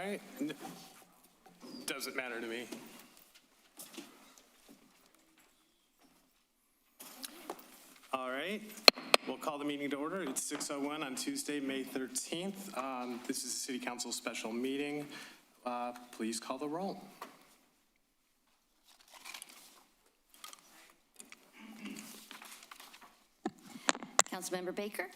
right. Doesn't matter to me. All right. We'll call the meeting to order. It's 6:01 on Tuesday, May 13th. This is a City Council special meeting. Please call the roll. Councilmember Baker?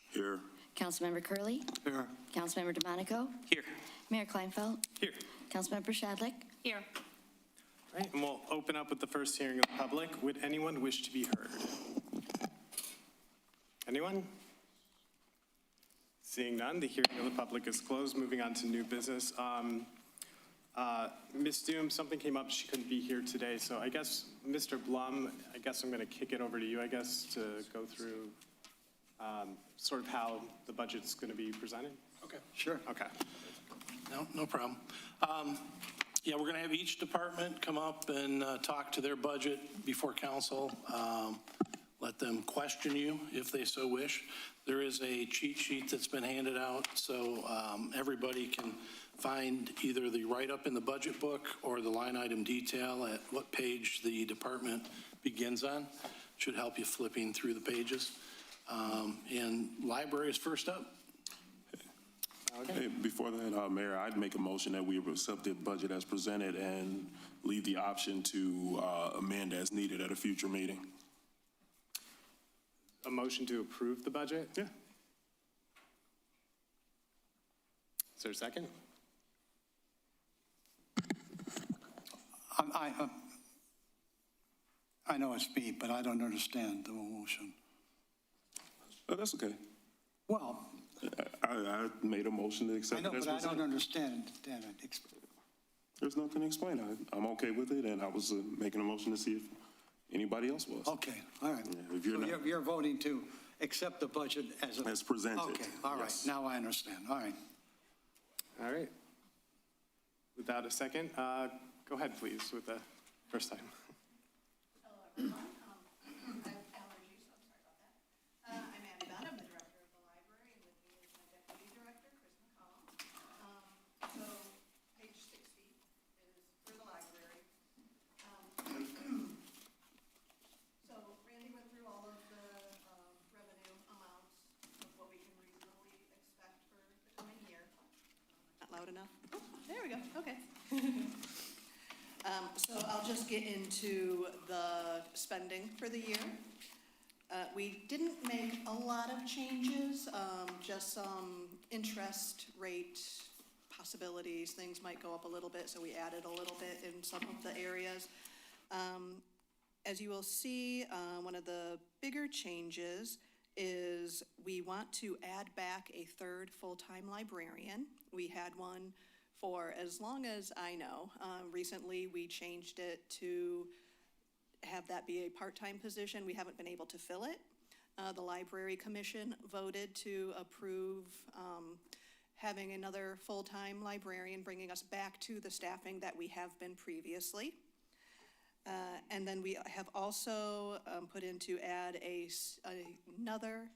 Here. Councilmember Curley? Here. Councilmember DeMonico? Here. Mayor Kleinfeld? Here. Councilmember Shadlick? Here. All right, and we'll open up with the first hearing of the public. Would anyone wish to be heard? Anyone? Seeing none, the hearing of the public is closed. Moving on to new business. Ms. Doom, something came up. She couldn't be here today. So I guess, Mr. Blum, I guess I'm going to kick it over to you, I guess, to go through sort of how the budget's going to be presented. Okay, sure. Okay. No problem. Yeah, we're going to have each department come up and talk to their budget before council. Let them question you if they so wish. There is a cheat sheet that's been handed out, so everybody can find either the write-up in the budget book or the line item detail at what page the department begins on. Should help you flipping through the pages. And library is first up. Hey, before that, Mayor, I'd make a motion that we accept the budget as presented and leave the option to amend as needed at a future meeting. A motion to approve the budget? Yeah. Is there a second? I know it's me, but I don't understand the motion. Oh, that's okay. Well, I made a motion to I accept know, it as but I presented. don't understand it. There's nothing to explain. I'm okay with it, and I was making a motion to see if anybody else was. Okay, all right. Yeah, if you're So not- you're voting to accept the budget As presented. Okay, all right, Yes. now I understand, all right. All right. Without a second, go ahead, please, with the first item. Hello, everyone. I have allergies, so I'm sorry about that. I'm Abby Bennett. I'm the director of the library, and with me is my deputy director, Chris McCollum. So page 60 is for the library. So Randy went through all of the revenue amounts of what we can reasonably expect for the coming year. Not loud enough? Oh, there we go, okay. So I'll just get into the spending for the year. We didn't make a lot of changes, just some interest rate possibilities. Things might go up a little bit, so we added a little bit in some of the areas. As you will see, one of the bigger changes is we want to add back a third full-time librarian. We had one for as long as I know. Recently, we changed it to have that be a part-time position. We haven't been able to fill it. The Library Commission voted to approve having another full-time librarian, bringing us back to the staffing that we have been previously. And then we have also put in to add another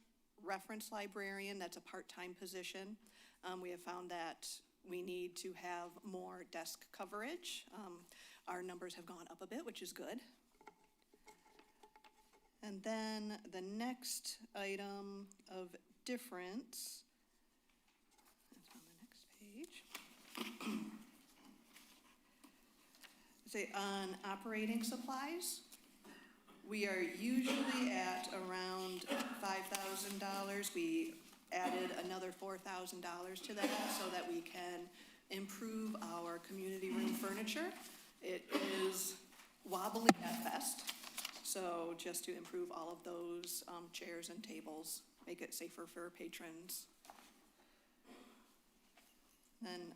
reference librarian. That's a part-time position. We have found that we need to have more desk coverage. Our numbers have gone up a bit, which is good. And then the next item of difference, that's on the next page. Say on operating supplies, we are usually at around $5,000. We added another $4,000 to that so that we can improve our community room furniture. It is wobbly at best, so just to improve all of those chairs and tables, make it safer for patrons. And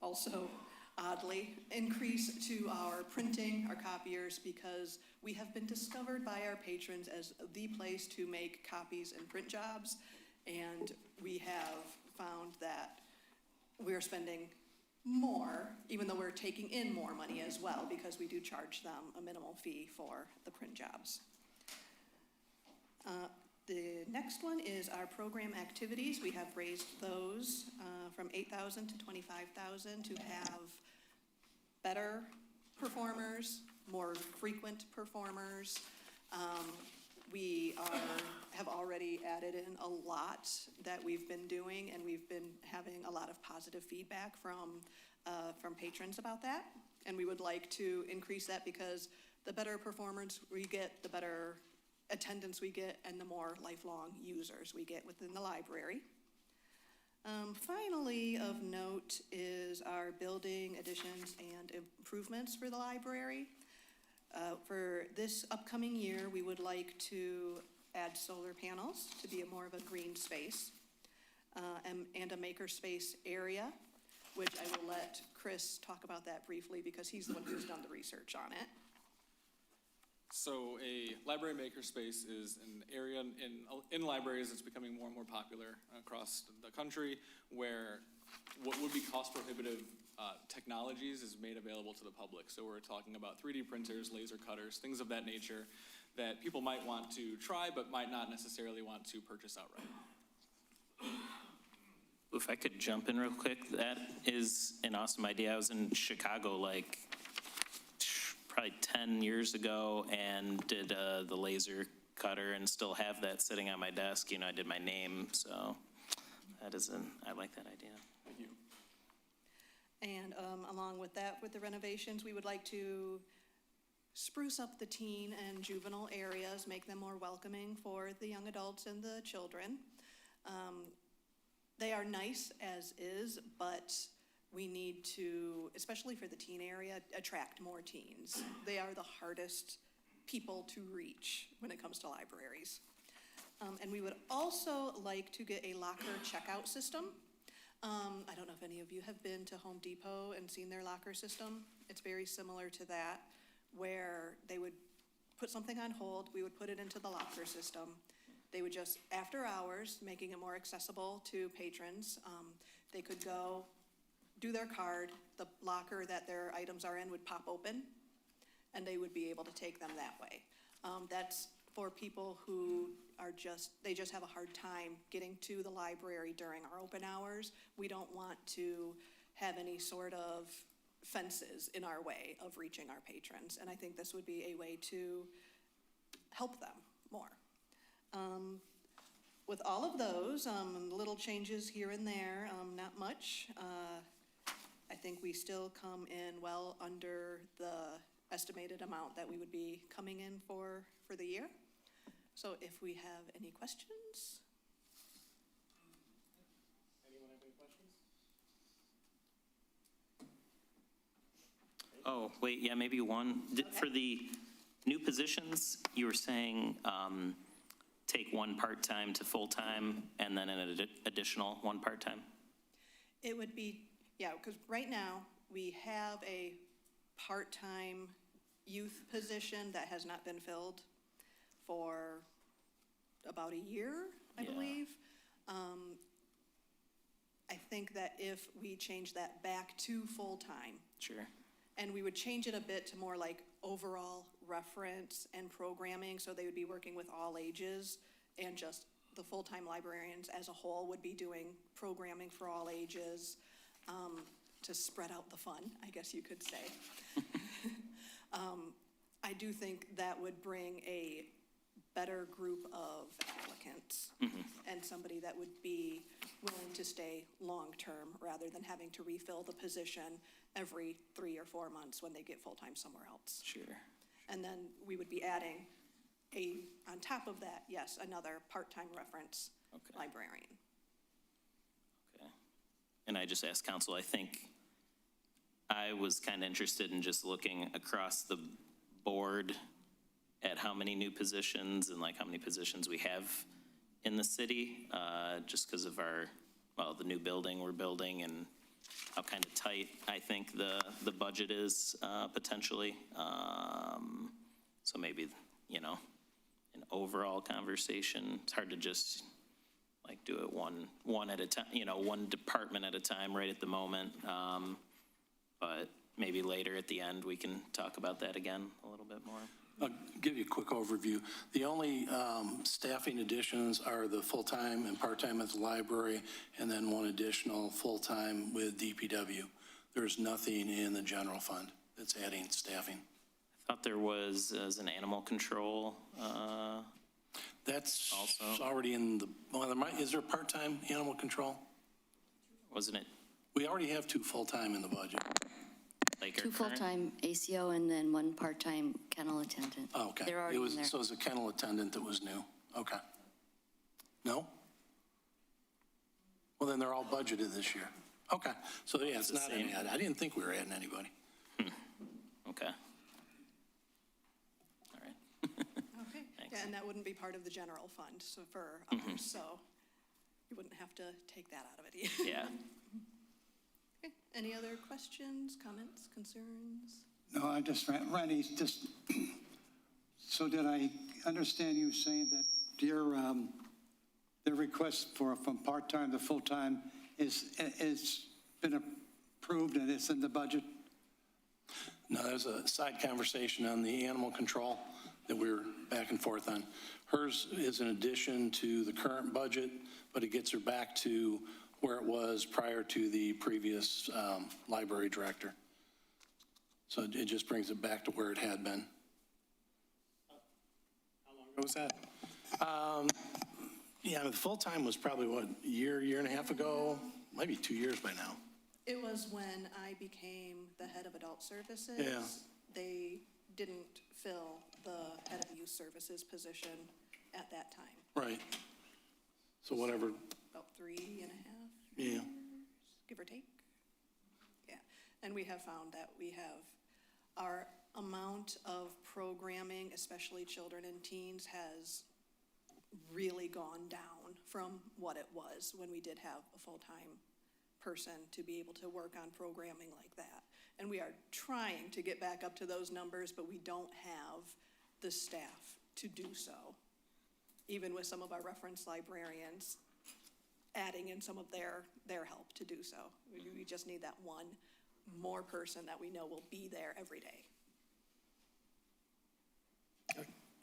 also, oddly, increase to our printing, our copiers, because we have been discovered by our patrons as the place to make copies and print jobs. And we have found that we're spending more, even though we're taking in more money as well, because we do charge them a minimal fee for the print jobs. The next one is our program activities. We have raised those from 8,000 to 25,000 to have better performers, more frequent performers. We have already added in a lot that we've been doing, and we've been having a lot of positive feedback from patrons about that. And we would like to increase that because the better performance we get, the better attendance we get, and the more lifelong users we get within the library. Finally, of note is our building additions and improvements for the library. For this upcoming year, we would like to add solar panels to be more of a green space, and a makerspace area, which I will let Chris talk about that briefly because he's the one who's done the research on it. So a library makerspace is an area in libraries that's becoming more and more popular across the country, where what would be cost prohibitive technologies is made available to the public. So we're talking about 3D printers, laser cutters, things of that nature that people might want to try but might not necessarily want to purchase outright. If I could jump in real quick, that is an awesome idea. I was in Chicago like probably 10 years ago and did the laser cutter and still have that sitting on my desk. You know, I did my name, so I like that idea. Thank you. And along with that, with the renovations, we would like to spruce up the teen and juvenile areas, make them more welcoming for the young adults and the children. They are nice as is, but we need to, especially for the teen area, attract more teens. They are the hardest people to reach when it comes to libraries. And we would also like to get a locker checkout system. I don't know if any of you have been to Home Depot and seen their locker system. It's very similar to that, where they would put something on hold, we would put it into the locker system. They would just, after hours, making it more accessible to patrons, they could go do their card, the locker that their items are in would pop open, and they would be able to take them that way. That's for people who are they just have a hard time getting to the library during our open hours. We don't want to have any sort of fences in our way of reaching our patrons, and I think this would be a way to help them more. With all of those, little changes here and there, not much. I think we still come in well under the estimated amount that we would be coming in for the year. So if we have any questions? Anyone have any questions? Oh, wait, yeah, maybe one. For the new positions, you were saying take one part-time to full-time and then an additional one part-time? It would be, yeah, because right now we have a part-time youth position that has not been filled for about a year, I Yeah. believe. I think that if we change that back to full-time, Sure. and we would change it a bit to more like overall reference and programming, so they would be working with all ages, and just the full-time librarians as a whole would be doing programming for all ages, to spread out the fun, I guess you could say. I do think that would bring a better group of applicants, and somebody that would be willing to stay long-term rather than having to refill the position every 3 or 4 months when they get full-time somewhere else. Sure. And then we would be adding on top of that, yes, another part-time reference Okay. librarian. Okay. And I just asked council, I think I was kind of interested in just looking across the board at how many new positions and like how many positions we have in the city, just because of the new building we're building and how kind of tight I think the budget is potentially. So maybe, an overall conversation. It's hard to just like do it one at a time, one department at a time right at the moment. But maybe later at the end, we can talk about that again a little bit more. I'll give you a quick overview. The only staffing additions are the full-time and part-time at the library, and then one additional full-time with DPW. There's nothing in the general fund that's adding staffing. I thought there was as an animal control. That's Also- already in the, well, is there part-time animal control? Wasn't it We already have 2 full-time in the budget. like our Two current? full-time ACO and then one part-time kennel attendant. Oh, okay. They're already in there. So it was a kennel attendant that was new. Okay. No? Well, then they're all budgeted this year. Okay. So yeah, it's the not same. any, I didn't think we were adding anybody. Okay. All right. Okay. Thanks. Yeah, and that wouldn't be part of the general fund, so for others, so you wouldn't have to take that out of it either. Yeah. Okay. Any other questions, comments, concerns? No, I just, Randy, just, so did I understand you saying that your, the request from part-time to full-time is been approved and it's in the budget? No, there's a side conversation on the animal control that we were back and forth on. Hers is an addition to the current budget, but it gets her back to where it was prior to the previous library director. So it just brings it back to where it had been. How long ago was that? Yeah, the full-time was probably, what, year and a half ago? Maybe 2 years by now. It was when I became the head of adult services. Yeah. They didn't fill the head of youth services position at that time, Right. So whatever, about 3.5 yeah. give or take. Yeah, and we have found that we have, our amount of programming, especially children and teens, has really gone down from what it was when we did have a full-time person to be able to work on programming like that. And we are trying to get back up to those numbers, but we don't have the staff to do so, even with some of our reference librarians adding in some of their help to do so. We just need that one more person that we know will be there every day.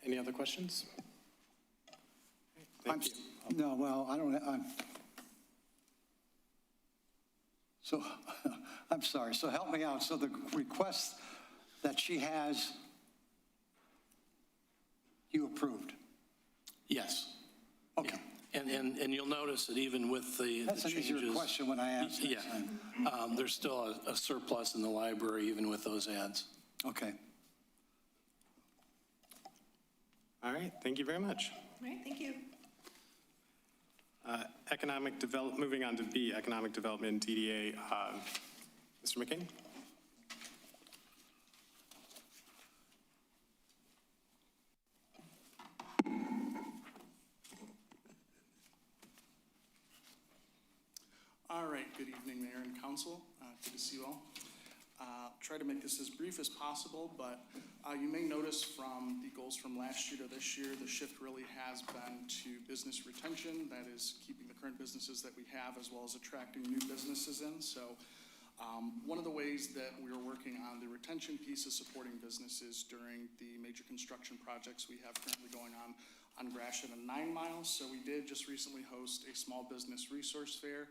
Any other questions? Thank you. No, well, I don't, so, I'm sorry, so help me out. So the request that she has, you approved? Yes. Okay. And you'll notice that even with the That's an changes. easier question when I asked Yeah. that time. There's still a surplus in the library even with those ads. Okay. All right, thank you very much. All right, thank you. Moving on to B, economic development, DDA. Mr. McCain? All right, good evening, Mayor and Council. Good to see you all. Try to make this as brief as possible, but you may notice from the goals from last year to this year, the shift really has been to business retention. That is keeping the current businesses that we have as well as attracting new businesses in. So one of the ways that we are working on the retention piece is supporting businesses during the major construction projects we have currently going on Gratiot and 9 Mile. So we did just recently host a small business resource fair.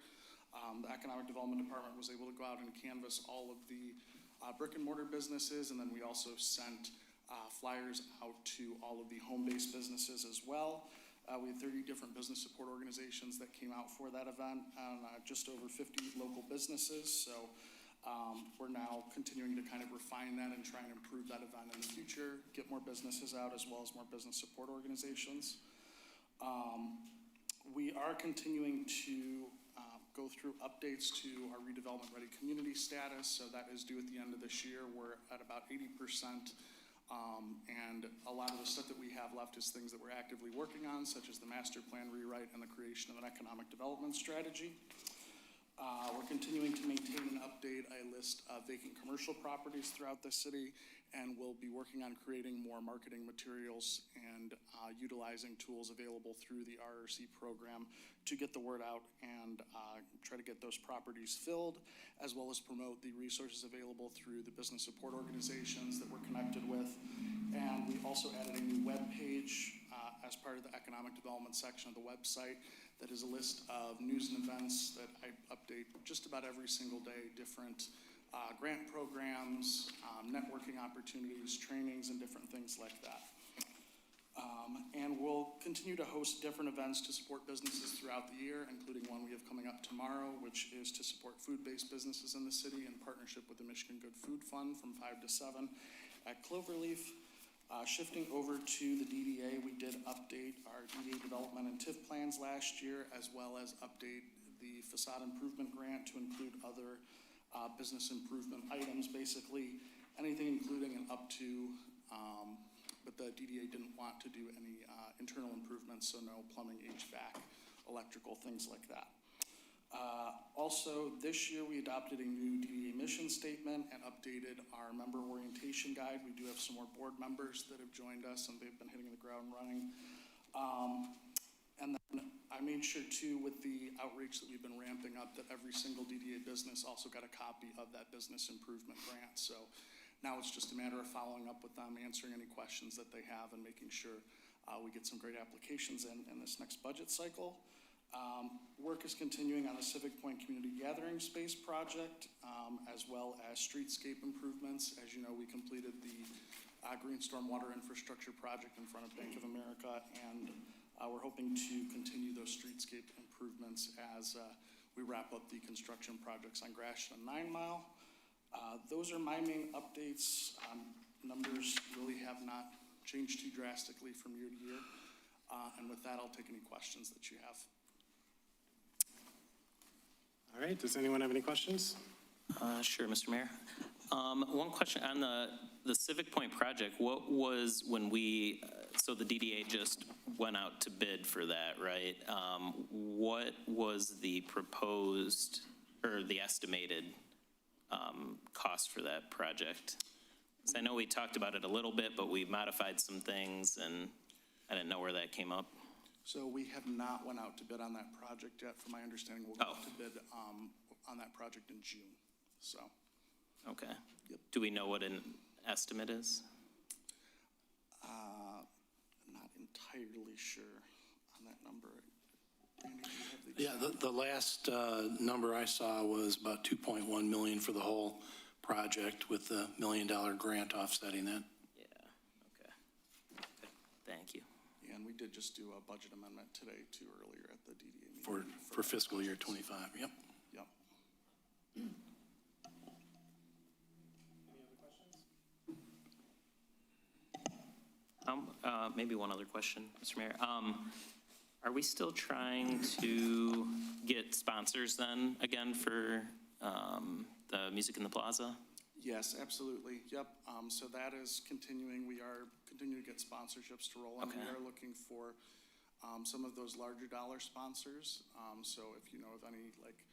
The Economic Development Department was able to go out and canvass all of the brick and mortar businesses, and then we also sent flyers out to all of the home-based businesses as well. We had 30 different business support organizations that came out for that event, and just over 50 local businesses. So we're now continuing to kind of refine that and try and improve that event in the future, get more businesses out as well as more business support organizations. We are continuing to go through updates to our redevelopment ready community status. So that is due at the end of this year. We're at about 80%. And a lot of the stuff that we have left is things that we're actively working on, such as the master plan rewrite and the creation of an economic development strategy. We're continuing to maintain and update a list of vacant commercial properties throughout the city, and we'll be working on creating more marketing materials and utilizing tools available through the RRC program to get the word out and try to get those properties filled, as well as promote the resources available through the business support organizations that we're connected with. And we also added a new web page as part of the economic development section of the website that is a list of news and events that I update just about every single day, different grant programs, networking opportunities, trainings, and different things like that. And we'll continue to host different events to support businesses throughout the year, including one we have coming up tomorrow, which is to support food-based businesses in the city in partnership with the Michigan Good Food Fund from 5 to 7 at Cloverleaf. Shifting over to the DDA, we did update our DDA development and TIF plans last year, as well as update the facade improvement grant to include other business improvement items, basically anything including and up to, but the DDA didn't want to do any internal improvements, so no plumbing, HVAC, electrical, things like that. Also, this year we adopted a new DDA mission statement and updated our member orientation guide. We do have some more board members that have joined us, and they've been hitting the ground running. And then I made sure too, with the outreach that we've been ramping up, that every single DDA business also got a copy of that business improvement grant. So now it's just a matter of following up with them, answering any questions that they have, and making sure we get some great applications in this next budget cycle. Work is continuing on the Civic Point Community Gathering Space project, as well as streetscape improvements. As you know, we completed the Green Stormwater Infrastructure project in front of Bank of America, and we're hoping to continue those streetscape improvements as we wrap up the construction projects on Gratiot and 9 Mile. Those are my main updates. Numbers really have not changed too drastically from year to year. And with that, I'll take any questions that you have. All right, does anyone have any questions? Sure, Mr. Mayor. One question on the Civic Point project. What was when we, so the DDA just went out to bid for that, right? What was the proposed or the estimated cost for that project? 'Cause I know we talked about it a little bit, but we modified some things, and I didn't know where that came up. So we have not went out to bid on that project yet. From my understanding, we'll go out to bid on that project in June, so. Okay. Yep. Do we know what an estimate is? Not entirely sure on that number. Randy, do you have the Yeah, the last number I saw was about 2.1 million for the whole project, with the $1 million grant offsetting that. Yeah, okay. Thank you. And we did just do a budget amendment today too, earlier at the DDA meeting. For fiscal year 25, yep. Yep. Maybe one other question, Mr. Mayor. Are we still trying to get sponsors then, again, for the Music in the Plaza? Yes, absolutely. Yep. So that is continuing. We are continuing to get sponsorships to roll in. Okay. We are looking for some of those larger dollar sponsors. So if you know of any like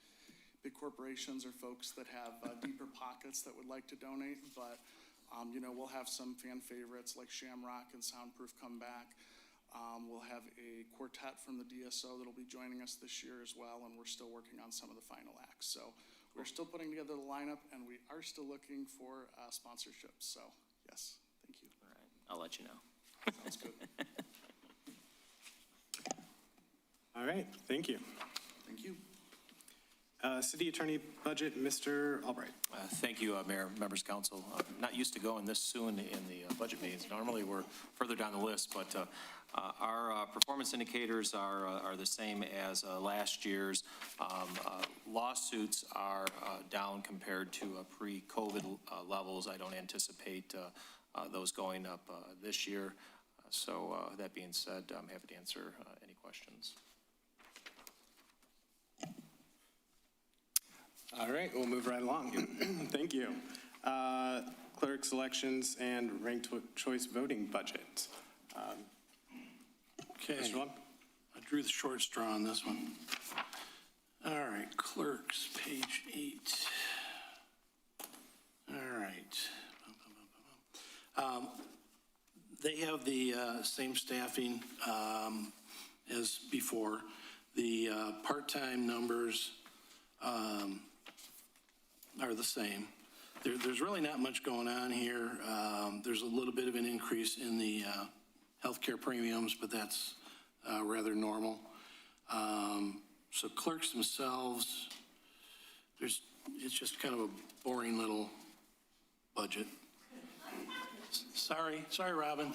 big corporations or folks that have deeper pockets that would like to donate, but you know, we'll have some fan favorites like Shamrock and Soundproof come back. We'll have a quartet from the DSO that'll be joining us this year as well, and we're still working on some of the final acts. So we're still putting together the lineup, and we are still looking for sponsorships. So yes, thank you. All right, I'll let you know. Sounds good. All right, thank you. Thank you. City Attorney Budget, Mr. Albright. Thank you, Mayor, members of council. Not used to going this soon in the budget meetings. Normally, we're further down the list, but our performance indicators are the same as last year's. Lawsuits are down compared to pre-COVID levels. I don't anticipate those going up this year. So that being said, I'm happy to answer any questions. All right, we'll move right along. Thank you. Clerk's elections and ranked choice voting budget. Okay. Mr. Lum? I drew the short straw on this one. All right, clerks, page 8. All right. They have the same staffing as before. The part-time numbers are the same. There's really not much going on here. There's a little bit of an increase in the healthcare premiums, but that's rather normal. So clerks themselves, it's just kind of a boring little budget. Sorry, Robin.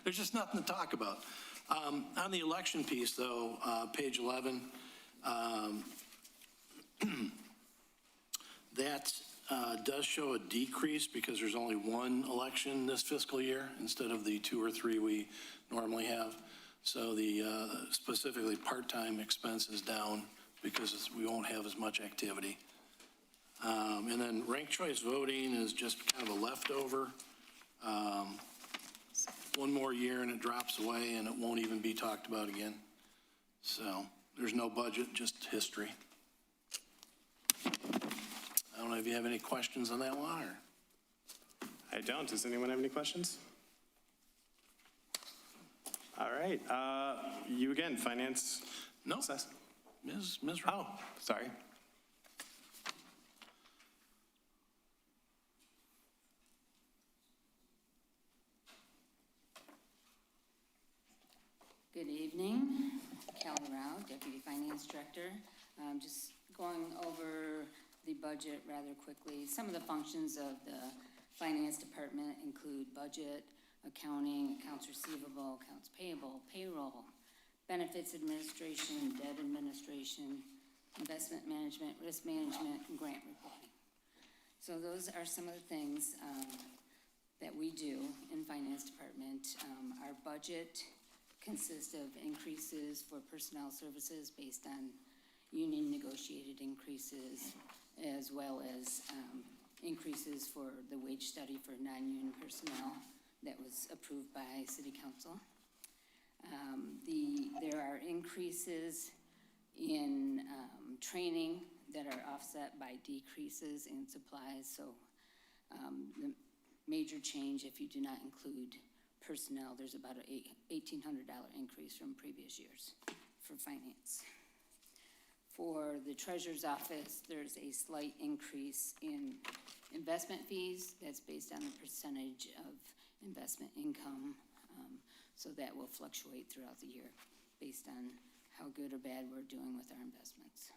There's just nothing to talk about. On the election piece, though, page 11, that does show a decrease because there's only one election this fiscal year instead of the 2 or 3 we normally have. So the specifically part-time expense is down because we won't have as much activity. And then ranked choice voting is just kind of a leftover. One more year and it drops away and it won't even be talked about again. So there's no budget, just history. I don't know if you have any questions on that one or? I don't. Does anyone have any questions? All right. You again, finance? No. Ms. Oh, sorry. Good evening, Callie Rao, Deputy Finance Director. Just going over the budget rather quickly. Some of the functions of the Finance Department include budget, accounting, accounts receivable, accounts payable, payroll, benefits administration, debt administration, investment management, risk management, and grant reporting. So those are some of the things that we do in Finance Department. Our budget consists of increases for personnel services based on union negotiated increases, as well as increases for the wage study for non-union personnel that was approved by City Council. There are increases in training that are offset by decreases in supplies. So the major change, if you do not include personnel, there's about an $1,800 increase from previous years for finance. For the treasurer's office, there's a slight increase in investment fees. That's based on the percentage of investment income. So that will fluctuate throughout the year based on how good or bad we're doing with our investments.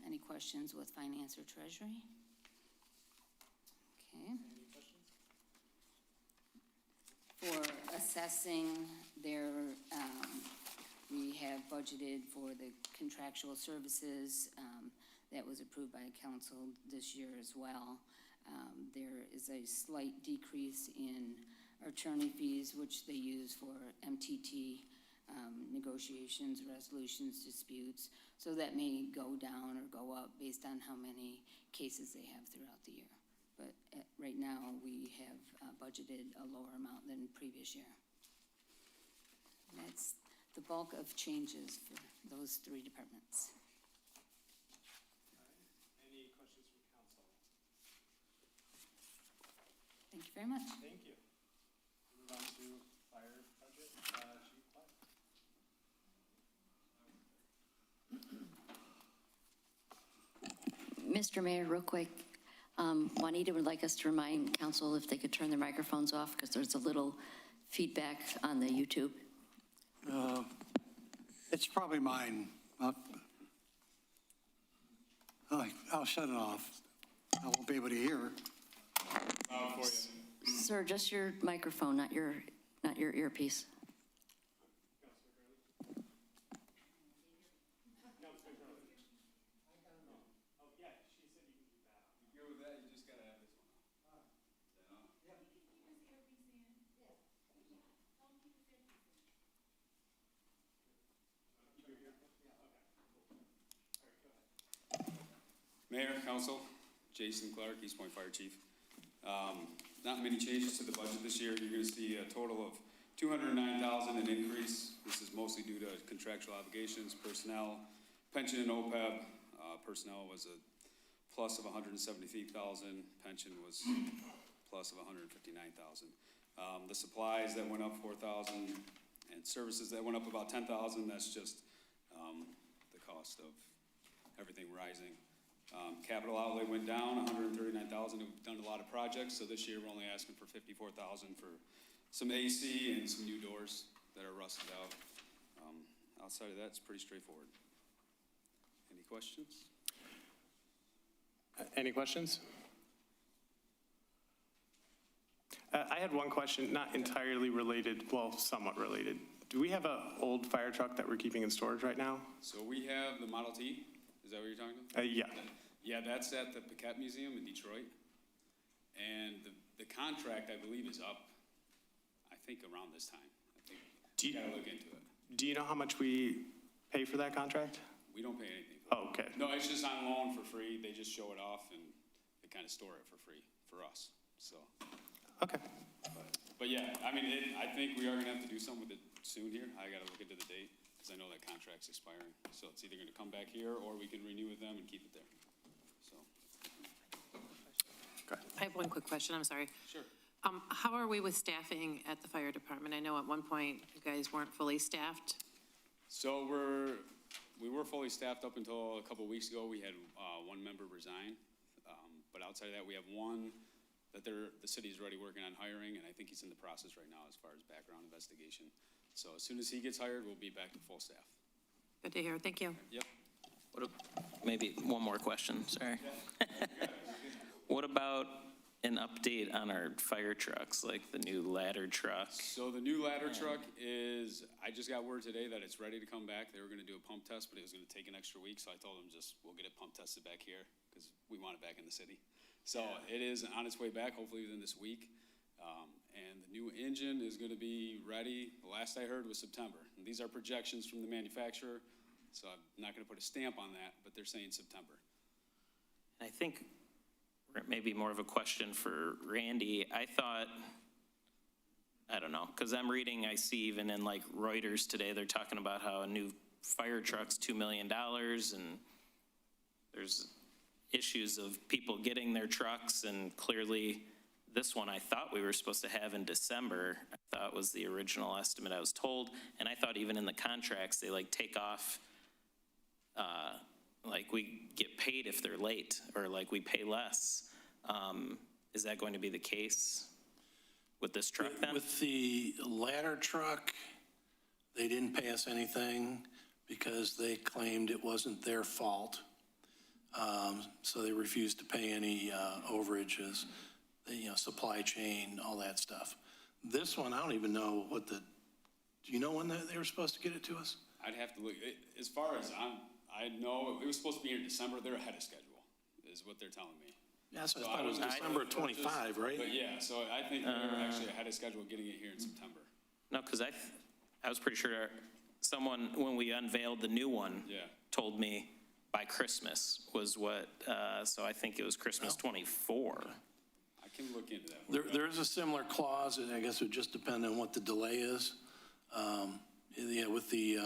Any questions with finance or treasury? Okay. For assessing their, we have budgeted for the contractual services that was approved by council this year as well. There is a slight decrease in attorney fees, which they use for MTT negotiations, resolutions, disputes. So that may go down or go up based on how many cases they have throughout the year. But right now, we have budgeted a lower amount than previous year. And that's the bulk of changes for those 3 departments. Any questions from council? Thank you very much. Thank you. Move on to fire budget. Chief Clark. Mr. Mayor, real quick, Juanita would like us to remind council if they could turn their microphones off because there's a little feedback on the YouTube. It's probably mine. I'll shut it off. I won't be able to hear. For you. Sir, just your microphone, not your earpiece. Mayor, Council, Jason Clark, Eastpointe Fire Chief. Not many changes to the budget this year. You're going to see a total of $209,000 in increase. This is mostly due to contractual obligations, personnel, pension and OPEB. Personnel was a plus of $173,000. Pension was plus of $159,000. The supplies that went up $4,000 and services that went up about $10,000. That's just the cost of everything rising. Capital outlay went down $139,000. We've done a lot of projects, so this year we're only asking for $54,000 for some AC and some new doors that are rusted out. Outside of that, it's pretty straightforward. Any questions? Any questions? I had one question, not entirely related, well, somewhat related. Do we have an old fire truck that we're keeping in storage right now? So we have the Model T. Is that what you're talking about? Yeah. Yeah, that's at the Paquette Museum in Detroit. And the contract, I believe, is up, I think, around this time. I think you gotta look into it. Do you know how much we pay for that contract? We don't pay anything. Oh, okay. No, it's just on loan for free. They just show it off and they kind of store it for free for us, so. Okay. But yeah, I mean, I think we are gonna have to do something with it soon here. I gotta look into the date, because I know that contract's expiring. So it's either gonna come back here or we can renew with them and keep it there, so. I have one quick question, I'm sorry. Sure. How are we with staffing at the fire department? I know at one point you guys weren't fully staffed. So we were fully staffed up until a couple of weeks ago. We had one member resign. But outside of that, we have one that the city's already working on hiring, and I think he's in the process right now as far as background investigation. So as soon as he gets hired, we'll be back to full staff. Good to hear, thank you. Yep. Maybe one more question, sorry. What about an update on our fire trucks, like the new ladder truck? So the new ladder truck is, I just got word today that it's ready to come back. They were gonna do a pump test, but it was gonna take an extra week, so I told them we'll get it pump tested back here, because we want it back in the city. So it is on its way back, hopefully within this week. And the new engine is gonna be ready, the last I heard was September. And these are projections from the manufacturer, so I'm not gonna put a stamp on that, but they're saying September. I think maybe more of a question for Randy. I thought, I don't know, because I'm reading, I see even in like Reuters today, they're talking about how a new fire truck's $2 million, and there's issues of people getting their trucks, and clearly this one I thought we were supposed to have in December. I thought was the original estimate I was told, and I thought even in the contracts, they like take off, like we get paid if they're late, or like we pay less. Is that going to be the case with this truck then? With the ladder truck, they didn't pay us anything because they claimed it wasn't their fault. So they refused to pay any overages, supply chain, all that stuff. This one, I don't even know do you know when they were supposed to get it to us? I'd have to look, as far as I know, it was supposed to be here in December. They're ahead of schedule, is what they're telling me. Yeah, so I thought it was December 25, right? But yeah, so I think they're actually ahead of schedule getting it here in September. No, because I was pretty sure someone, when we unveiled the new one, told me by Christmas was what, so I think it was Christmas 24. I can look into that. There is a similar clause, and I guess it would just depend on what the delay is. With the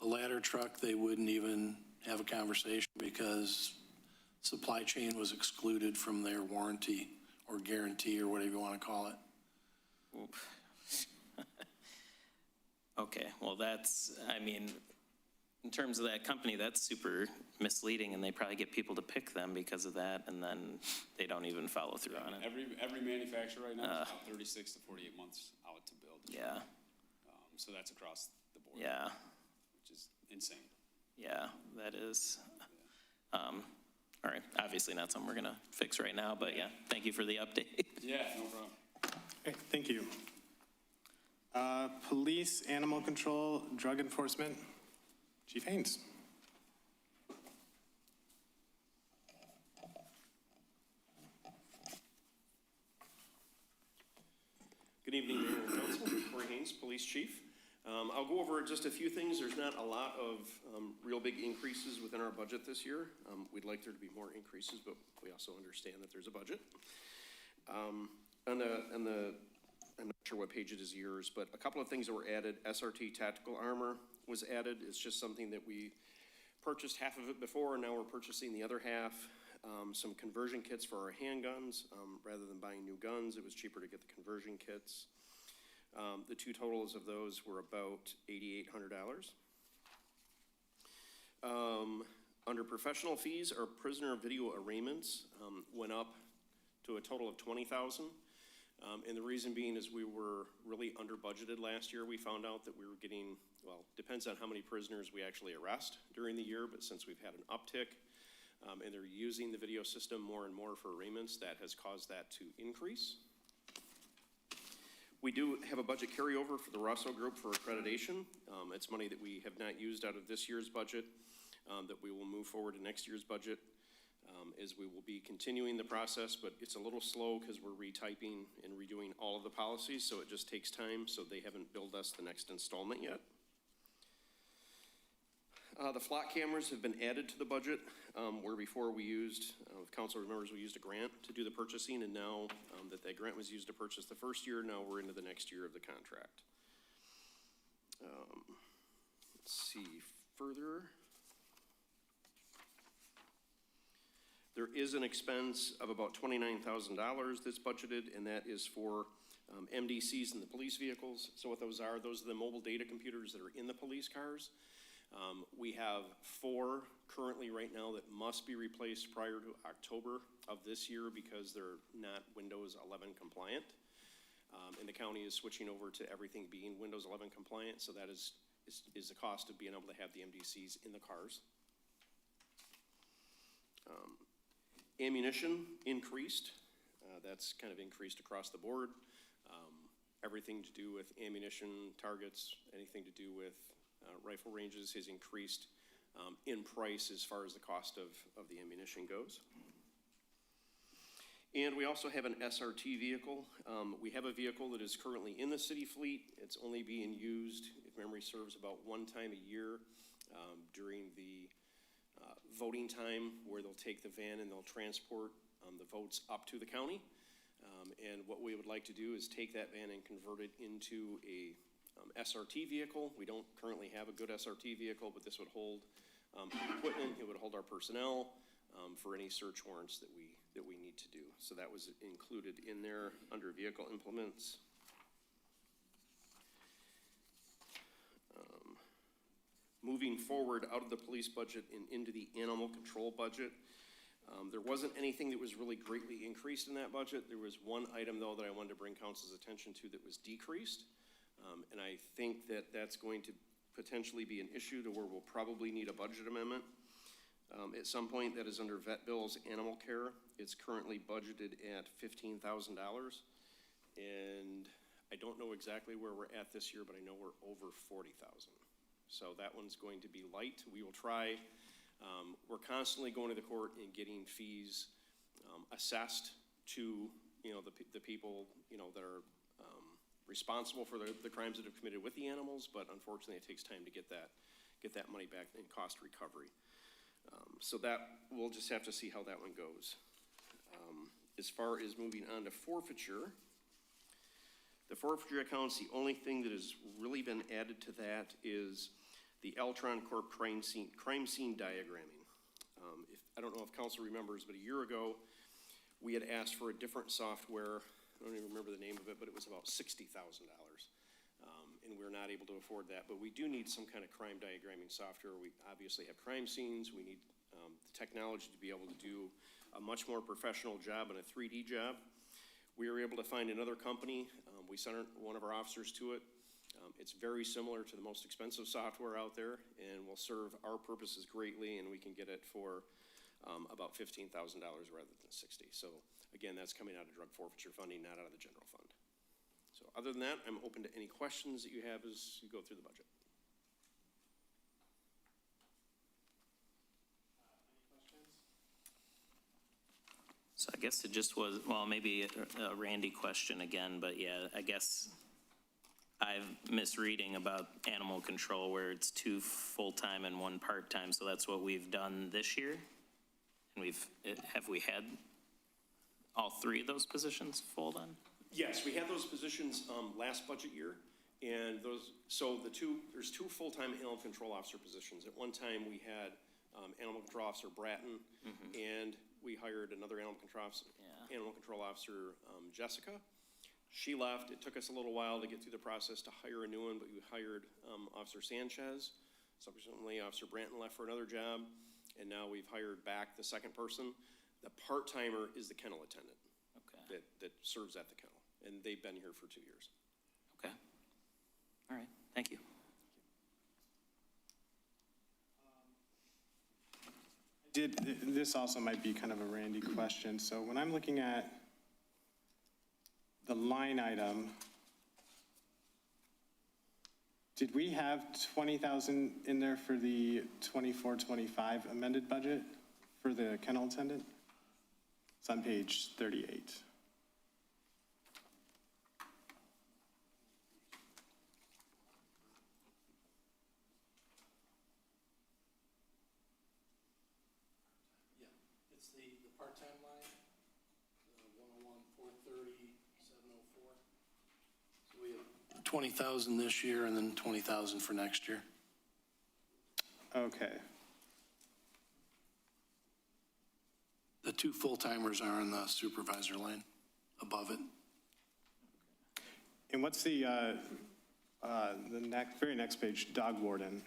ladder truck, they wouldn't even have a conversation because supply chain was excluded from their warranty or guarantee or whatever you want to call it. Okay, well in terms of that company, that's super misleading, and they probably get people to pick them because of that, and then they don't even follow through on it. Every manufacturer right now is about 36 to 48 months out to build. Yeah. So that's across the board. Yeah. Which is insane. Yeah, that is. All right, obviously not something we're gonna fix right now, but yeah, thank you for the update. Yeah, no problem. Okay, thank you. Police, animal control, drug enforcement, Chief Haynes. Good evening, Mayor and Council. Corey Haynes, Police Chief. I'll go over just a few things. There's not a lot of real big increases within our budget this year. We'd like there to be more increases, but we also understand that there's a budget. On the sure what page it is yours, but a couple of things that were added. SRT tactical armor was added. It's just something that we purchased half of it before, and now we're purchasing the other half. Some conversion kits for our handguns. Rather than buying new guns, it was cheaper to get the conversion kits. The two totals of those were about $8,800. Under professional fees, our prisoner video arraignments went up to a total of $20,000. And the reason being is we were really under budgeted last year. We found out that we were getting, well, depends on how many prisoners we actually arrest during the year, but since we've had an uptick and they're using the video system more and more for arraignments, that has caused that to increase. We do have a budget carryover for the Russell Group for accreditation. It's money that we have not used out of this year's budget that we will move forward to next year's budget. As we will be continuing the process, but it's a little slow because we're retyping and redoing all of the policies, so it just takes time, so they haven't billed us the next installment yet. The flock cameras have been added to the budget, where before we used, if council remembers, we used a grant to do the purchasing, and now that grant was used to purchase the first year, now we're into the next year of the contract. Let's see further. There is an expense of about $29,000 that's budgeted, and that is for MDCs in the police vehicles. So what those are the mobile data computers that are in the police cars. We have 4 currently right now that must be replaced prior to October of this year because they're not Windows 11 compliant. And the county is switching over to everything being Windows 11 compliant, so that is the cost of being able to have the MDCs in the cars. Ammunition increased. That's kind of increased across the board. Everything to do with ammunition targets, anything to do with rifle ranges has increased in price as far as the cost of the ammunition goes. And we also have an SRT vehicle. We have a vehicle that is currently in the city fleet. It's only being used, if memory serves, about 1 time a year during the voting time, where they'll take the van and they'll transport the votes up to the county. And what we would like to do is take that van and convert it into a SRT vehicle. We don't currently have a good SRT vehicle, but this would hold equipment, it would hold our personnel for any search warrants that we need to do. So that was included in there under vehicle implements. Moving forward out of the police budget and into the animal control budget, there wasn't anything that was really greatly increased in that budget. There was one item, though, that I wanted to bring council's attention to that was decreased. And I think that that's going to potentially be an issue to where we'll probably need a budget amendment. At some point, that is under vet bills, animal care. It's currently budgeted at $15,000. And I don't know exactly where we're at this year, but I know we're over 40,000. So that one's going to be light. We will try. We're constantly going to the court and getting fees assessed to, the people, that are responsible for the crimes that have committed with the animals, but unfortunately it takes time to get that money back in cost recovery. So that, we'll just have to see how that one goes. As far as moving on to forfeiture, the forfeiture accounts, the only thing that has really been added to that is the Eltron Corp crime scene diagramming. I don't know if council remembers, but a year ago, we had asked for a different software. I don't even remember the name of it, but it was about $60,000. And we're not able to afford that, but we do need some kind of crime diagramming software. We obviously have crime scenes. We need the technology to be able to do a much more professional job and a 3D job. We were able to find another company. We sent one of our officers to it. It's very similar to the most expensive software out there and will serve our purposes greatly, and we can get it for about $15,000 rather than $60,000. So again, that's coming out of drug forfeiture funding, not out of the general fund. So other than that, I'm open to any questions that you have as you go through the budget. So I guess it just was, well, maybe a Randy question again, but yeah, I guess I'm misreading about animal control where it's 2 full-time and 1 part-time, so that's what we've done this year? And have we had all 3 of those positions full then? Yes, we had those positions last budget year, and there's two full-time animal control officer positions. At one time, we had animal control officer Bratton, and we hired another animal control officer, Jessica. She left. It took us a little while to get through the process to hire a new one, but we hired Officer Sanchez. Subsequently, Officer Bratton left for another job, and now we've hired back the second person. The part-timer is the kennel attendant. Okay. That serves at the kennel, and they've been here for 2 years. Okay. All right, thank you. This also might be kind of a Randy question. So when I'm looking at the line item, did we have 20,000 in there for the 24-25 amended budget for the kennel attendant? It's on page 38. It's the part-time line, the 101, 430, 704. So we have 20,000 this year and then 20,000 for next year. Okay. The two full-timers are on the supervisor line above it. And what's the very next page, dog warden?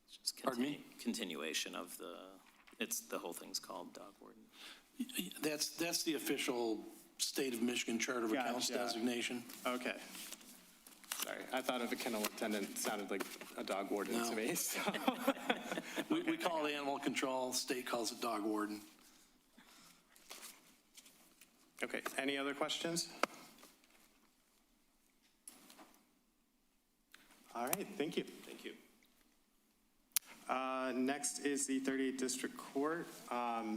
It's just Pardon me? continuation of the whole thing's called dog warden. That's the official state of Michigan Chart of Accounts Gotcha. designation. Okay. Sorry, I thought of a kennel attendant, sounded like a dog warden No. to me, so. We call it animal control, state calls it dog warden. Okay, any other questions? All right, thank you. Thank you. Next is the 38th District Court. I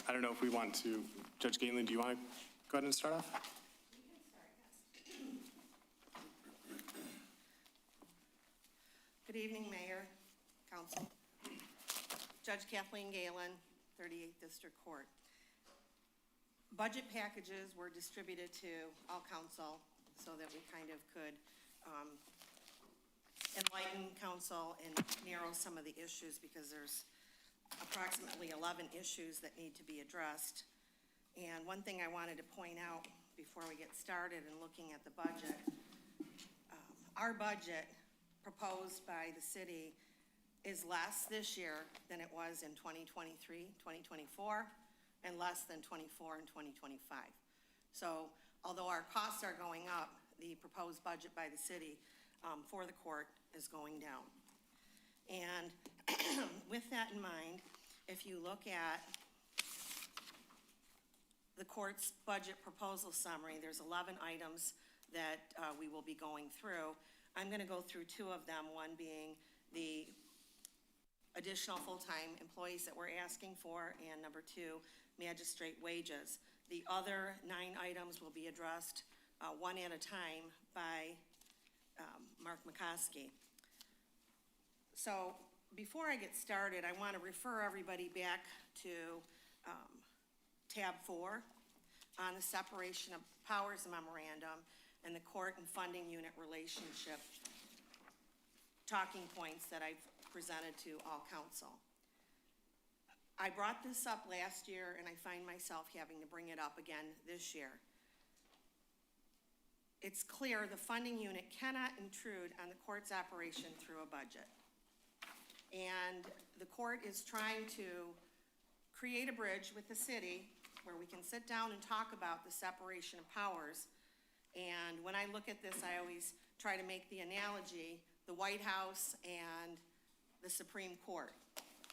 don't know if we want to, Judge Galen, do you want to go ahead and start off? Good evening, Mayor, Council. Judge Kathleen Galen, 38th District Court. Budget packages were distributed to all council so that we kind of could enlighten council and narrow some of the issues because there's approximately 11 issues that need to be addressed. And one thing I wanted to point out before we get started in looking at the budget, our budget proposed by the city is less this year than it was in 2023, 2024, and less than 24 and 2025. So although our costs are going up, the proposed budget by the city for the court is going down. And with that in mind, if you look at the court's budget proposal summary, there's 11 items that we will be going through. I'm going to go through 2 of them, one being the additional full-time employees that we're asking for, and number 2, magistrate wages. The other 9 items will be addressed one at a time by Mark McCoskey. So before I get started, I want to refer everybody back to tab 4 on the separation of powers memorandum and the court and funding unit relationship talking points that I've presented to all council. I brought this up last year and I find myself having to bring it up again this year. It's clear the funding unit cannot intrude on the court's operation through a budget. And the court is trying to create a bridge with the city where we can sit down and talk about the separation of powers. And when I look at this, I always try to make the analogy, the White House and the Supreme Court.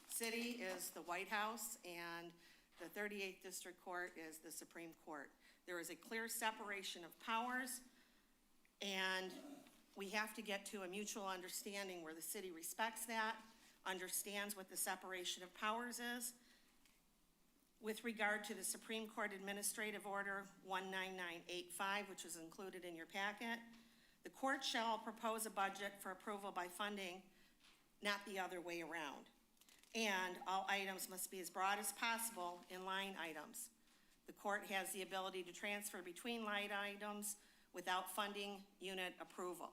City is the White House and the 38th District Court is the Supreme Court. There is a clear separation of powers, and we have to get to a mutual understanding where the city respects that, understands what the separation of powers is. With regard to the Supreme Court Administrative Order 19985, which was included in your packet, the court shall propose a budget for approval by funding, not the other way around. and all items must be as broad as possible in line items. The court has the ability to transfer between line items without funding unit approval.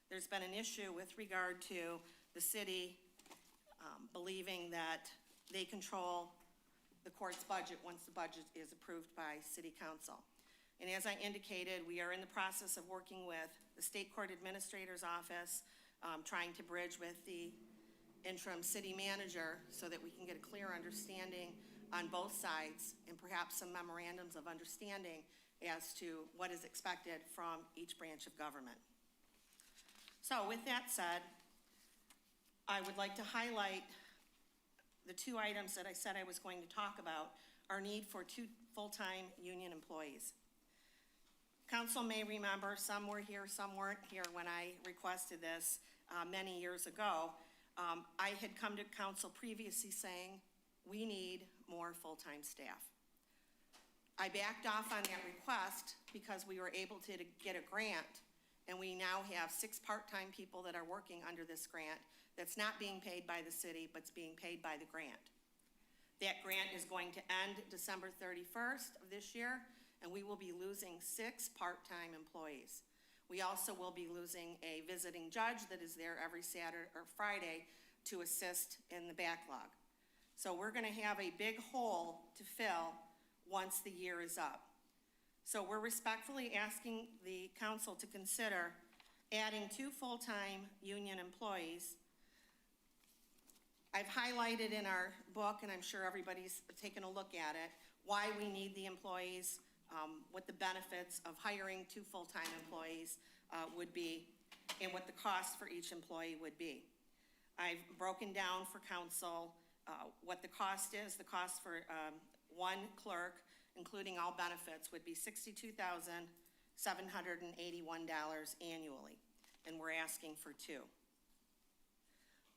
There's been an issue with regard to the city believing that they control the court's budget once the budget is approved by city council. And as I indicated, we are in the process of working with the state court administrator's office, trying to bridge with the interim city manager so that we can get a clear understanding on both sides and perhaps some memorandums of understanding as to what is expected from each branch of government. So with that said, I would like to highlight the two items that I said I was going to talk about, our need for 2 full-time union employees. Council may remember, some were here, some weren't here when I requested this many years ago. I had come to council previously saying, we need more full-time staff. I backed off on that request because we were able to get a grant, and we now have 6 part-time people that are working under this grant that's not being paid by the city, but it's being paid by the grant. That grant is going to end December 31st of this year, and we will be losing 6 part-time employees. We also will be losing a visiting judge that is there every Saturday or Friday to assist in the backlog. So we're gonna have a big hole to fill once the year is up. So we're respectfully asking the council to consider adding 2 full-time union employees. I've highlighted in our book, and I'm sure everybody's taken a look at it, why we need the employees, what the benefits of hiring 2 full-time employees would be, and what the cost for each employee would be. I've broken down for council what the cost is. The cost for 1 clerk, including all benefits, would be $62,781 annually, and we're asking for 2.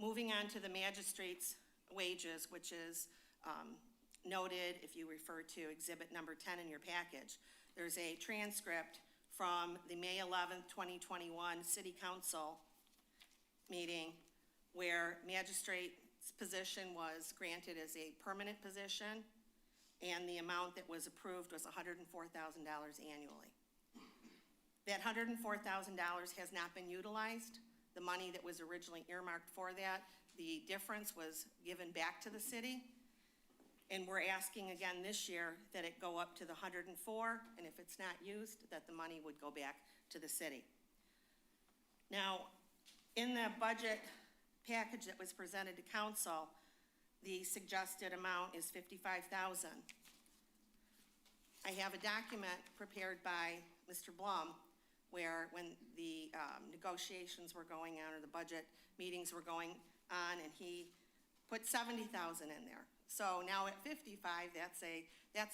Moving on to the magistrate's wages, which is noted if you refer to exhibit number 10 in your package. There's a transcript from the May 11th, 2021 City Council meeting where magistrate's position was granted as a permanent position, and the amount that was approved was $104,000 annually. That $104,000 has not been utilized. The money that was originally earmarked for that, the difference was given back to the city. And we're asking again this year that it go up to the 104, and if it's not used, that the money would go back to the city. Now, in the budget package that was presented to council, the suggested amount is $55,000. I have a document prepared by Mr. Blum where when the negotiations were going on or the budget meetings were going on, and he put $70,000 in there. So now at 55, that's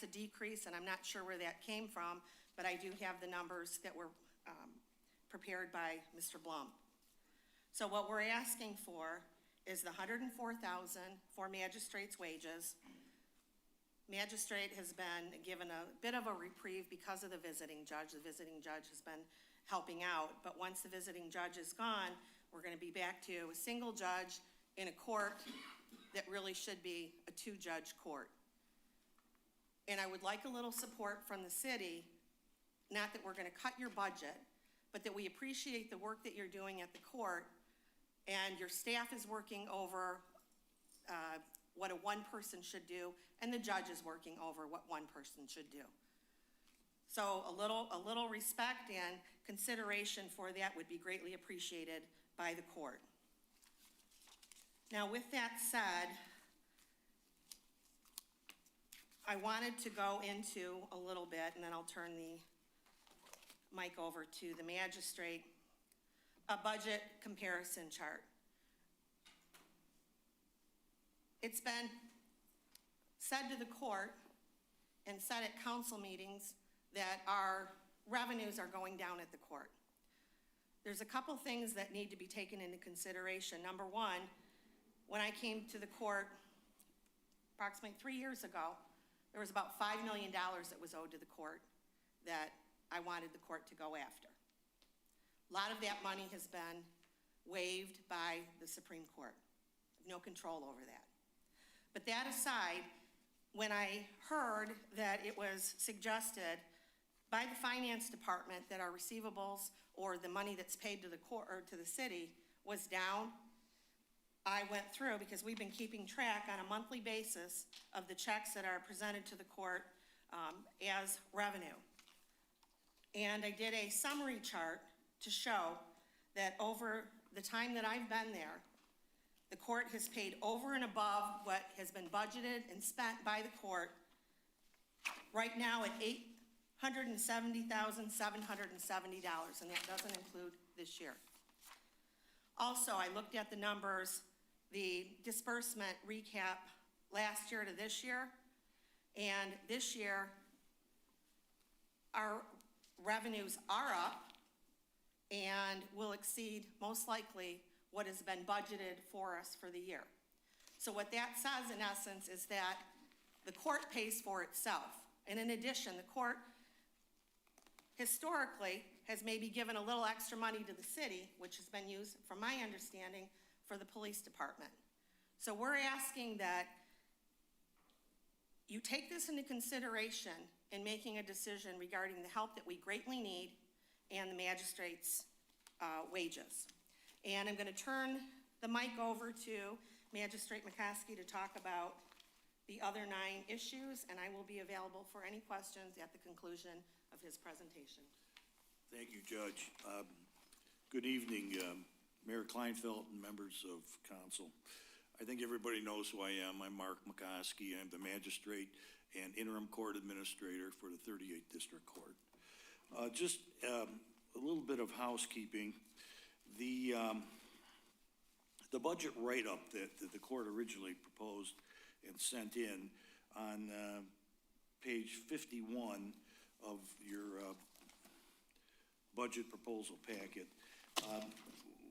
a decrease, and I'm not sure where that came from, but I do have the numbers that were prepared by Mr. Blum. So what we're asking for is the $104,000 for magistrate's wages. Magistrate has been given a bit of a reprieve because of the visiting judge. The visiting judge has been helping out, but once the visiting judge is gone, we're going to be back to a single judge in a court that really should be a 2-judge court. And I would like a little support from the city, not that we're going to cut your budget, but that we appreciate the work that you're doing at the court, and your staff is working over what a 1 person should do, and the judge is working over what 1 person should do. So a little respect and consideration for that would be greatly appreciated by the court. Now, with that said, I wanted to go into a little bit, and then I'll turn the mic over to the magistrate, a budget comparison chart. It's been said to the court and said at council meetings that our revenues are going down at the court. There's a couple things that need to be taken into consideration. Number one, when I came to the court approximately 3 years ago, there was about $5 million that was owed to the court that I wanted the court to go after. A lot of that money has been waived by the Supreme Court. No control over that. But that aside, when I heard that it was suggested by the finance department that our receivables or the money that's paid to the court or to the city was down, I went through, because we've been keeping track on a monthly basis of the checks that are presented to the court as revenue. And I did a summary chart to show that over the time that I've been there, the court has paid over and above what has been budgeted and spent by the court, right now at $870,770, and that doesn't include this year. Also, I looked at the numbers, the disbursement recap last year to this year, and this year, our revenues are up and will exceed, most likely, what has been budgeted for us for the year. So what that says, in essence, is that the court pays for itself. And in addition, the court historically has maybe given a little extra money to the city, which has been used, from my understanding, for the police department. So we're asking that you take this into consideration in making a decision regarding the help that we greatly need and the magistrate's wages. And I'm going to turn the mic over to Magistrate McCoskey to talk about the other 9 issues, and I will be available for any questions at the conclusion of his presentation. Thank you, Judge. Good evening, Mayor Kleinfeld and members of council. I think everybody knows who I am. I'm Mark McCoskey. I'm the magistrate and interim court administrator for the 38th District Court. Just a little bit of housekeeping. The budget write-up that the court originally proposed and sent in on page 51 of your budget proposal packet,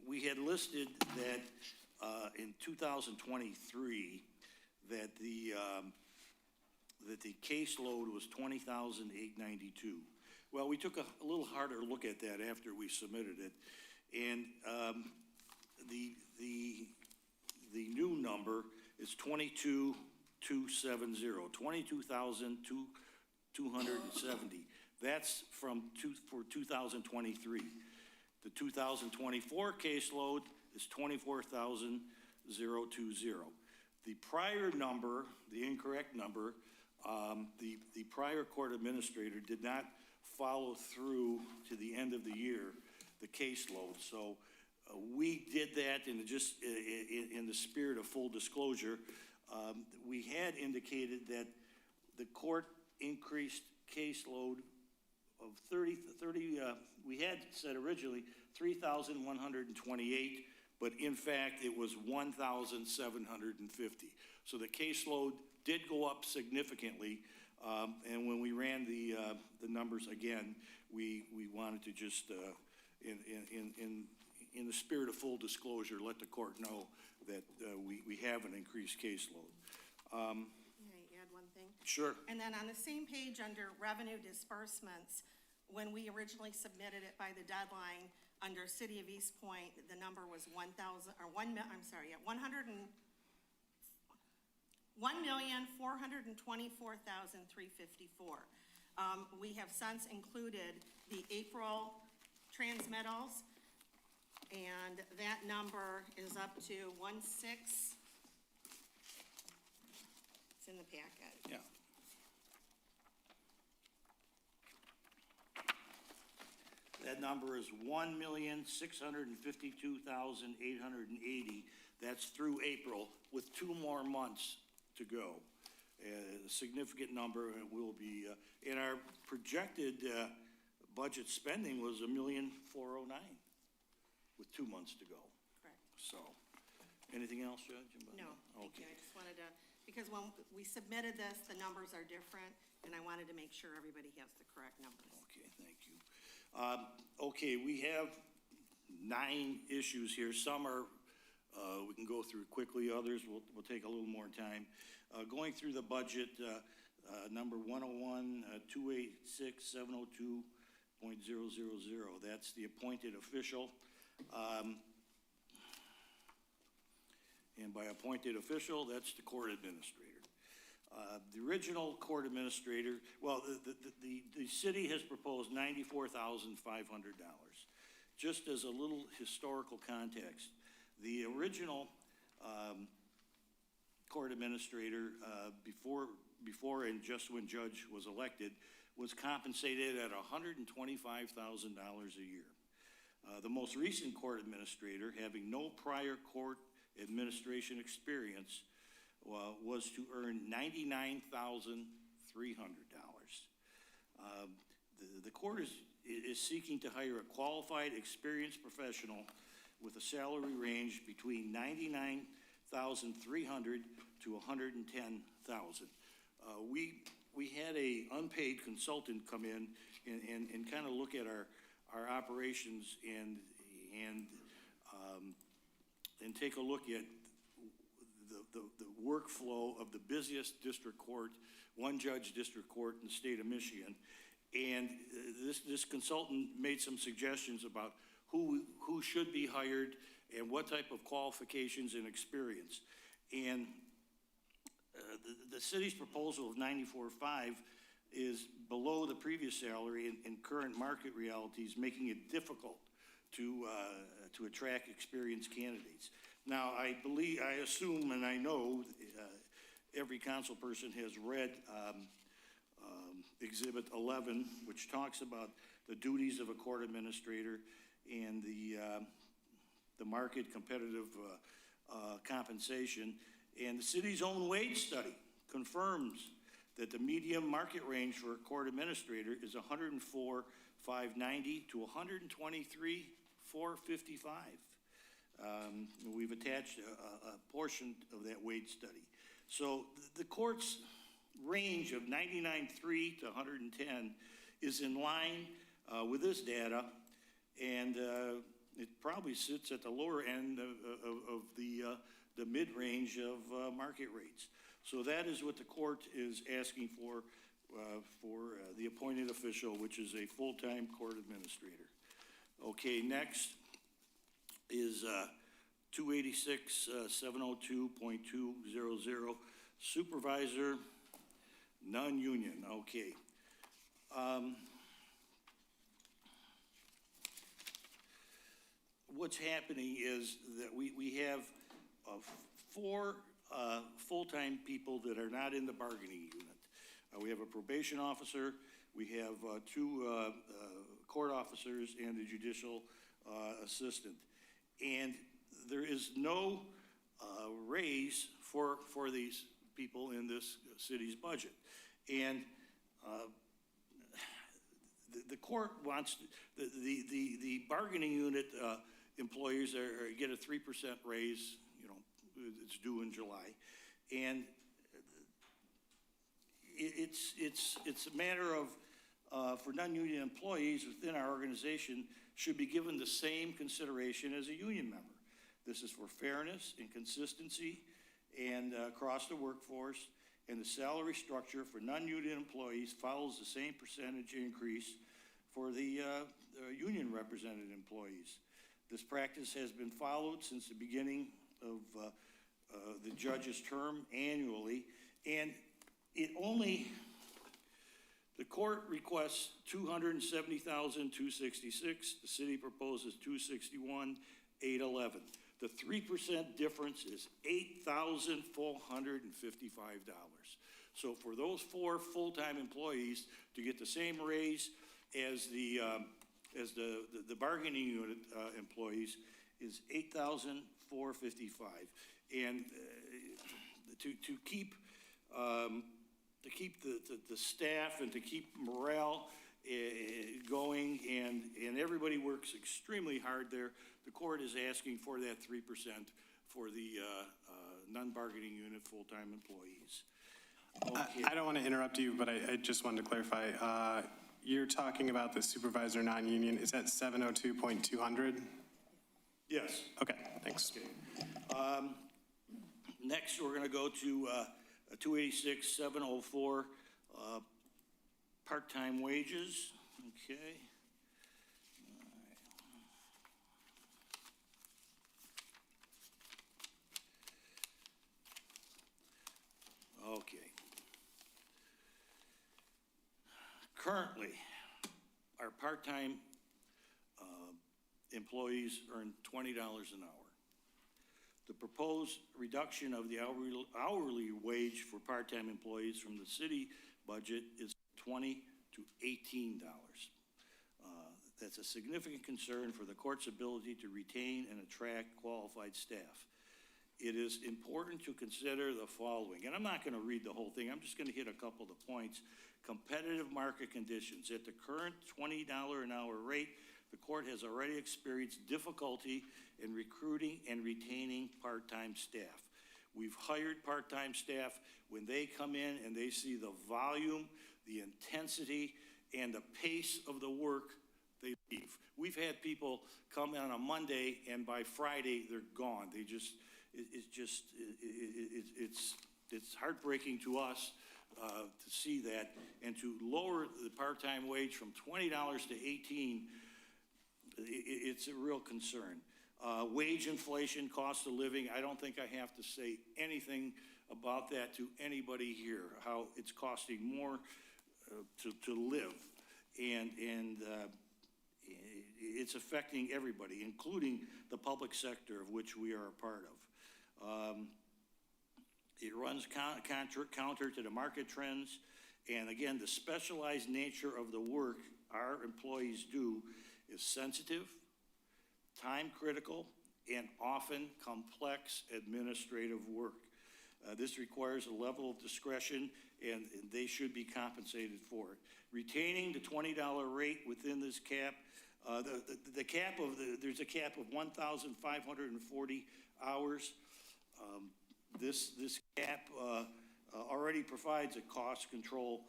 we had listed that in 2023 that the caseload was 20,892. Well, we took a little harder look at that after we submitted it, and the new number is 22,270, 22,270. That's for 2023. The 2024 caseload is 24,020. The prior number, the incorrect number, the prior court administrator did not follow through to the end of the year, the caseload. So we did that in just in the spirit of full disclosure. We had indicated that the court increased caseload of 30, we had said originally 3,128, but in fact it was 1,750. So the caseload did go up significantly, and when we ran the numbers again, we wanted to just, in the spirit of full disclosure, let the court know that we have an increased caseload. May I add one thing? Sure. And then on the same page under revenue disbursements, when we originally submitted it by the deadline under City of Eastpointe, the number was 1,424,354. We have since included the April transmittals, and that number is up to 16. It's in the packet. Yeah. That number is 1,652,880. That's through April, with 2 more months to go. A significant number will be, and our projected budget spending was $1,409,000 with 2 months to go. Correct. So, anything else, Judge? No, thank you. Okay. I just wanted to, because when we submitted this, the numbers are different, and I wanted to make sure everybody has the correct numbers. Okay, thank you. Okay, we have 9 issues here. Some are, we can go through quickly. Others will take a little more time. Going through the budget, number 101-286-702.000. That's the appointed official. And by appointed official, that's the court administrator. The original court administrator, well, the city has proposed $94,500. Just as a little historical context, the original court administrator, before and just when Judge was elected, was compensated at $125,000 a year. The most recent court administrator, having no prior court administration experience, was to earn $99,300. The court is seeking to hire a qualified, experienced professional with a salary range between $99,300 to $110,000. We had a unpaid consultant come in and kind of look at our operations and take a look at the workflow of the busiest district court, one judge district court in the state of Michigan. And this consultant made some suggestions about who should be hired and what type of qualifications and experience. And the city's proposal of $94,500 is below the previous salary and current market realities, making it difficult to attract experienced candidates. Now, I assume, and I know every council person has read Exhibit 11, which talks about the duties of a court administrator and the market competitive compensation. And the city's own wage study confirms that the median market range for a court administrator is $104,590 to $123,455. We've attached a portion of that wage study. So the court's range of $99,300 to $110,000 is in line with this data, and it probably sits at the lower end of the mid-range of market rates. So that is what the court is asking for the appointed official, which is a full-time court administrator. Okay, next is 286-702.200, supervisor, non-union. Okay. What's happening is that we have 4 full-time people that are not in the bargaining unit. We have a probation officer, we have 2 court officers, and a judicial assistant. And there is no raise for these people in this city's budget. And the court wants, the bargaining unit employees get a 3% raise, it's due in July. And it's a matter of, for non-union employees within our organization should be given the same consideration as a union member. This is for fairness and consistency and across the workforce, and the salary structure for non-union employees follows the same percentage increase for the union represented employees. This practice has been followed since the beginning of the judge's term annually, and the court requests $270,266. The city proposes $261,811. The 3% difference is $8,455. So for those 4 full-time employees to get the same raise as the bargaining unit employees is $8,455. And to keep the staff and to keep morale going, and everybody works extremely hard there, the court is asking for that 3% for the non-bargaining unit full-time employees. Okay. I don't want to interrupt you, but I just wanted to clarify. You're talking about the supervisor non-union. Is that 702.200? Yes. Okay, thanks. Okay. Next, we're going to go to 286-704, part-time wages. Okay. Currently, our part-time employees earn $20 an hour. The proposed reduction of the hourly wage for part-time employees from the city budget is $20 to $18. That's a significant concern for the court's ability to retain and attract qualified staff. It is important to consider the following, and I'm not going to read the whole thing, I'm just going to hit a couple of the points. Competitive market conditions. At the current $20 an hour rate, the court has already experienced difficulty in recruiting and retaining part-time staff. We've hired part-time staff. When they come in and they see the volume, the intensity, and the pace of the work, they leave. We've had people come in on a Monday, and by Friday, they're gone. They just, it's heartbreaking to us to see that, and to lower the part-time wage from $20 to $18, it's a real concern. Wage inflation, cost of living, I don't think I have to say anything about that to anybody here, how it's costing more to live, and it's affecting everybody, including the public sector of which we are a part of. It runs counter to the market trends, and again, the specialized nature of the work our employees do is sensitive, time critical, and often complex administrative work. This requires a level of discretion, and they should be compensated for it. Retaining the $20 rate within this cap, there's a cap of 1,540 hours. This cap already provides a cost control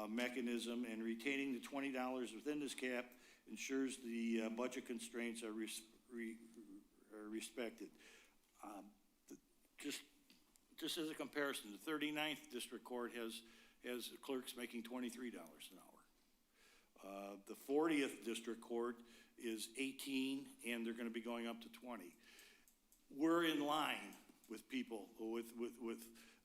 mechanism, and retaining the $20 within this cap ensures the budget constraints are respected. Just as a comparison, the 39th District Court has clerks making $23 an hour. The 40th District Court is 18, and they're going to be going up to 20. We're in line with people, with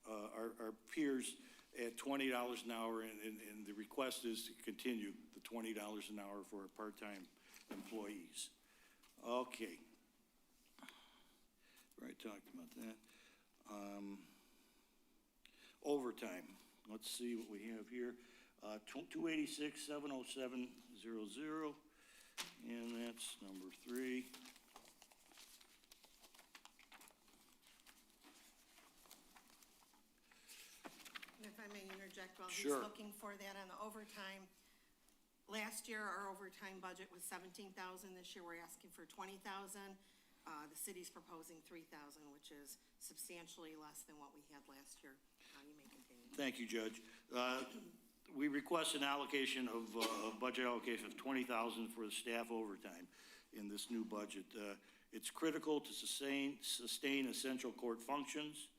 our peers at $20 an hour, and the request is to continue the $20 an hour for our part-time employees. Okay. Right, talked about that. Overtime. Let's see what we have here. 286-707-00, and that's number 3. And if I may interject while Sure. he's looking for that on the overtime. Last year, our overtime budget was $17,000. This year, we're asking for $20,000. The city's proposing $3,000, which is substantially less than what we had last year. You may continue. Thank you, Judge. We request an allocation of budget allocation of $20,000 for the staff overtime in this new budget. It's critical to sustain essential court functions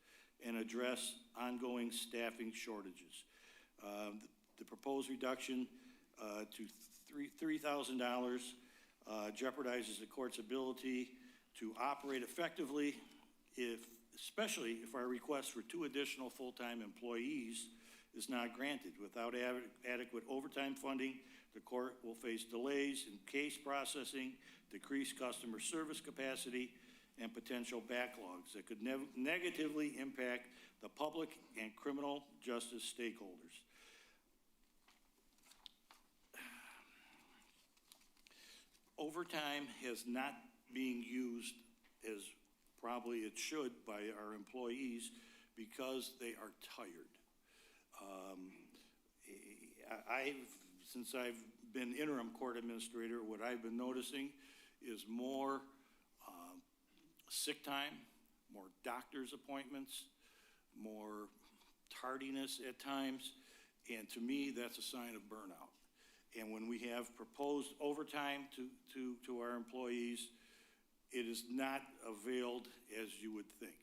and address ongoing staffing shortages. The proposed reduction to $3,000 jeopardizes the court's ability to operate effectively, especially if our request for 2 additional full-time employees is not granted. Without adequate overtime funding, the court will face delays in case processing, decreased customer service capacity, and potential backlogs that could negatively impact the public and criminal justice stakeholders. Overtime is not being used as probably it should by our employees because they are tired. Since I've been interim court administrator, what I've been noticing is more sick time, more doctor's appointments, more tardiness at times, and to me, that's a sign of burnout. And when we have proposed overtime to our employees, it is not availed as you would think.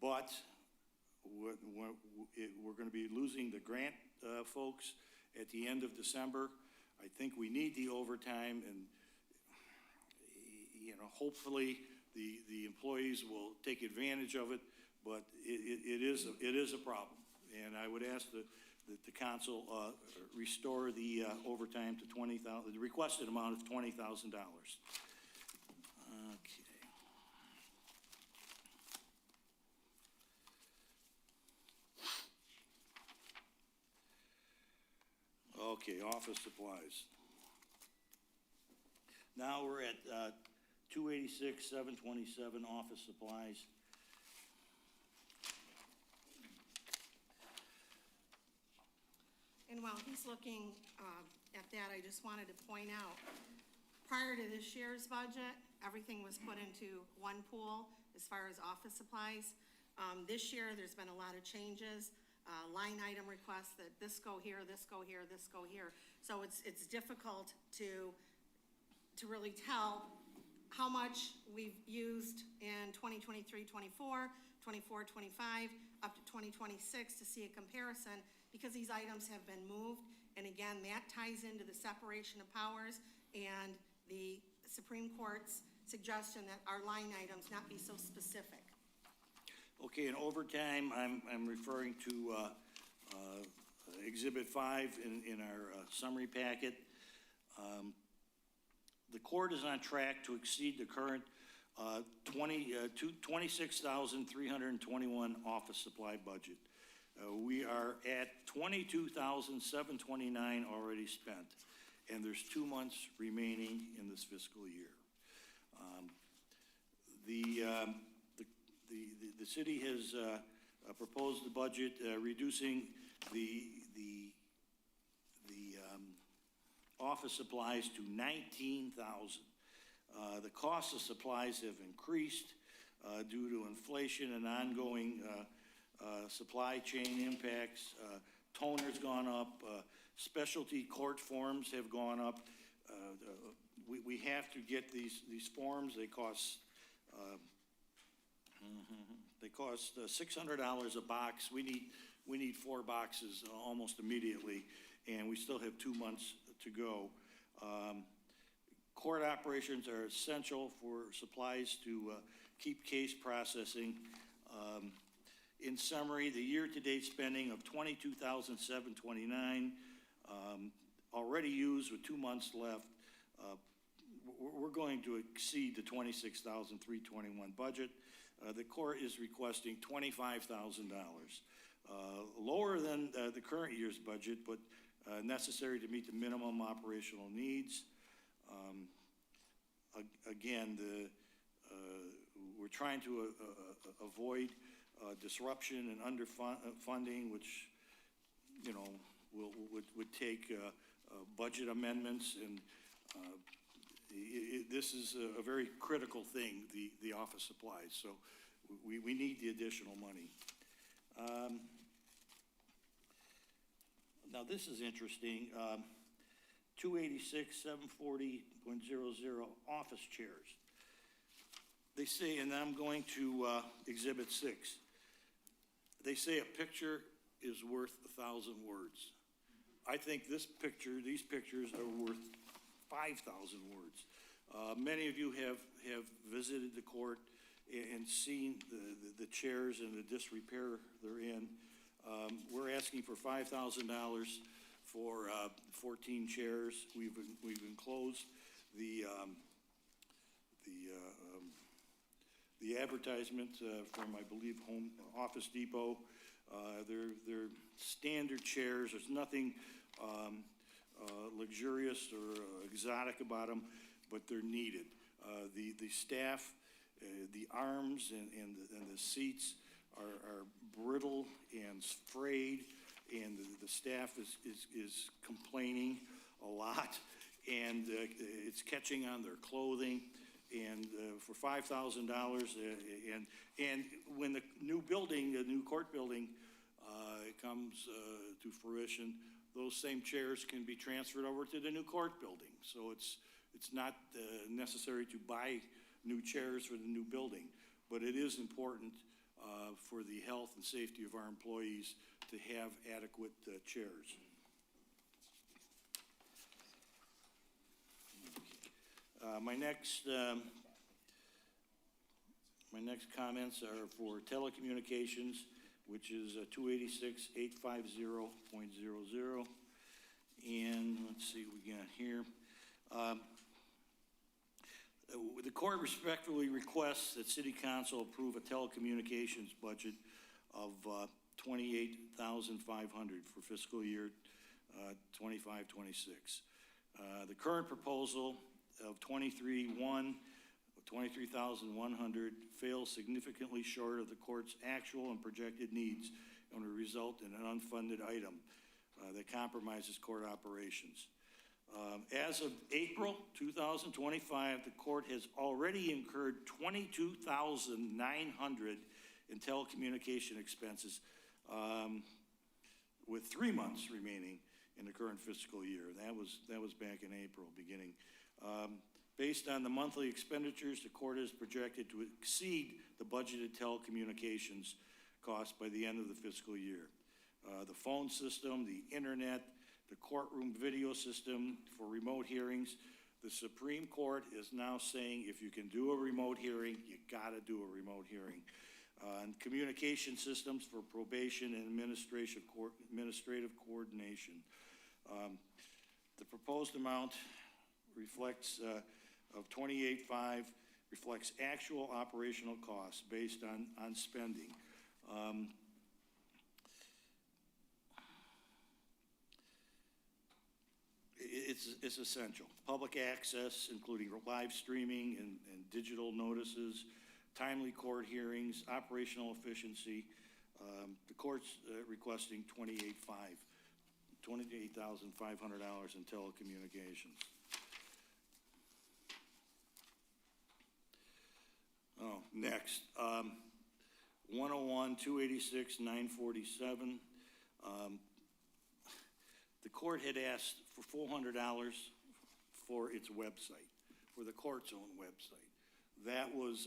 But we're going to be losing the grant folks at the end of December. I think we need the overtime, and hopefully the employees will take advantage of it. But it is a problem, and I would ask that the council restore the overtime to $20,000, the requested amount of $20,000. Okay, office supplies. Now we're at 286, 727, office supplies. And while he's looking at that, I just wanted to point out, prior to this year's budget, everything was put into one pool as far as office supplies. This year, there's been a lot of changes, line item requests that this go here, this go here, this go here. So it's difficult to really tell how much we've used in 2023-24, 24-25, up to 2026 to see a comparison, because these items have been moved. And again, that ties into the separation of powers and the Supreme Court's suggestion that our line items not be so specific. Okay, in overtime, I'm referring to Exhibit 5 in our summary packet. The court is on track to exceed the current 26,321 office supply budget. We are at 22,729 already spent, and there's 2 months remaining in this fiscal year. The city has proposed the budget reducing the office supplies to 19,000. The cost of supplies have increased due to inflation and ongoing supply chain impacts. Toner's gone up. Specialty court forms have gone up. We have to get these forms. They cost $600 a box. We need 4 boxes almost immediately, and we still have 2 months to go. Court operations are essential for supplies to keep case processing. In summary, the year-to-date spending of $22,729, already used with 2 months left, we're going to exceed the $26,321 budget. The court is requesting $25,000, lower than the current year's budget, but necessary to meet the minimum operational needs. Again, we're trying to avoid disruption and underfunding, which, you know, would take budget amendments, and this is a very critical thing, the office supplies. So we need the additional money. Now this is interesting. 286, 740.00 office chairs. They say, and I'm going to Exhibit 6. They say a picture is worth 1,000 words. I think these pictures are worth 5,000 words. Many of you have visited the court and seen the chairs and the disrepair they're in. We're asking for $5,000 for 14 chairs. We've enclosed the advertisement from, I believe, Office Depot. They're standard chairs. There's nothing luxurious or exotic about them, but they're needed. The staff, the arms and the seats are brittle and frayed, and the staff is complaining a lot, and it's catching on their clothing. And for $5,000, and when the new building, the new court building comes to fruition, those same chairs can be transferred over to the new court building. So it's not necessary to buy new chairs for the new building, but it is important for the health and safety of our employees to have adequate chairs. My next comments are for telecommunications. which is 286,850.00. And let's see what we got here. The court respectfully requests that City Council approve a telecommunications budget of $28,500 for fiscal year 25-26. The current proposal of $23,100 fails significantly short of the court's actual and projected needs and will result in an unfunded item that compromises court operations. As of April 2025, the court has already incurred $22,900 in telecommunication expenses, with 3 months remaining in the current fiscal year. That was back in April beginning. Based on the monthly expenditures, the court is projected to exceed the budgeted telecommunications costs by the end of the fiscal year. The phone system, the internet, the courtroom video system for remote hearings. The Supreme Court is now saying if you can do a remote hearing, you gotta do a remote hearing. And communication systems for probation and administrative coordination. The proposed amount reflects, of $28,500, reflects actual operational costs based on spending. It's essential. Public access, including live streaming and digital notices, timely court hearings, operational efficiency. The court's requesting $28,500 in telecommunications. Oh, next, 101-286-947. The court had asked for $400 for its website, for the court's own website. That was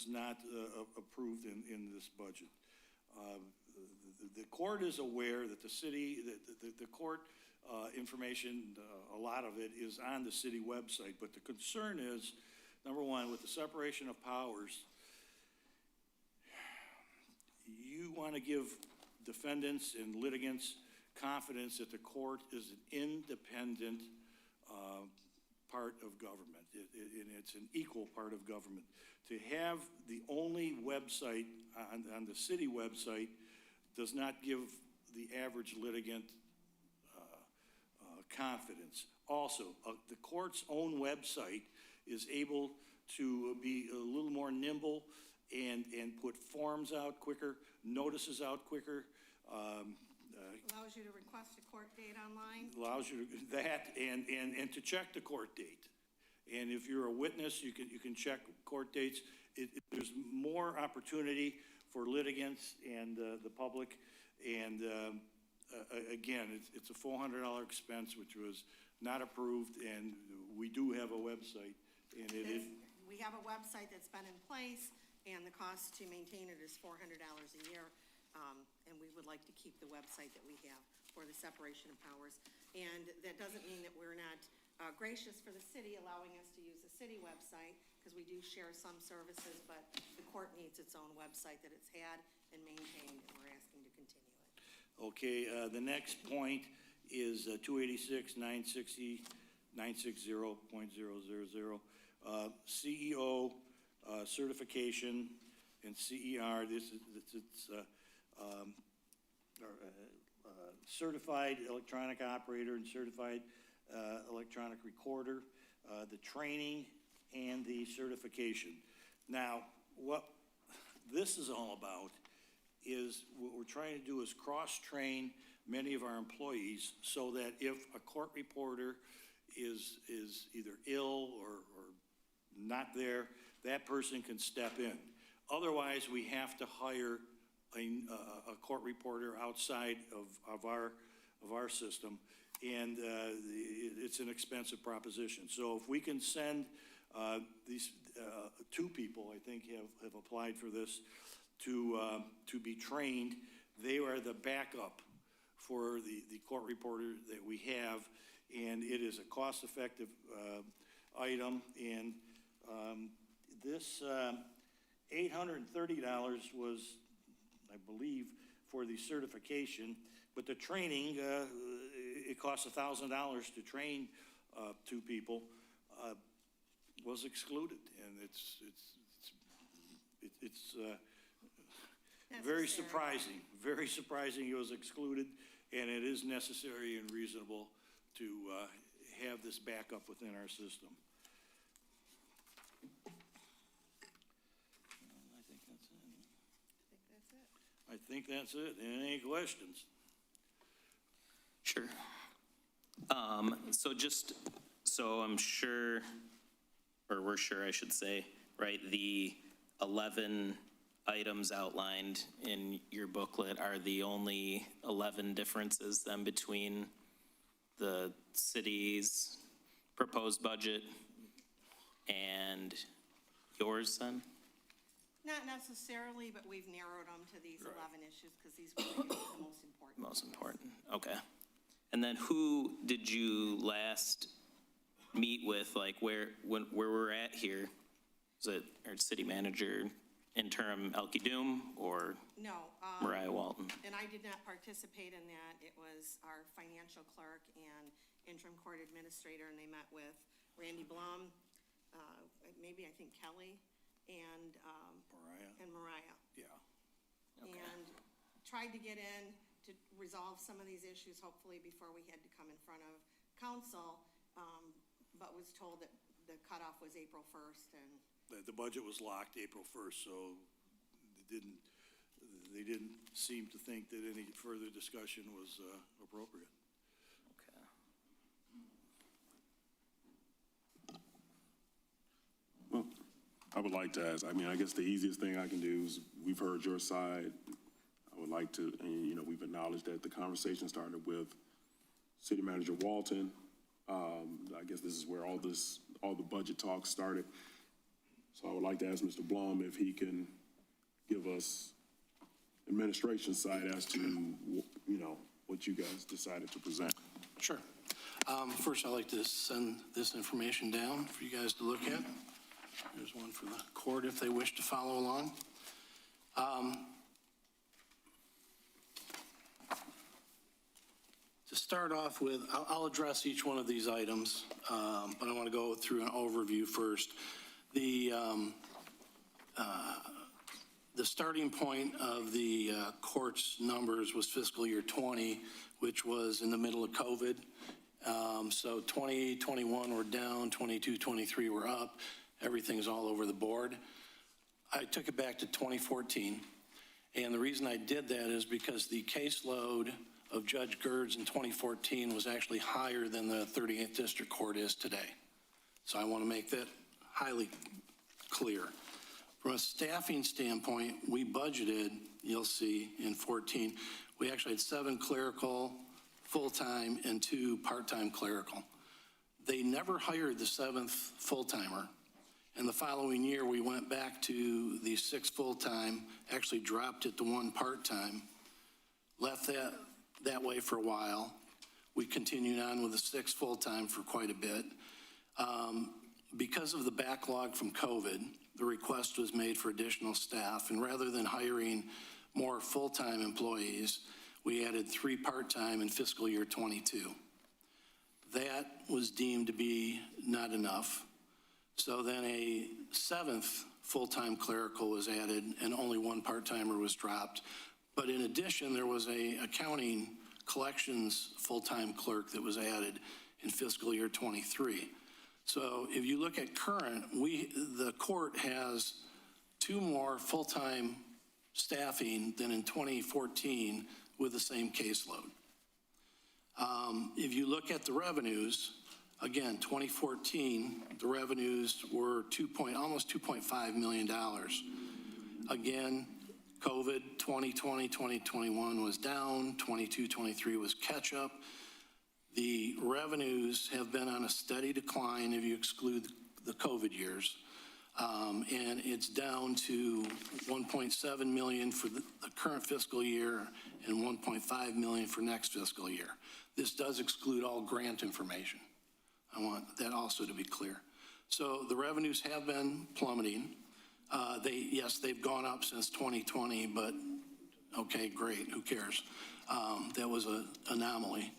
not approved in this budget. The court is aware that the city, the court information, a lot of it is on the city website, but the concern is, number one, with the separation of powers, you want to give defendants and litigants confidence that the court is an independent part of government, and it's an equal part of government. To have the only website on the city website does not give the average litigant confidence. Also, the court's own website is able to be a little more nimble and put forms out quicker, notices out quicker. Allows you to request a court date online? Allows you to, that and to check the court date. And if you're a witness, you can check court dates. There's more opportunity for litigants and the public. And again, it's a $400 expense, which was not approved, and we do have a website. And we have a website that's been in place, and the cost to maintain it is $400 a year. And we would like to keep the website that we have for the separation of powers. And that doesn't mean that we're not gracious for the city allowing us to use the city website, because we do share some services, but the court needs its own website that it's had and maintained, and we're asking to continue it. okay, the next point is 286-960.000. CEO certification and CER. Certified electronic operator and certified electronic recorder, the training and the certification. Now, what this is all about is what we're trying to do is cross-train many of our employees so that if a court reporter is either ill or not there, that person can step in. Otherwise, we have to hire a court reporter outside of our system, and it's an expensive proposition. So if we can send these two people, I think, have applied for this, to be trained, they are the backup for the court reporter that we have, and it is a cost-effective item. And this $830 was, I believe, for the certification, but the training, it costs $1,000 to train two people, was excluded, and it's very surprising. Very surprising it was excluded, and it is necessary and reasonable to have this backup within our system. I think that's it. Any questions? Sure. So just, so I'm sure, or we're sure, I should say, right, the 11 items outlined in your booklet are the only 11 differences then between the city's proposed budget and yours then? Not necessarily, but we've narrowed them to these 11 issues because these were the most important. Most important, okay. And then who did you last meet with, like where we're at here? Is it our city manager, interim Elkie Doom, or No. Mariah Walton? And I did not participate in that. It was our financial clerk and interim court administrator, and they met with Randy Blum, maybe I think Kelly, and Mariah. Yeah. Okay. And tried to get in to resolve some of these issues, hopefully before we had to come in front of council, but was told that the cutoff was April 1st, and The budget was locked April 1st, so they didn't seem to think that any further discussion was appropriate. Okay. Well, I would like to ask, I mean, I guess the easiest thing I can do is, we've heard your side. I would like to, and, you know, we've acknowledged that the conversation started with City Manager Walton. I guess this is where all the budget talk started. So I would like to ask Mr. Blum if he can give us administration side as to, you know, what you guys decided to present. Sure. First, I'd like to send this information down for you guys to look at. There's one for the court if they wish to follow along. To start off with, I'll address each one of these items, but I want to go through an overview first. The starting point of the court's numbers was fiscal year 20, which was in the middle of COVID. So 20, 21 were down, 22, 23 were up. Everything's all over the board. I took it back to 2014, and the reason I did that is because the caseload of Judge Gerds in 2014 was actually higher than the 38th District Court is today. So I want to make that highly clear. From a staffing standpoint, we budgeted, you'll see in 14, we actually had 7 clerical full-time and 2 part-time clerical. They never hired the 7th full-timer. And the following year, we went back to the 6 full-time, actually dropped it to 1 part-time, left that way for a while. We continued on with the 6 full-time for quite a bit. Because of the backlog from COVID, the request was made for additional staff, and rather than hiring more full-time employees, we added 3 part-time in fiscal year 22. That was deemed to be not enough. So then a 7th full-time clerical was added and only 1 part-timer was dropped. But in addition, there was a accounting collections full-time clerk that was added in fiscal year 23. So if you look at current, the court has 2 more full-time staffing than in 2014 with the same caseload. If you look at the revenues, again, 2014, the revenues were almost $2.5 million. Again, COVID 2020, 2021 was down, 22, 23 was catch up. The revenues have been on a steady decline if you exclude the COVID years. And it's down to 1.7 million for the current fiscal year and 1.5 million for next fiscal year. This does exclude all grant information. I want that also to be clear. So the revenues have been plummeting. Yes, they've gone up since 2020, but okay, great, who cares? That was an anomaly.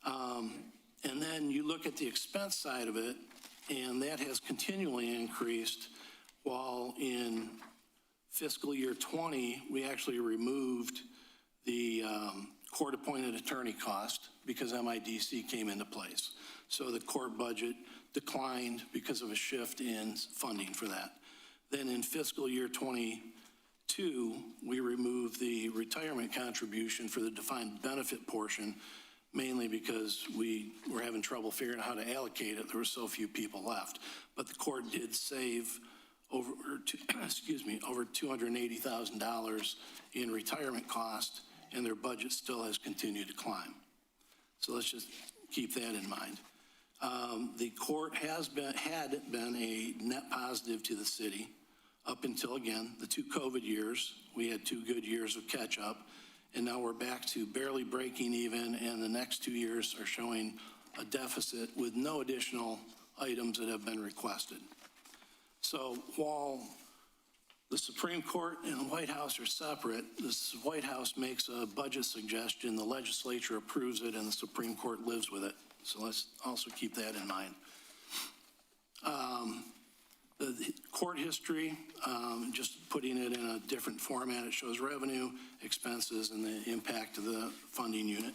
And then you look at the expense side of it, and that has continually increased, while in fiscal year 20, we actually removed the court-appointed attorney cost because MIDC came into place. So the court budget declined because of a shift in funding for that. Then in fiscal year 22, we removed the retirement contribution for the defined benefit portion, mainly because we were having trouble figuring out how to allocate it. There were so few people left. But the court did save over $280,000 in retirement cost, and their budget still has continued to climb. So let's just keep that in mind. The court had been a net positive to the city up until, again, the 2 COVID years. We had 2 good years of catch-up, and now we're back to barely breaking even, and the next 2 years are showing a deficit with no additional items that have been requested. So while the Supreme Court and the White House are separate, the White House makes a budget suggestion, the legislature approves it, and the Supreme Court lives with it. So let's also keep that in mind. The court history, just putting it in a different format, it shows revenue, expenses, and the impact of the funding unit.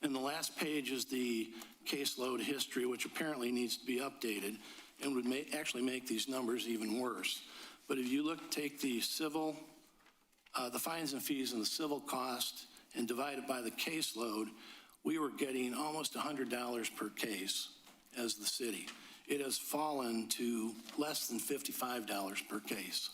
And the last page is the caseload history, which apparently needs to be updated and would actually make these numbers even worse. But if you take the civil, the fines and fees and the civil cost and divide it by the caseload, we were getting almost $100 per case as the city. It has fallen to less than $55 per case.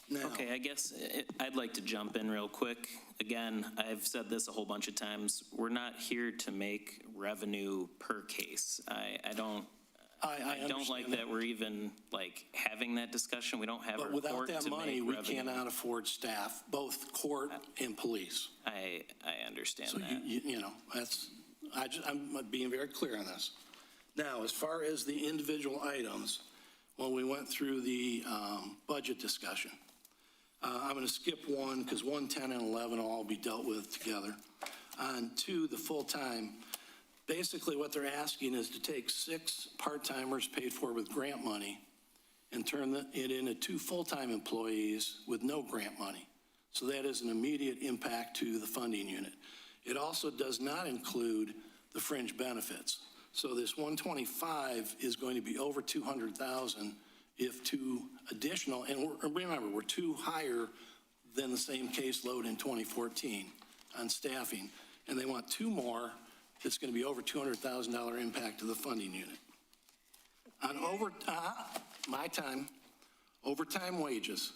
Now, Okay, I guess I'd like to jump in real quick. Again, I've said this a whole bunch of times. We're not here to make revenue per case. I don't like that we're even having that discussion. We don't have a but report without that to money, make we revenue. cannot afford staff, both court and police. I understand So that. I'm being very clear on this. Now, as far as the individual items, when we went through the budget discussion, I'm going to skip 1 because 1, 10, and 11 will all be dealt with together. On 2, the full-time, basically what they're asking is to take 6 part-timers paid for with grant money and turn it into 2 full-time employees with no grant money. So that is an immediate impact to the funding unit. It also does not include the fringe benefits. So this 125 is going to be over 200,000 if 2 additional, and remember, we're 2 higher than the same caseload in 2014 on staffing, and they want 2 more. It's going to be over $200,000 impact to the funding unit. On overtime wages,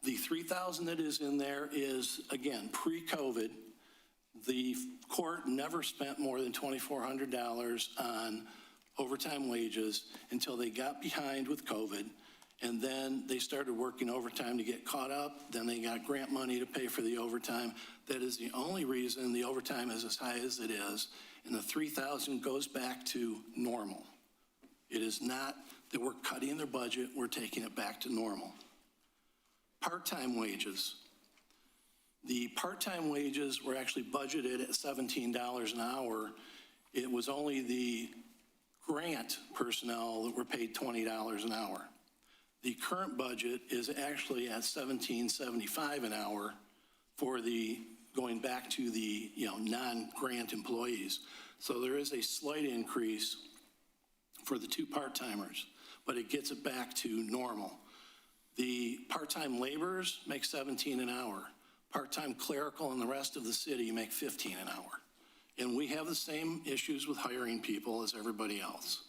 the $3,000 that is in there is, again, pre-COVID. The court never spent more than $2,400 on overtime wages until they got behind with COVID, and then they started working overtime to get caught up. Then they got grant money to pay for the overtime. That is the only reason the overtime is as high as it is, and the $3,000 goes back to normal. It is not that we're cutting their budget, we're taking it back to normal. Part-time wages. The part-time wages were actually budgeted at $17 an hour. It was only the grant personnel that were paid $20 an hour. The current budget is actually at $17.75 an hour for the going back to the non-grant employees. So there is a slight increase for the 2 part-timers, but it gets it back to normal. The part-time laborers make $17 an hour. Part-time clerical and the rest of the city make $15 an hour. And we have the same issues with hiring people as everybody else.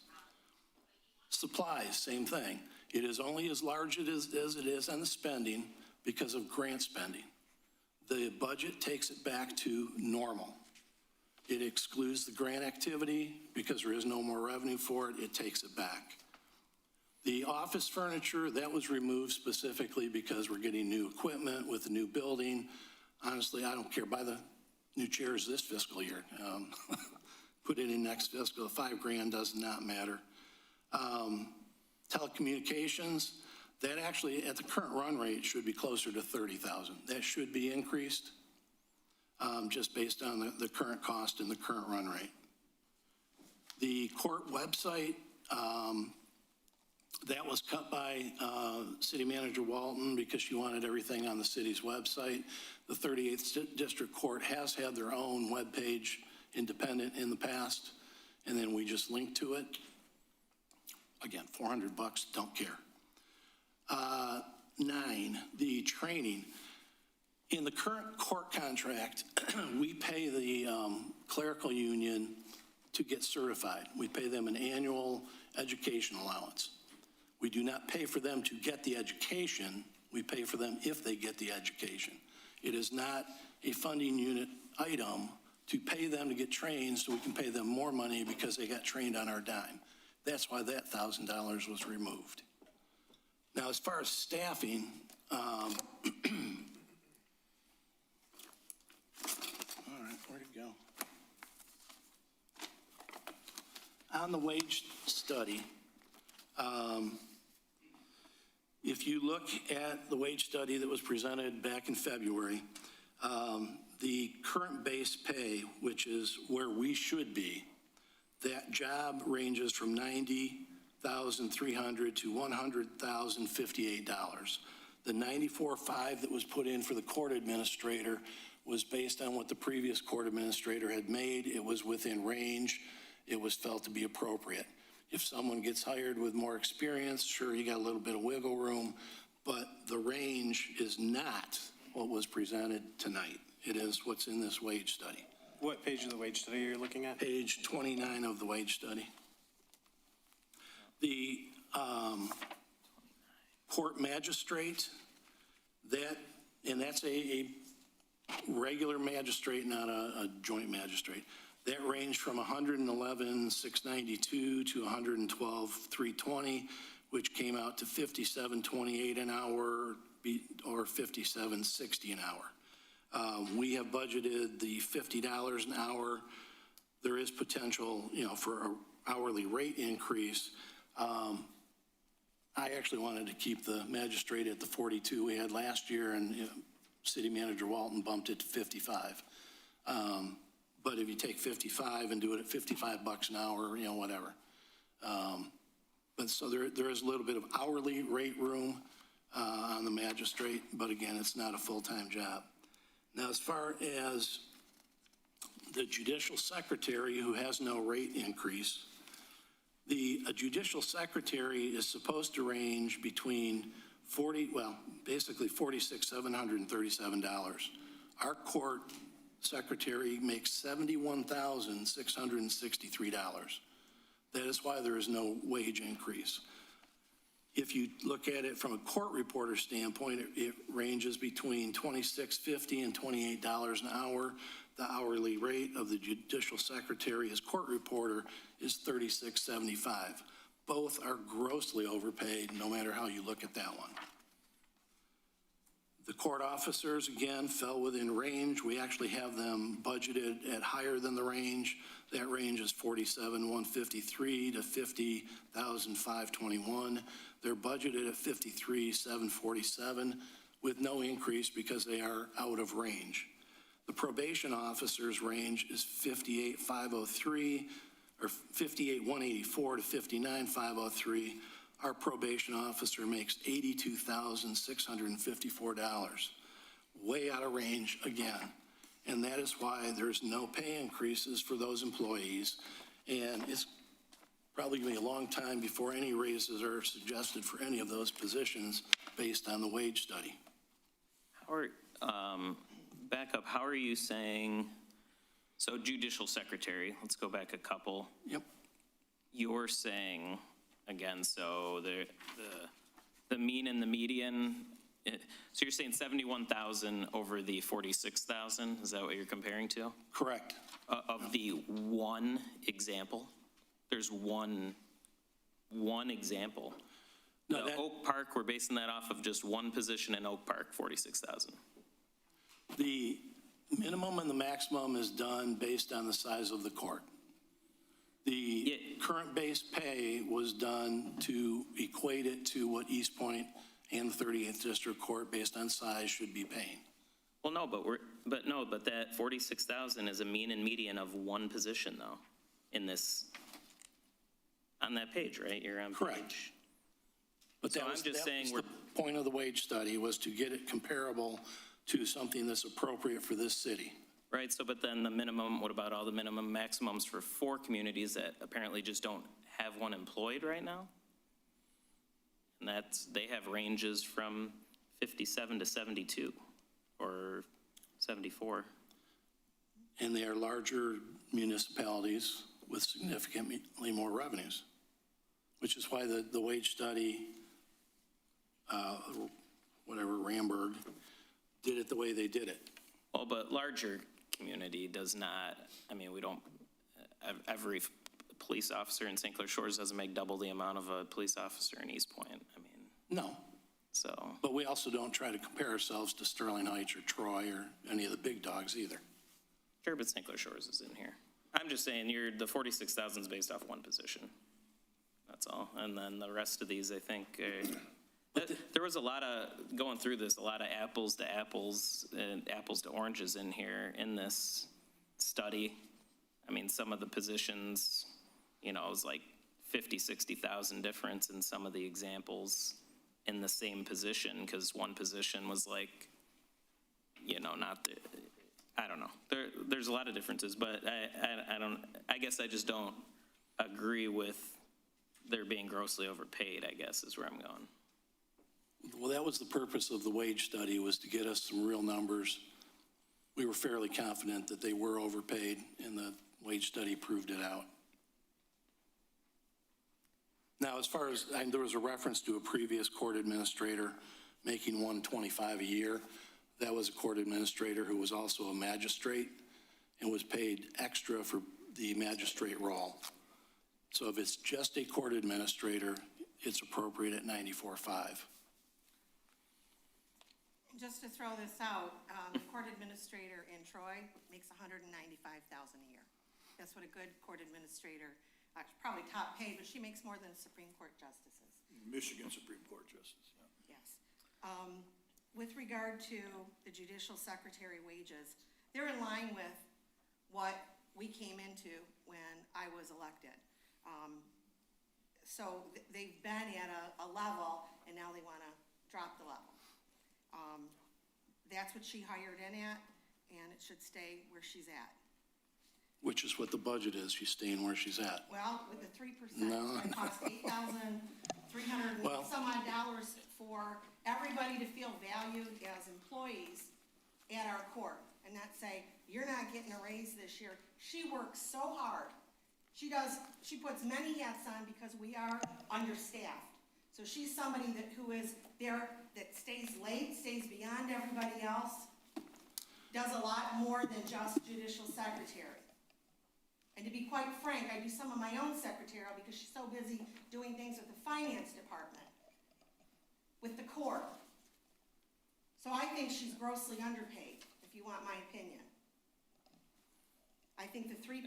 Supplies, same thing. It is only as large as it is on the spending because of grant spending. The budget takes it back to normal. It excludes the grant activity because there is no more revenue for it. It takes it back. The office furniture, that was removed specifically because we're getting new equipment with the new building. Honestly, I don't care. Buy the new chairs this fiscal year. Put it in next fiscal. $5 grand does not matter. Telecommunications, that actually, at the current run rate, should be closer to 30,000. That should be increased, just based on the current cost and the current run rate. The court website, that was cut by City Manager Walton because she wanted everything on the city's website. The 38th District Court has had their own webpage, independent, in the past, and then we just link to it. Again, $400, don't care. 9, the training. In the current court contract, we pay the clerical union to get certified. We pay them an annual education allowance. We do not pay for them to get the education. We pay for them if they get the education. It is not a funding unit item to pay them to get trained so we can pay them more money because they got trained on our dime. That's why that $1,000 was removed. Now, as far as staffing, all right, where'd it go? On the wage study, if you look at the wage study that was presented back in February, the current base pay, which is where we should be, that job ranges from $90,300 to $100,058. The $94,500 that was put in for the court administrator was based on what the previous court administrator had made. It was within range. It was felt to be appropriate. If someone gets hired with more experience, sure, you got a little bit of wiggle room, but the range is not what was presented tonight. It is what's in this wage study. What page of the wage study are you looking at? Page 29 of the wage study. The court magistrate, that's a regular magistrate, not a joint magistrate. That ranged from $111,692 to $112,320, which came out to $57.28 an hour or $57.60 an hour. We have budgeted the $50 an hour. There is potential, for an hourly rate increase. I actually wanted to keep the magistrate at the 42 we had last year, and City Manager Walton bumped it to 55. But if you take 55 and do it at $55 an hour, whatever. But so there is a little bit of hourly rate room on the magistrate, but again, it's not a full-time job. Now, as far as the judicial secretary, who has no rate increase, a judicial secretary is supposed to range between basically $46,737. Our court secretary makes $71,663. That is why there is no wage increase. If you look at it from a court reporter standpoint, it ranges between $26.50 and $28 an hour. The hourly rate of the judicial secretary as court reporter is $36.75. Both are grossly overpaid, no matter how you look at that one. The court officers, again, fell within range. We actually have them budgeted at higher than the range. That range is $47,153 to $50,521. They're budgeted at $53,747 with no increase because they are out of range. The probation officers' range is $58,503 or $58,184 to $59,503. Our probation officer makes $82,654, way out of range again. And that is why there's no pay increases for those employees. And it's probably going to be a long time before any raises are suggested for any of those positions based on the wage study. Back up, how are you saying, so judicial secretary, let's go back a couple. Yep. You're saying, again, so the mean and the median, so you're saying 71,000 over the 46,000? Is that what you're comparing to? Correct. Of the one example? There's one example. No, Oak Park, we're basing that off of just one position in Oak Park, 46,000. The minimum and the maximum is done based on the size of the court. The current base pay was done to equate it to what Eastpointe and the 38th District Court, based on size, should be paying. Well, no, but that 46,000 is a mean and median of one position though, in this, on that page, right? You're on Correct. page. But So that I'm was, just that saying was we're, the point of the wage study, was to get it comparable to something that's appropriate for this city. right, so but then the minimum, what about all the minimum maximums for 4 communities that apparently just don't have one employed right now? And they have ranges from 57 to 72 or 74. And they are larger municipalities with significantly more revenues, which is why the wage study, Ramberg, did it the way they did it. Well, but larger community does not, I mean, we don't, every police officer in St. Clair Shores doesn't make double the amount of a police officer in Eastpointe. I mean, No, so, but we also don't try to compare ourselves to Sterling Heights or Troy or any of the big dogs either. sure, but St. Clair Shores is in here. I'm just saying the 46,000 is based off one position. That's all. And then the rest of these, I think, there was a lot of, going through this, a lot of apples to apples and apples to oranges in here in this study. I mean, some of the positions, it was like 50, 60,000 difference in some of the examples in the same position, because one position was like, not the, I don't know. There's a lot of differences, but I guess I just don't agree with they're being grossly overpaid, I guess, is where I'm going. Well, that was the purpose of the wage study, was to get us some real numbers. We were fairly confident that they were overpaid, and the wage study proved it out. Now, as far as, there was a reference to a previous court administrator making $125 a year. That was a court administrator who was also a magistrate and was paid extra for the magistrate role. So if it's just a court administrator, it's appropriate at $94,500. Just to throw this out, the court administrator in Troy makes $195,000 a year. That's what a good court administrator, probably top paid, but she makes more than Supreme Court justices. Michigan Supreme Court Justice, yeah. Yes. With regard to the judicial secretary wages, they're in line with what we came into when I was elected. So they've been at a level, and now they want to drop the level. That's what she hired in at, and it should stay where she's at. Which is what the budget is. She's staying where she's at. Well, with the 3%, No. it costs $8,300 Well- some odd dollars for everybody to feel valued as employees at our court, and not say, you're not getting a raise this year. She works so hard. She puts many hats on because we are understaffed. So she's somebody who is there, that stays late, stays beyond everybody else, does a lot more than just judicial secretary. And to be quite frank, I do some of my own secretarial because she's so busy doing things with the finance department, with the court. So I think she's grossly underpaid, if you want my opinion. I think the 3%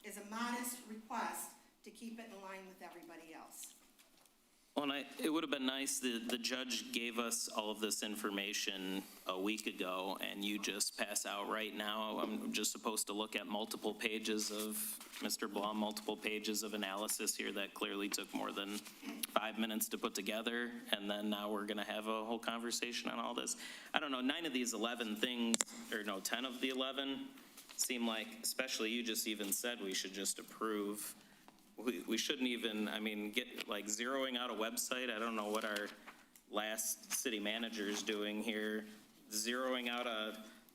is a modest request to keep it in line with everybody else. Well, and it would have been nice, the judge gave us all of this information a week ago, and you just pass out right now. I'm just supposed to look at multiple pages of, Mr. Blum, multiple pages of analysis here that clearly took more than 5 minutes to put together, and then now we're gonna have a whole conversation on all this. I don't know, 9 of these 11 things, or no, 10 of the 11 seem like, especially you just even said we should just approve. We shouldn't even, get like zeroing out a website. I don't know what our last city manager is doing here. Zeroing out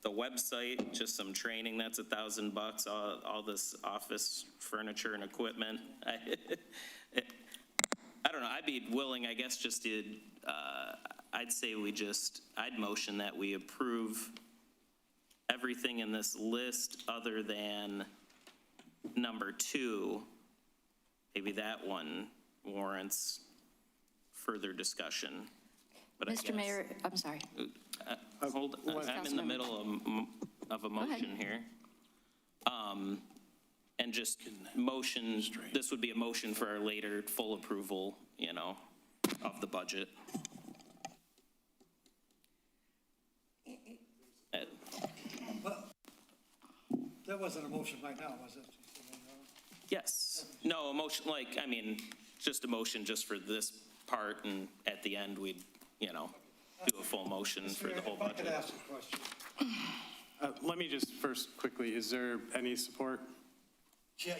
the website, just some training, that's $1,000. All this office furniture and equipment. I don't know, I'd be willing, I guess, just to, I'd say I'd motion that we approve everything in this list other than number 2. Maybe that one warrants further discussion. But Mr. Mayor, I'm sorry. Hold, I'm in the middle of a motion here. And just motion, this would be a motion for our later full approval, of the budget. That wasn't a motion right now, was it? Yes. No, a motion, just a motion just for this part, and at the end, we'd, do a full motion for the whole If I could budget. ask a question. Let me just first quickly, is there any support? Yeah.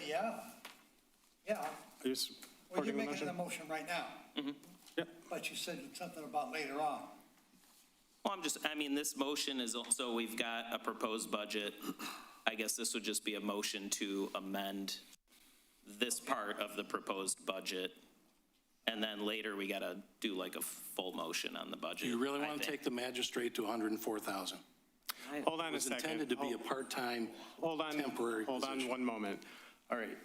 Are you Well, supporting you're the making motion? a motion right now. Yep. But you said something about later on. Well, this motion is also, we've got a proposed budget. I guess this would just be a motion to amend this part of the proposed budget. And then later, we got to do like a full motion on the budget. You really I want to think. take the magistrate to 104,000? Hold on It a was second. intended to be a part-time, temporary Hold on position. 1 moment. All right.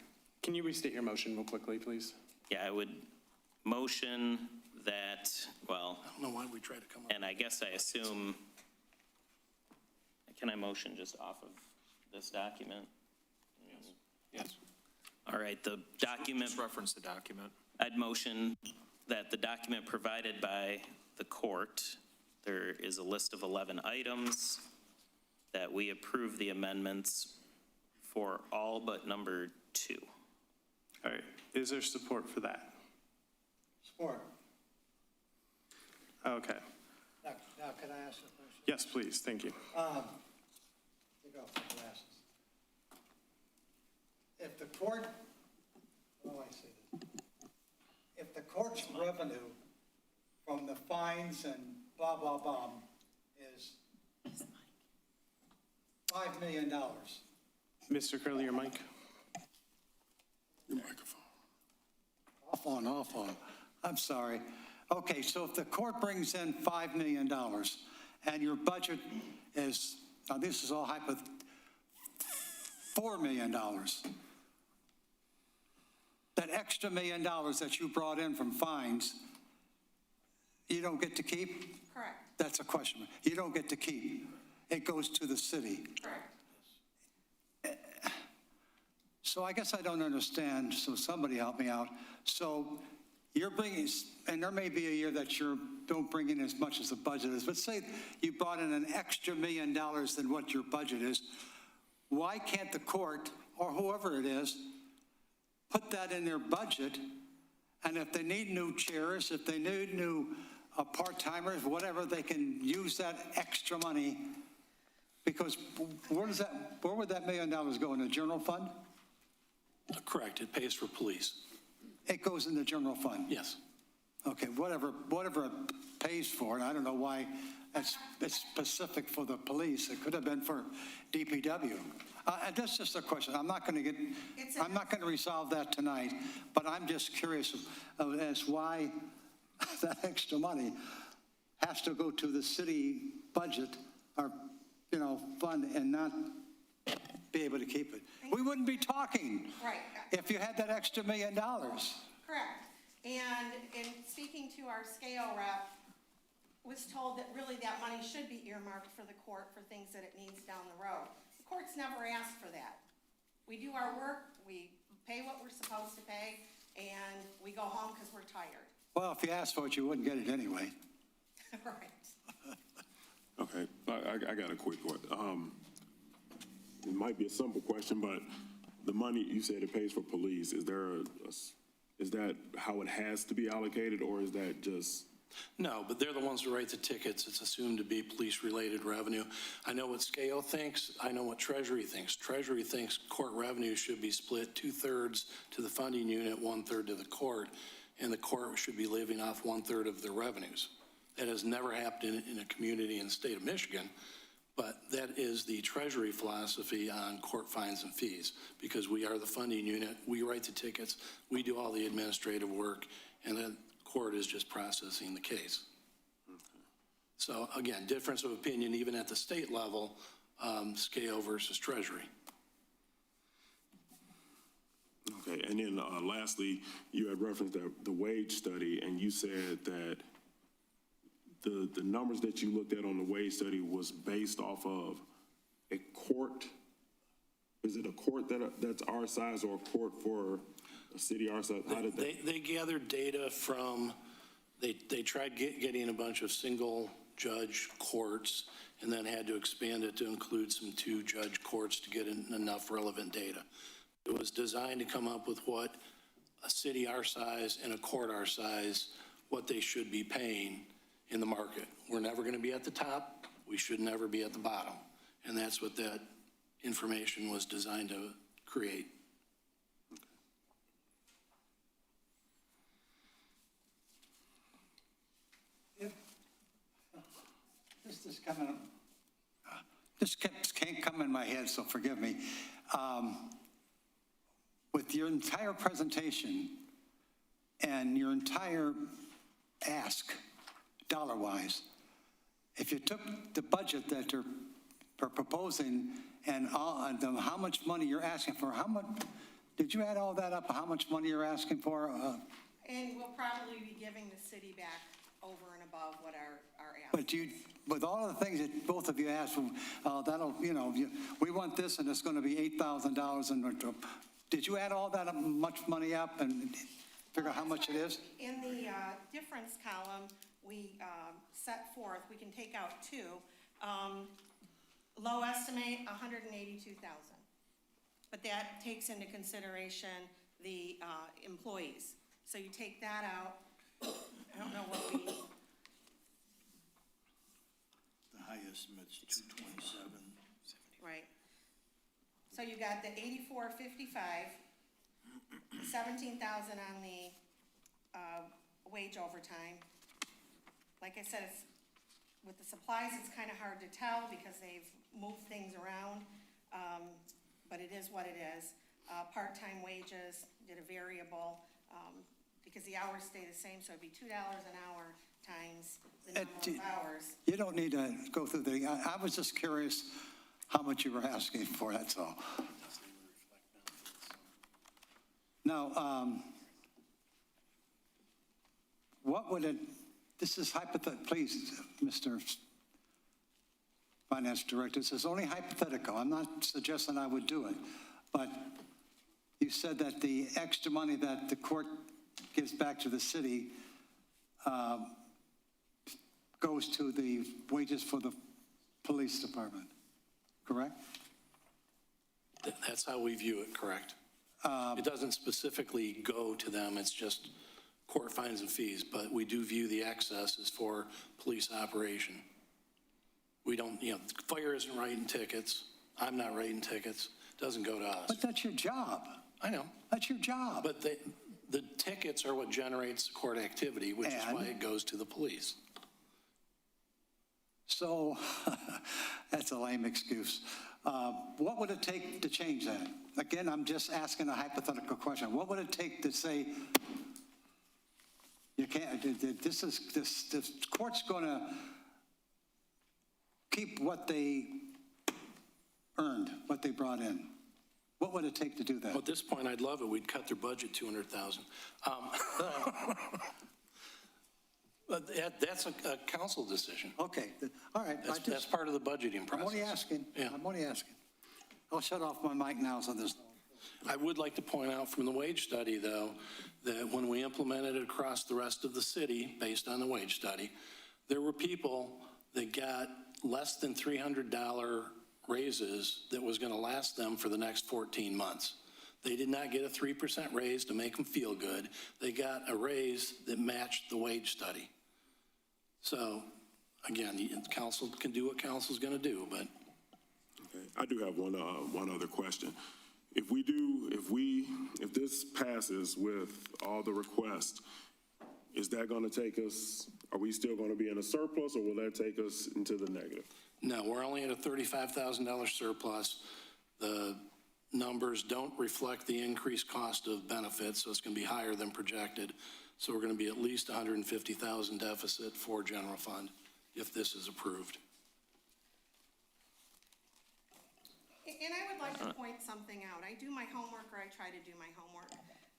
Can you restate your motion real quickly, please? Yeah, I would motion that, well, I don't know why we try to come up. and I guess I assume, can I motion just off of this document? Yes. All right, the document. Just reference the document. I'd motion that the document provided by the court, there is a list of 11 items, that we approve the amendments for all but number 2. All right. Is there support for that? Support. Okay. Now, can I ask a question? Yes, please. Thank you. Take off my glasses. If the court, how do I say this? If the court's revenue from the fines and blah, blah, blah is $5 million, Mr. Curley, your mic? Your microphone. off on. I'm sorry. Okay, so if the court brings in $5 million and your budget is, now this is all $4 million, that extra $1 million that you brought in from fines, you don't get to keep? Correct, That's a question. You don't get to keep. It goes to the city. correct. So I guess I don't understand, so somebody help me out. So you're bringing, and there may be a year that you don't bring in as much as the budget is, but say you brought in an extra $1 million than what your budget is. Why can't the court, or whoever it is, put that in their budget? And if they need new chairs, if they need new part-timers, whatever, they can use that extra money. Because where would that $1 million go, in the general fund? Correct, it pays for police. It goes in the general fund? Yes. Okay, whatever it pays for, and I don't know why it's specific for the police. It could have been for DPW. And that's just a question. I'm not going to resolve that tonight, but I'm just curious as why that extra money has to go to the city budget or, fund and not be able to keep it. We wouldn't be talking. Right. If you had that extra $1 million. Correct. And in speaking to our scale rep, was told that really that money should be earmarked for the court for things that it needs down the road. The court's never asked for that. We do our work, we pay what we're supposed to pay, and we go home because we're tired. Well, if you asked for it, you wouldn't get it anyway. Right. Okay, I got a quick one. It might be a simple question, but the money, you said it pays for police. Is that how it has to be allocated, or is that just? No, but they're the ones who write the tickets. It's assumed to be police-related revenue. I know what Scale thinks. I know what Treasury thinks. Treasury thinks court revenue should be split 2/3 to the funding unit, 1/3 to the court, and the court should be living off 1/3 of their revenues. That has never happened in a community in the state of Michigan, but that is the Treasury philosophy on court fines and fees, because we are the funding unit. We write the tickets. We do all the administrative work, and then court is just processing the case. So again, difference of opinion even at the state level, Scale versus Treasury. Okay, and then lastly, you had referenced the wage study, and you said that the numbers that you looked at on the wage study was based off of a court Is it a court that's our size or a court for a city our size? How did that? They gathered data from, they tried getting a bunch of single-judge courts and then had to expand it to include some two-judge courts to get enough relevant data. It was designed to come up with what a city our size and a court our size, what they should be paying in the market. We're never going to be at the top. We should never be at the bottom. And that's what that information was designed to create. This can't come in my head, so forgive me. With your entire presentation and your entire ask, dollar-wise, if you took the budget that you're proposing and how much money you're asking for, how much, did you add all that up, how much money you're asking for? And we'll probably be giving the city back over and above what our ask. But with all of the things that both of you asked, that'll, we want this and it's going to be $8,000. And did you add all that much money up and figure out how much it is? In the difference column, we set forth, we can take out two. Low estimate, 182,000. But that takes into consideration the employees. So you take that out. I don't know what we. The high estimate's 227. Right. So you got the 8455, 17,000 on the wage overtime. Like I said, with the supplies, it's kind of hard to tell because they've moved things around, but it is what it is. Part-time wages, did a variable, because the hours stay the same, so it'd be $2 an hour times the number of hours. You don't need to go through I was just curious how much you were asking for, that's all. Now, what would this is hypothetical, please, Mr. Finance Director, this is only hypothetical. I'm not suggesting I would do it, but you said that the extra money that the court gives back to the city goes to the wages for the police department, correct? That's how we view it, correct? It doesn't specifically go to them, it's just court fines and fees, but we do view the excess as for police operation. We don't, fire isn't writing tickets, I'm not writing tickets, it doesn't go to us. But that's your job. I know. That's your job. But the tickets are what generates the court activity, which is why it goes to the police. So, that's a lame excuse. What would it take to change that? Again, I'm just asking a hypothetical question. What would it take to say, you can't, this court's going to keep what they earned, what they brought in? What would it take to do that? Well, at this point, I'd love it. We'd cut their budget $200,000. But that's a council decision. Okay, all right. That's part of the budgeting process. I'm only asking. Yeah. I'm only asking. I'll shut off my mic now so there's. I would like to point out from the wage study, though, that when we implemented it across the rest of the city, based on the wage study, there were people that got less than $300 raises that was going to last them for the next 14 months. They did not get a 3% raise to make them feel good. They got a raise that matched the wage study. So, again, the council can do what council's going to do, but. Okay, I do have one other question. If this passes with all the requests, is that going to take us, are we still going to be in a surplus, or will that take us into the negative? No, we're only at a $35,000 surplus. The numbers don't reflect the increased cost of benefits, so it's going to be higher than projected. So we're going to be at least $150,000 deficit for general fund if this is approved. And I would like to point something out. I do my homework, or I try to do my homework.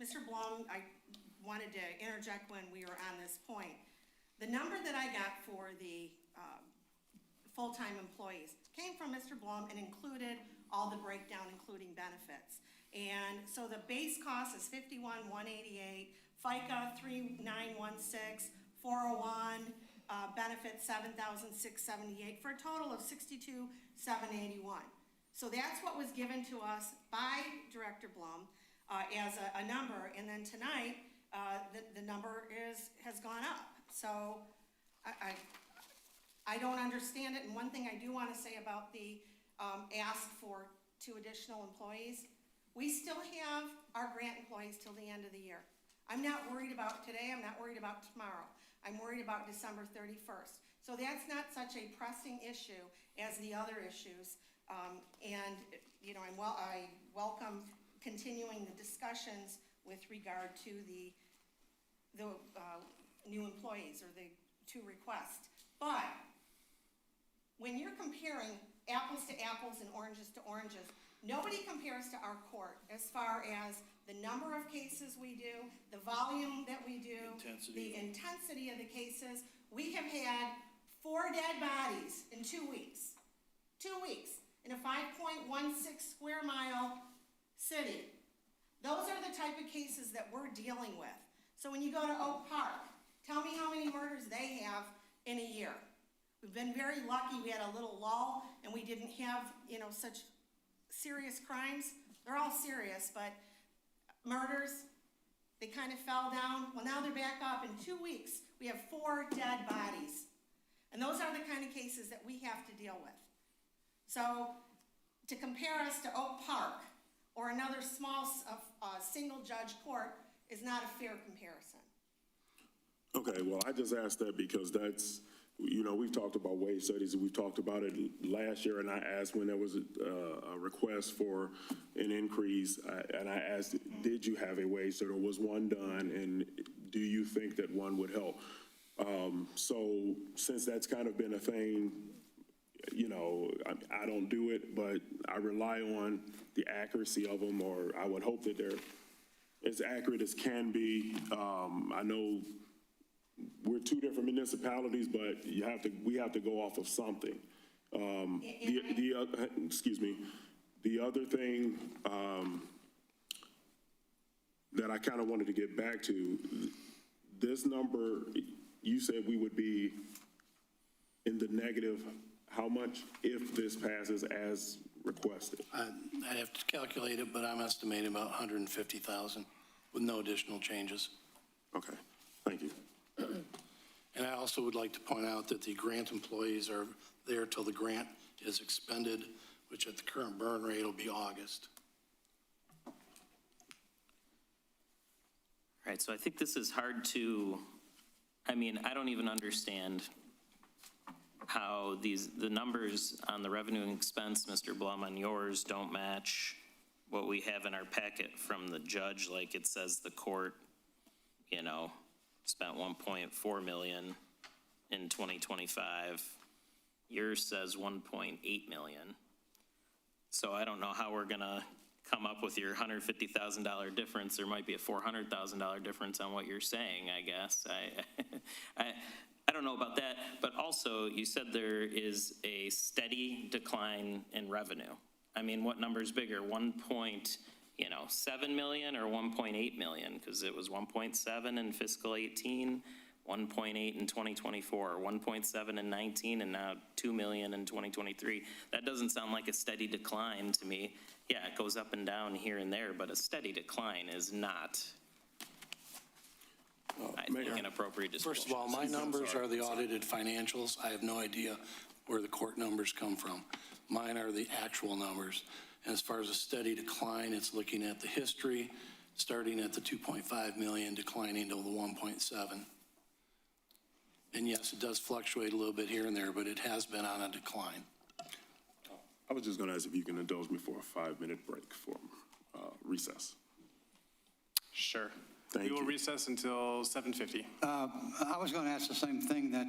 Mr. Blum, I wanted to interject when we were on this point. The number that I got for the full-time employees came from Mr. Blum and included all the breakdown, including benefits. And so the base cost is 51,188, FICA 3916, 401, benefits 7,678, for a total of 62,781. So that's what was given to us by Director Blum as a number, and then tonight, the number has gone up. So I don't understand it, and one thing I do want to say about the ask for 2 additional employees, we still have our grant employees till the end of the year. I'm not worried about today, I'm not worried about tomorrow. I'm worried about December 31st. So that's not such a pressing issue as the other issues. And, you know, I welcome continuing the discussions with regard to the new employees or the 2 requests. But when you're comparing apples to apples and oranges to oranges, nobody compares to our court as far as the number of cases we do, the volume that we do, the intensity of the cases. We have had 4 dead bodies in 2 weeks. 2 weeks in a 5.16 square mile city. Those are the type of cases that we're dealing with. So when you go to Oak Park, tell me how many murders they have in a year. We've been very lucky. We had a little lull and we didn't have, you know, such serious crimes. They're all serious, but murders, they kind of fell down. Well, now they're back up. In 2 weeks, we have 4 dead bodies. And those are the kind of cases that we have to deal with. So to compare us to Oak Park or another small single judge court is not a fair comparison. Okay, well, I just asked that because that's, you know, we've talked about wage studies, and we've talked about it last year, and I asked when there was a request for an increase, and I asked, did you have a wage study, or was one done, and do you think that one would help? So since that's kind of been a thing, you know, I don't do it, but I rely on the accuracy of them, or I would hope that they're as accurate as can be. I know we're 2 different municipalities, but we have to go off of something. Excuse me. The other thing that I kind of wanted to get back to, this number, you said we would be in the negative, how much if this passes as requested? I have to calculate it, but I'm estimating about 150,000 with no additional changes. Okay, thank you. And I also would like to point out that the grant employees are there till the grant is expended, which at the current burn rate will be August. All right, so I think this is hard to, I mean, I don't even understand how the numbers on the revenue and expense, Mr. Blum, on yours don't match what we have in our packet from the judge. Like it says the court, you know, spent 1.4 million in 2025. Yours says 1.8 million. So I don't know how we're gonna come up with your $150,000 difference. There might be a $400,000 difference on what you're saying, I guess. I don't know about that, but also you said there is a steady decline in revenue. I mean, what number's bigger, 7 million or 1.8 million? Because it was 1.7 in fiscal 18, 1.8 in 2024, 1.7 in 19, and now 2 million in 2023. That doesn't sound like a steady decline to me. Yeah, it goes up and down here and there, but a steady decline is not, I think, an appropriate disclosure. First of all, my numbers are the audited financials. I have no idea where the court numbers come from. Mine are the actual numbers. And as far as a steady decline, it's looking at the history, starting at the 2.5 million, declining to the 1.7. And yes, it does fluctuate a little bit here and there, but it has been on a decline. I was just gonna ask if you can indulge me for a 5-minute break for recess. Sure. Thank We will you. recess until 7:50. I was going to ask the same thing that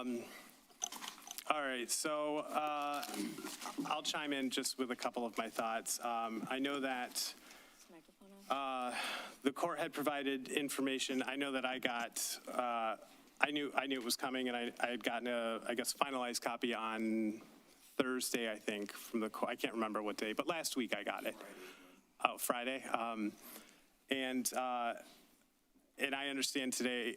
All right, so I'll chime in just with a couple of my thoughts. I know that the court had provided information. I know that I got, I knew it was coming, and I had gotten a, I guess, finalized copy on Thursday, I think, from the court. I can't remember what day, but last week I got it. Oh, Friday. And I understand today,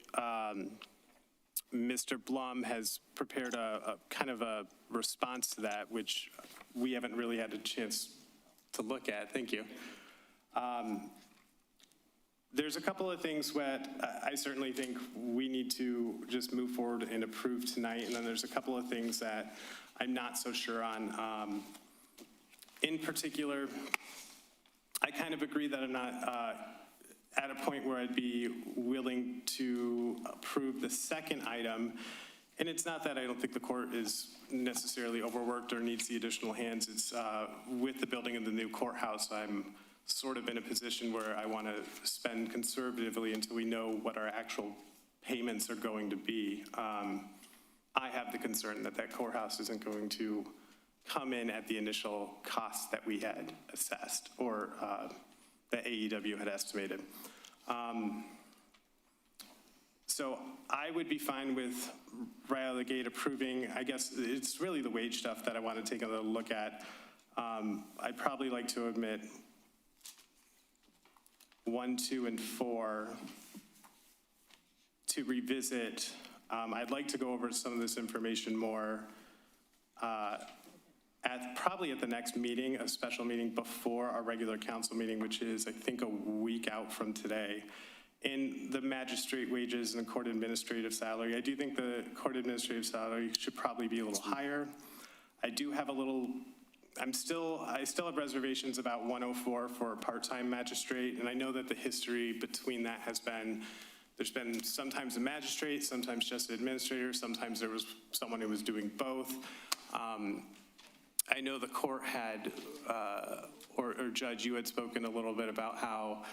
Mr. Blum has prepared a kind of a response to that, which we haven't really had a chance to look at. Thank you. There's a couple of things that I certainly think we need to just move forward and approve tonight, and then there's a couple of things that I'm not so sure on. In particular, I kind of agree that I'm not at a point where I'd be willing to approve the second item. And it's not that I don't think the court is necessarily overworked or needs the additional hands. It's with the building of the new courthouse, I'm sort of in a position where I want to spend conservatively until we know what our actual payments are going to be. I have the concern that that courthouse isn't going to come in at the initial cost that we had assessed or that AEW had estimated. So I would be fine with right out of the gate approving. I guess it's really the wage stuff that I want to take a little look at. I'd probably like to omit 1, 2, and 4 to revisit. I'd like to go over some of this information more probably at the next meeting, a special meeting before our regular council meeting, which is, I think, a week out from today. In the magistrate wages and the court administrative salary, I do think the court administrative salary should probably be a little higher. I do have I still have reservations about 104 for a part-time magistrate, and I know that the history between that has been, there's been sometimes a magistrate, sometimes just an administrator, sometimes there was someone who was doing both. I know the court had, or Judge, you had spoken a little bit about how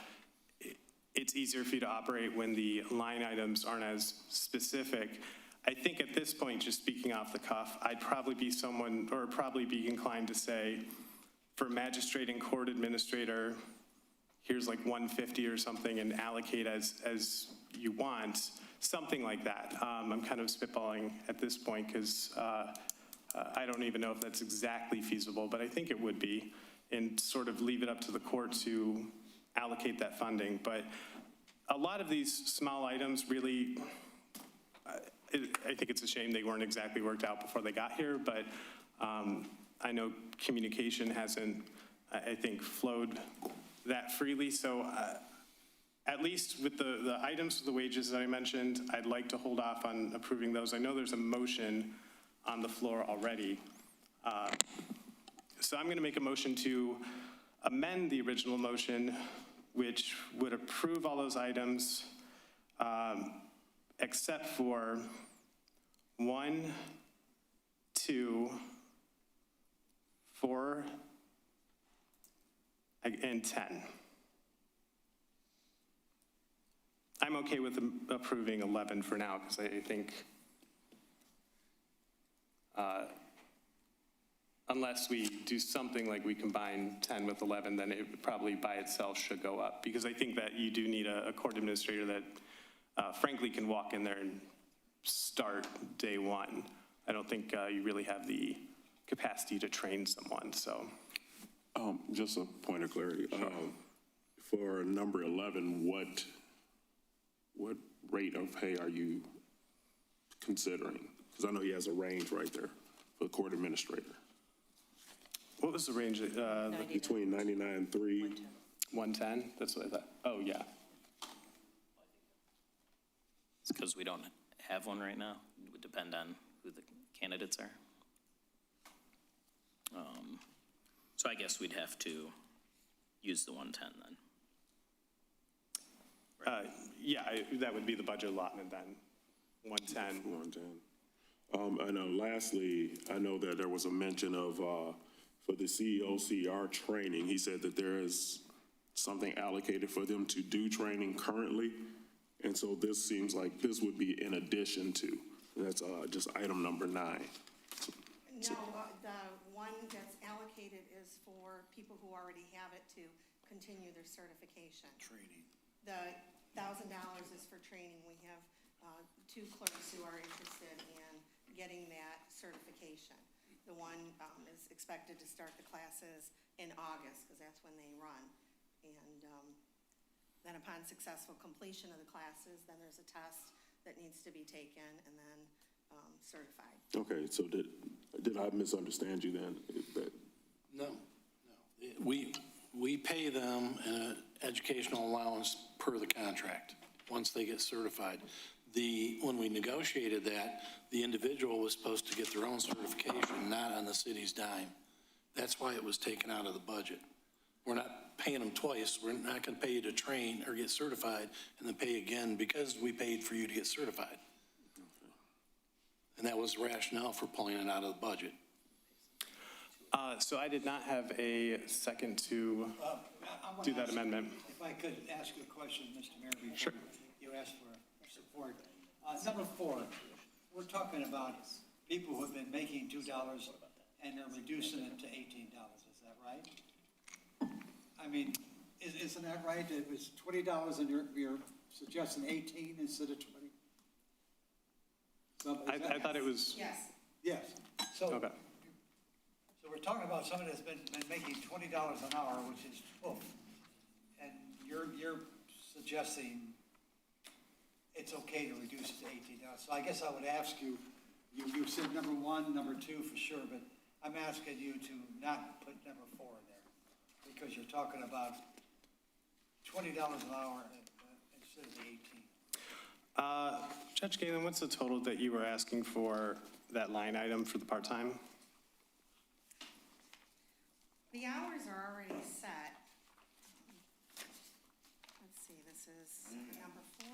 it's easier for you to operate when the line items aren't as specific. I think at this point, just speaking off the cuff, I'd probably be inclined to say, for magistrate and court administrator, here's like 150 or something and allocate as you want, something like that. I'm kind of spitballing at this point because I don't even know if that's exactly feasible, but I think it would be, and sort of leave it up to the court to allocate that funding. But a lot of these small items really, I think it's a shame they weren't exactly worked out before they got here, but I know communication hasn't, I think, flowed that freely. So at least with the items of the wages that I mentioned, I'd like to hold off on approving those. I know there's a motion on the floor already. So I'm going to make a motion to amend the original motion, which would approve all those items except for 1, 2, 4, and 10. I'm okay with approving 11 for now because I think unless we do something like we combine 10 with 11, then it probably by itself should go up, because I think that you do need a court administrator that frankly can walk in there and start day one. I don't think you really have the capacity to train someone, so. Just a point of clarity. Sure. For number 11, what rate of pay are you considering? Because I know he has a range right there for the court administrator. What was the range? Between 99.3. 110? That's what I thought. Oh, yeah. It's because we don't have one right now. It would depend on who the candidates are. So I guess we'd have to use the 110 then. Yeah, that would be the budget allotment then, 110. 110. I know, lastly, I know that there was a mention of, for the COCR training, he said that there is something allocated for them to do training currently. And so this seems like this would be in addition to. That's just item number 9. No, the one that's allocated is for people who already have it to continue their certification. Training. The $1,000 is for training. We have 2 clerks who are interested in getting that certification. The one is expected to start the classes in August, because that's when they run. And then upon successful completion of the classes, then there's a test that needs to be taken and then certified. Okay, so did I misunderstand you then? No. We pay them an educational allowance per the contract, once they get certified. When we negotiated that, the individual was supposed to get their own certification, not on the city's dime. That's why it was taken out of the budget. We're not paying them twice. We're not going to pay you to train or get certified and then pay again because we paid for you to get certified. And that was the rationale for pulling it out of the budget. So I did not have a second to do that amendment. If I could ask you a question, Mr. Mayor, before Sure. you ask for support. Number 4, we're talking about people who have been making $2 and they're reducing it to $18. Is that right? I mean, isn't that right? It was $20 and you're suggesting 18 instead of 20? So is that- I thought it was, Yes. Yes. So okay. we're talking about somebody that's been making $20 an hour, which is, and you're suggesting it's okay to reduce it to $18. So I guess I would ask you said number 1, number 2 for sure, but I'm asking you to not put number 4 in there, because you're talking about $20 an hour instead of the 18. Judge Galen, what's the total that you were asking for that line item for the part-time? The hours are already set. Let's see, this is number 4.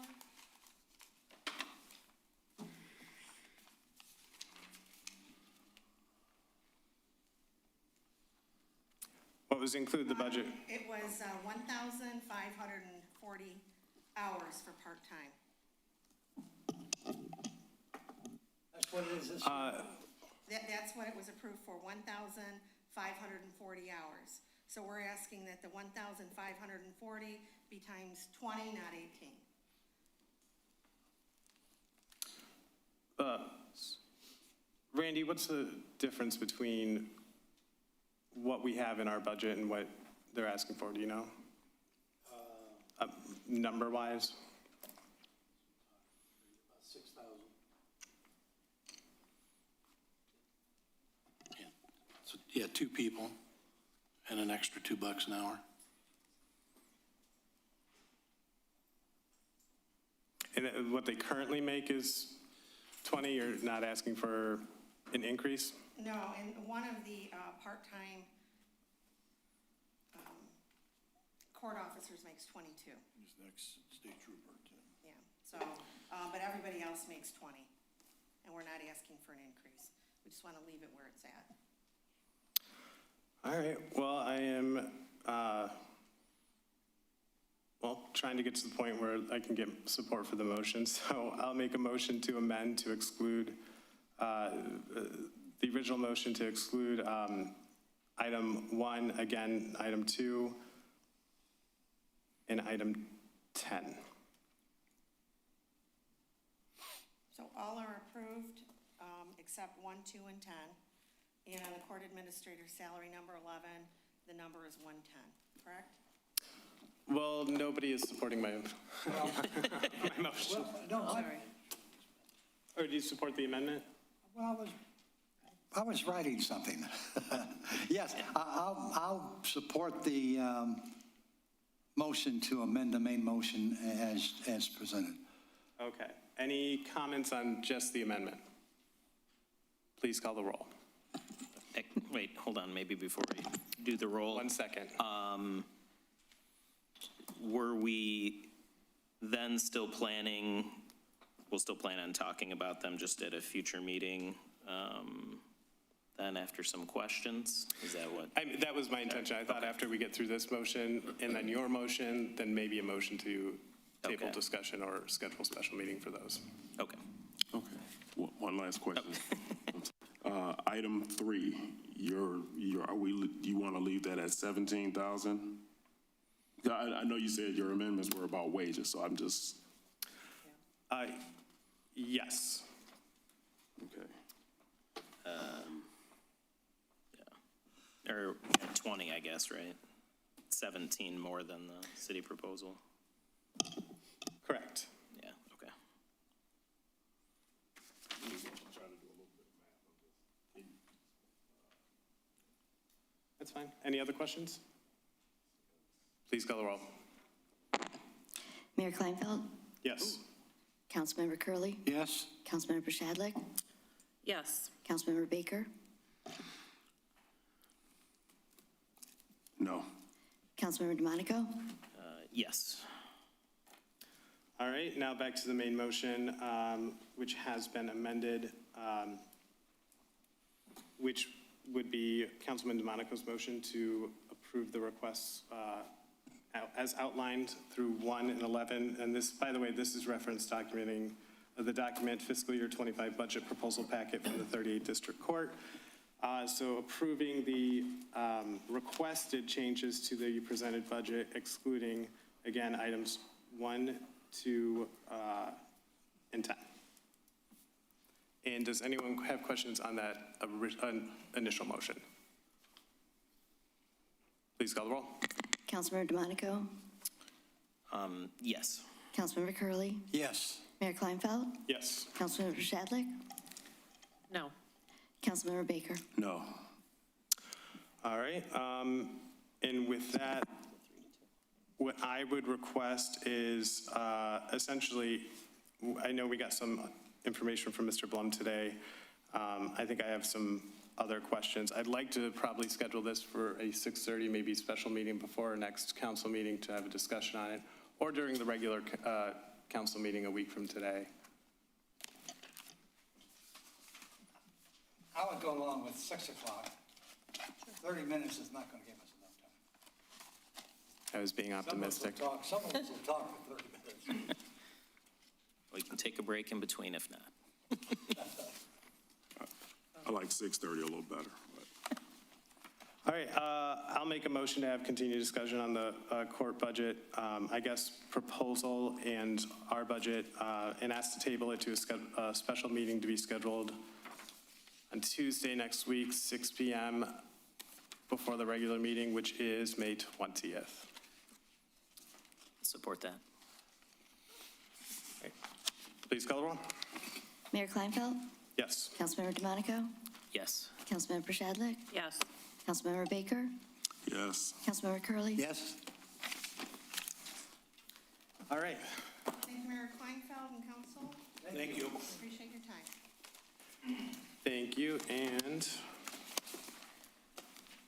What was include the budget? It was 1,540 hours for part-time. That's what it is this year. That's what it was approved for, 1,540 hours. So we're asking that the 1,540 be times 20, not 18. Randy, what's the difference between what we have in our budget and what they're asking for, do you know? Number-wise? About 6,000. Yeah. So, yeah, 2 people and an extra $2 an hour. And what they currently make is 20, you're not asking for an increase? No, and one of the part-time court officers makes 22. This next state trooper, too. Yeah, so, but everybody else makes 20, and we're not asking for an increase. We just want to leave it where it's at. All right, well, I am, trying to get to the point where I can get support for the motion, so I'll make a motion to amend to exclude, the original motion to exclude item 1, again, item 2, and item 10. So all are approved, except 1, 2, and 10. And on the court administrator's salary number 11, the number is 110, correct? Well, nobody is supporting my my motion. No, Sorry. Or do you support the amendment? well, I was writing something. Yes, I'll support the motion to amend the main motion as presented. Okay. Any comments on just the amendment? Please call the roll. Wait, hold on, maybe before we do the roll. 1 second. Were we then still planning, we'll still plan on talking about them just at a future meeting, then after some questions? Is that what? That was my intention. I thought after we get through this motion and then your motion, then maybe a motion to table Okay. discussion or schedule a special meeting for those. Okay. Okay. one last question. Item 3, you want to leave that at 17,000? I know you said your amendments were about wages, so I'm just, Yes. okay. Or 20, I guess, right? 17 more than the city proposal. Correct. Yeah, okay. That's fine. Any other questions? Please call the roll. Mayor Kleinfeld, Yes. Councilmember Curley, Yes? Councilmember Shadlick, Yes. Councilmember Baker, No. Councilmember DeMonico, Yes. All right, now back to the main motion, which has been amended, which would be Councilman DeMonico's motion to approve the requests as outlined through 1 and 11. And this, by the way, this is reference documenting the document fiscal year 25 budget proposal packet from the 38th District Court. So approving the requested changes to the presented budget, excluding, again, items 1, 2, and 10. And does anyone have questions on that initial motion? Please call the roll. Councilmember DeMonico, Yes. Councilmember Curley, Yes. Mayor Kleinfeld, Yes. Councilmember Shadlick, No. Councilmember Baker. No. All right, and with that, what I would request is essentially, I know we got some information from Mr. Blum today. I think I have some other questions. I'd like to probably schedule this for a 6:30, maybe special meeting before our next council meeting to have a discussion on it, or during the regular council meeting a week from today. I would go along with 6 o'clock. 30 minutes is not going to give us enough time. I was being optimistic. Some of us will talk for 30 minutes. We can take a break in between if not. I like 6:30 a little better, but. All right, I'll make a motion to have continued discussion on the court budget, I guess, proposal and our budget, and ask to table it to a special meeting to be scheduled on Tuesday next week, 6 p.m. before the regular meeting, which is May 20th. Support that. Okay. Please call the roll. Mayor Kleinfeld, Yes. Councilmember DeMonico, Yes. Councilmember Shadlick, Yes. Councilmember Baker, Yes. Councilmember Curley. Yes? All right. Thank you, Mayor Kleinfeld and council. Thank you. Appreciate your time. Thank you, and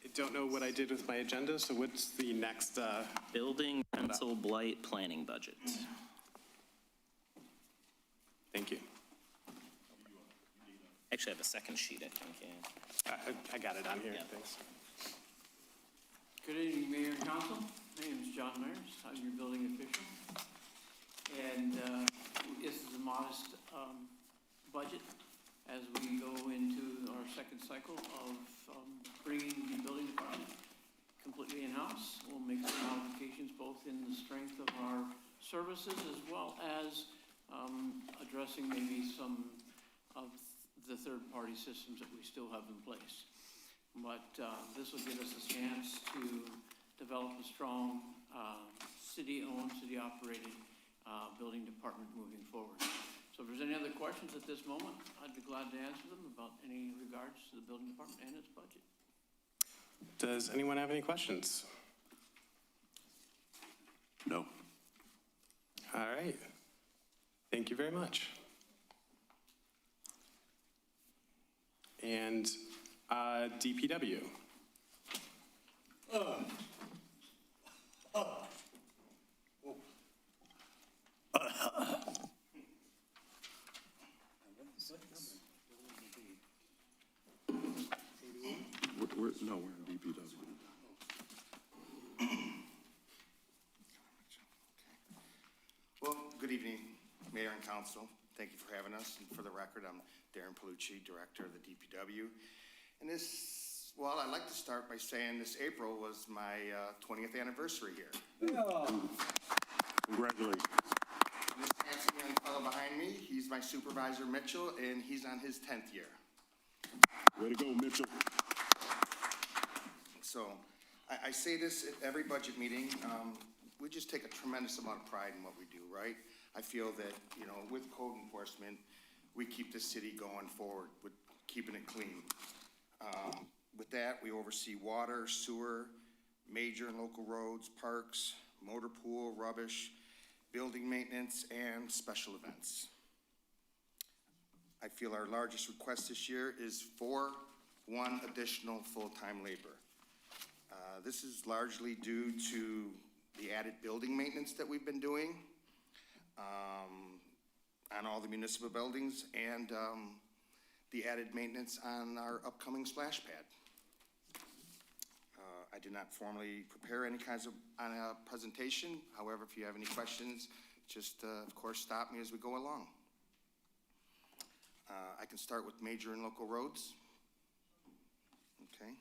I don't know what I did with my agenda, so what's the next? Building rental blight planning budget. Thank you. Actually, I have a second sheet, I think, yeah. I got it on here, Yeah. thanks. Good evening, Mayor and Council. My name is John Myers. I'm your building official. And this is a modest budget as we go into our second cycle of bringing the building department completely in-house. We'll make some modifications both in the strength of our services as well as addressing maybe some of the third-party systems that we still have in place. But this will give us a chance to develop a strong city-owned, city-operated building department moving forward. So if there's any other questions at this moment, I'd be glad to answer them about any regards to the building department and its budget. Does anyone have any questions? No. All right. Thank you very much. And DPW. No, we're in DPW. Well, good evening, Mayor and Council. Thank you for having us. And for the record, I'm Darren Palucci, Director of the DPW. And this, well, I'd like to start by saying this April was my 20th anniversary here. Congratulations. And this handsome young fellow behind me, he's my supervisor, Mitchell, and he's on his 10th year. Way to go, Mitchell. So I say this at every budget meeting. We just take a tremendous amount of pride in what we do, right? I feel that, you know, with code enforcement, we keep the city going forward with keeping it clean. With that, we oversee water, sewer, major and local roads, parks, motor pool, rubbish, building maintenance, and special events. I feel our largest request this year is for one additional full-time labor. This is largely due to the added building maintenance that we've been doing on all the municipal buildings and the added maintenance on our upcoming splash pad. I did not formally prepare any kinds of presentation. However, if you have any questions, just of course stop me as we go along. I can start with major and local roads. Okay.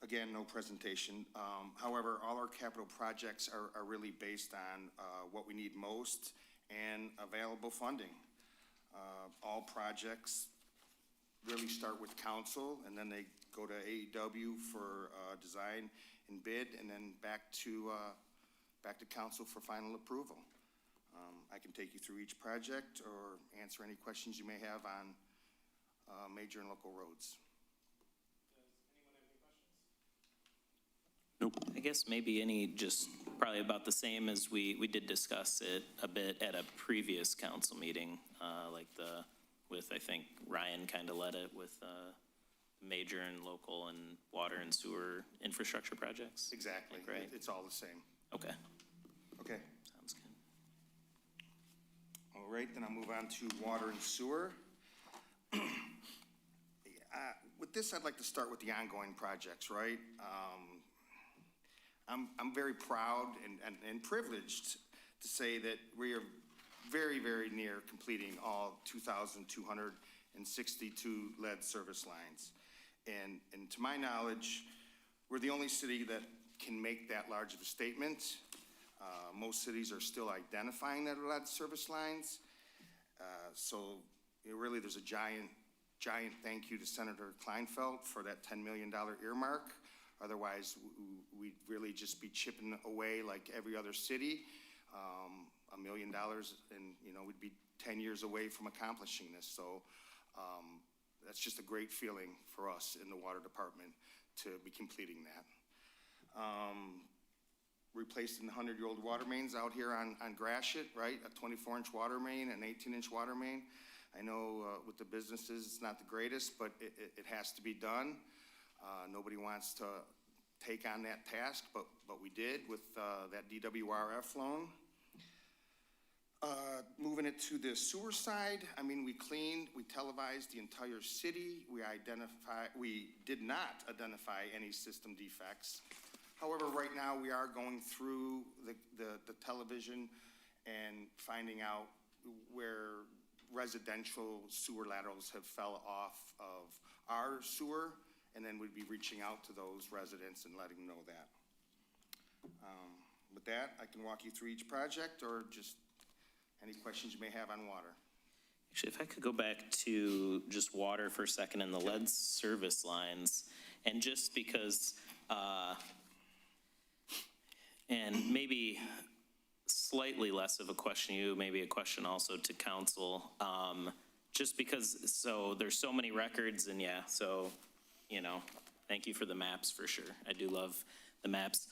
Again, no presentation. However, all our capital projects are really based on what we need most and available funding. All projects really start with council, and then they go to AEW for design and bid, and then back to council for final approval. I can take you through each project or answer any questions you may have on major and local roads. Nope. I guess maybe just probably about the same as we did discuss it a bit at a previous council meeting, with, I think, Ryan kind of led it with major and local and water and sewer infrastructure projects. Exactly. Right? It's all the same. Okay. Okay. Sounds good. All right, then I'll move on to water and sewer. With this, I'd like to start with the ongoing projects, right? I'm very proud and privileged to say that we are very, very near completing all 2,262 lead service lines. And to my knowledge, we're the only city that can make that large of a statement. Most cities are still identifying their lead service lines. So really there's a giant thank you to Senator Kleinfeld for that $10 million earmark. Otherwise, we'd really just be chipping away like every other city, $1 million, and we'd be 10 years away from accomplishing this. So that's just a great feeling for us in the water department to be completing that. Replacing the 100-year-old water mains out here on Gratiot, right? A 24-inch water main, an 18-inch water main. I know with the businesses, it's not the greatest, but it has to be done. Nobody wants to take on that task, but we did with that DWRF loan. Moving it to the sewer side, I mean, we cleaned, we televised the entire city. We did not identify any system defects. However, right now we are going through the television and finding out where residential sewer laterals have fell off of our sewer, and then we'd be reaching out to those residents and letting them know that. With that, I can walk you through each project or just any questions you may have on water. Actually, if I could go back to just water for a second and the lead service lines, and just because, and maybe slightly less of a question to you, maybe a question also to council, just because, so there's so many records, and yeah, so, thank you for the maps for sure. I do love the maps.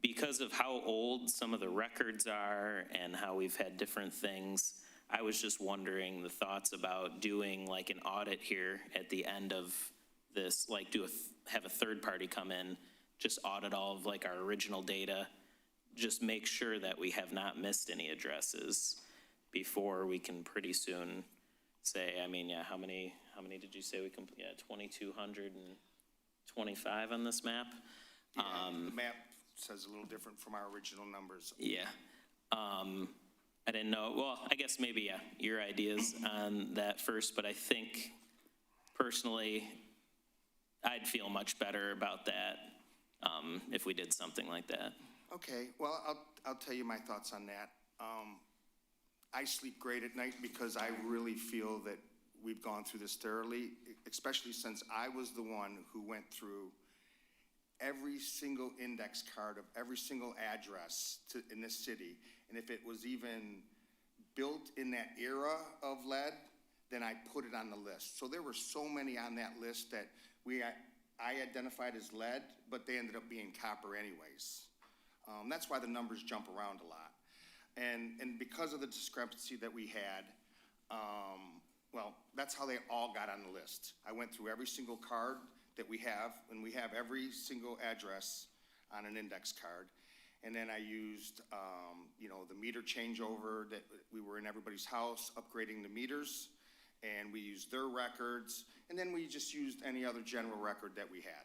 Because of how old some of the records are and how we've had different things, I was just wondering the thoughts about doing like an audit here at the end of this, like have a third party come in, just audit all of like our original data, just make sure that we have not missed any addresses before we can pretty soon say, I mean, yeah, how many did you say we complete? Yeah, 2,200 and 25 on this map. Yeah, the map says a little different from our original numbers. Yeah. I didn't know, well, I guess maybe, yeah, your ideas on that first, but I think personally, I'd feel much better about that if we did something like that. Okay, well, I'll tell you my thoughts on that. I sleep great at night because I really feel that we've gone through this thoroughly, especially since I was the one who went through every single index card of every single address in this city. And if it was even built in that era of lead, then I put it on the list. So there were so many on that list that I identified as lead, but they ended up being copper anyways. That's why the numbers jump around a lot. And because of the discrepancy that we had, well, that's how they all got on the list. I went through every single card that we have, and we have every single address on an index card. And then I used, the meter changeover that we were in everybody's house, upgrading the meters, and we used their records, and then we just used any other general record that we had.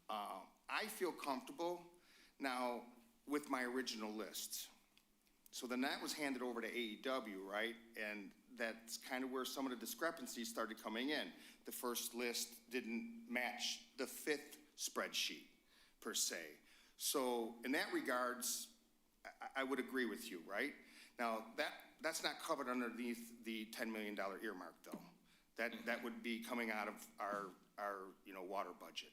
I feel comfortable now with my original list. So then that was handed over to AEW, right? And that's kind of where some of the discrepancies started coming in. The first list didn't match the fifth spreadsheet, per se. So in that regards, I would agree with you, right? Now, that's not covered underneath the $10 million earmark, though. That would be coming out of our water budget,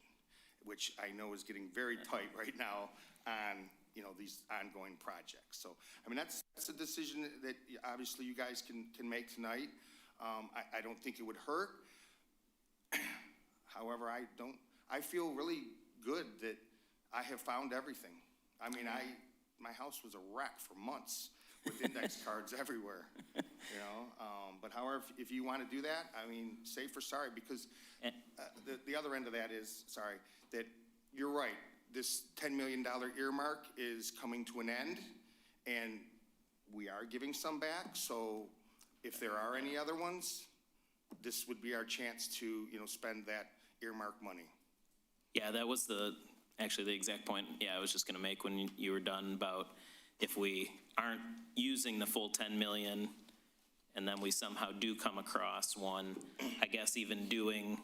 which I know is getting very tight right now on, these ongoing projects. So, I mean, that's a decision that obviously you guys can make tonight. I don't think it would hurt. However, I feel really good that I have found everything. I mean, my house was a wreck for months with index cards everywhere, But however, if you want to do that, I mean, safe or sorry, because the other end of that is, that you're right. This $10 million earmark is coming to an end, and we are giving some back. So if there are any other ones, this would be our chance to, spend that earmark money. Yeah, that was actually the exact point, I was just gonna make when you were done about if we aren't using the full 10 million and then we somehow do come across one, I guess even doing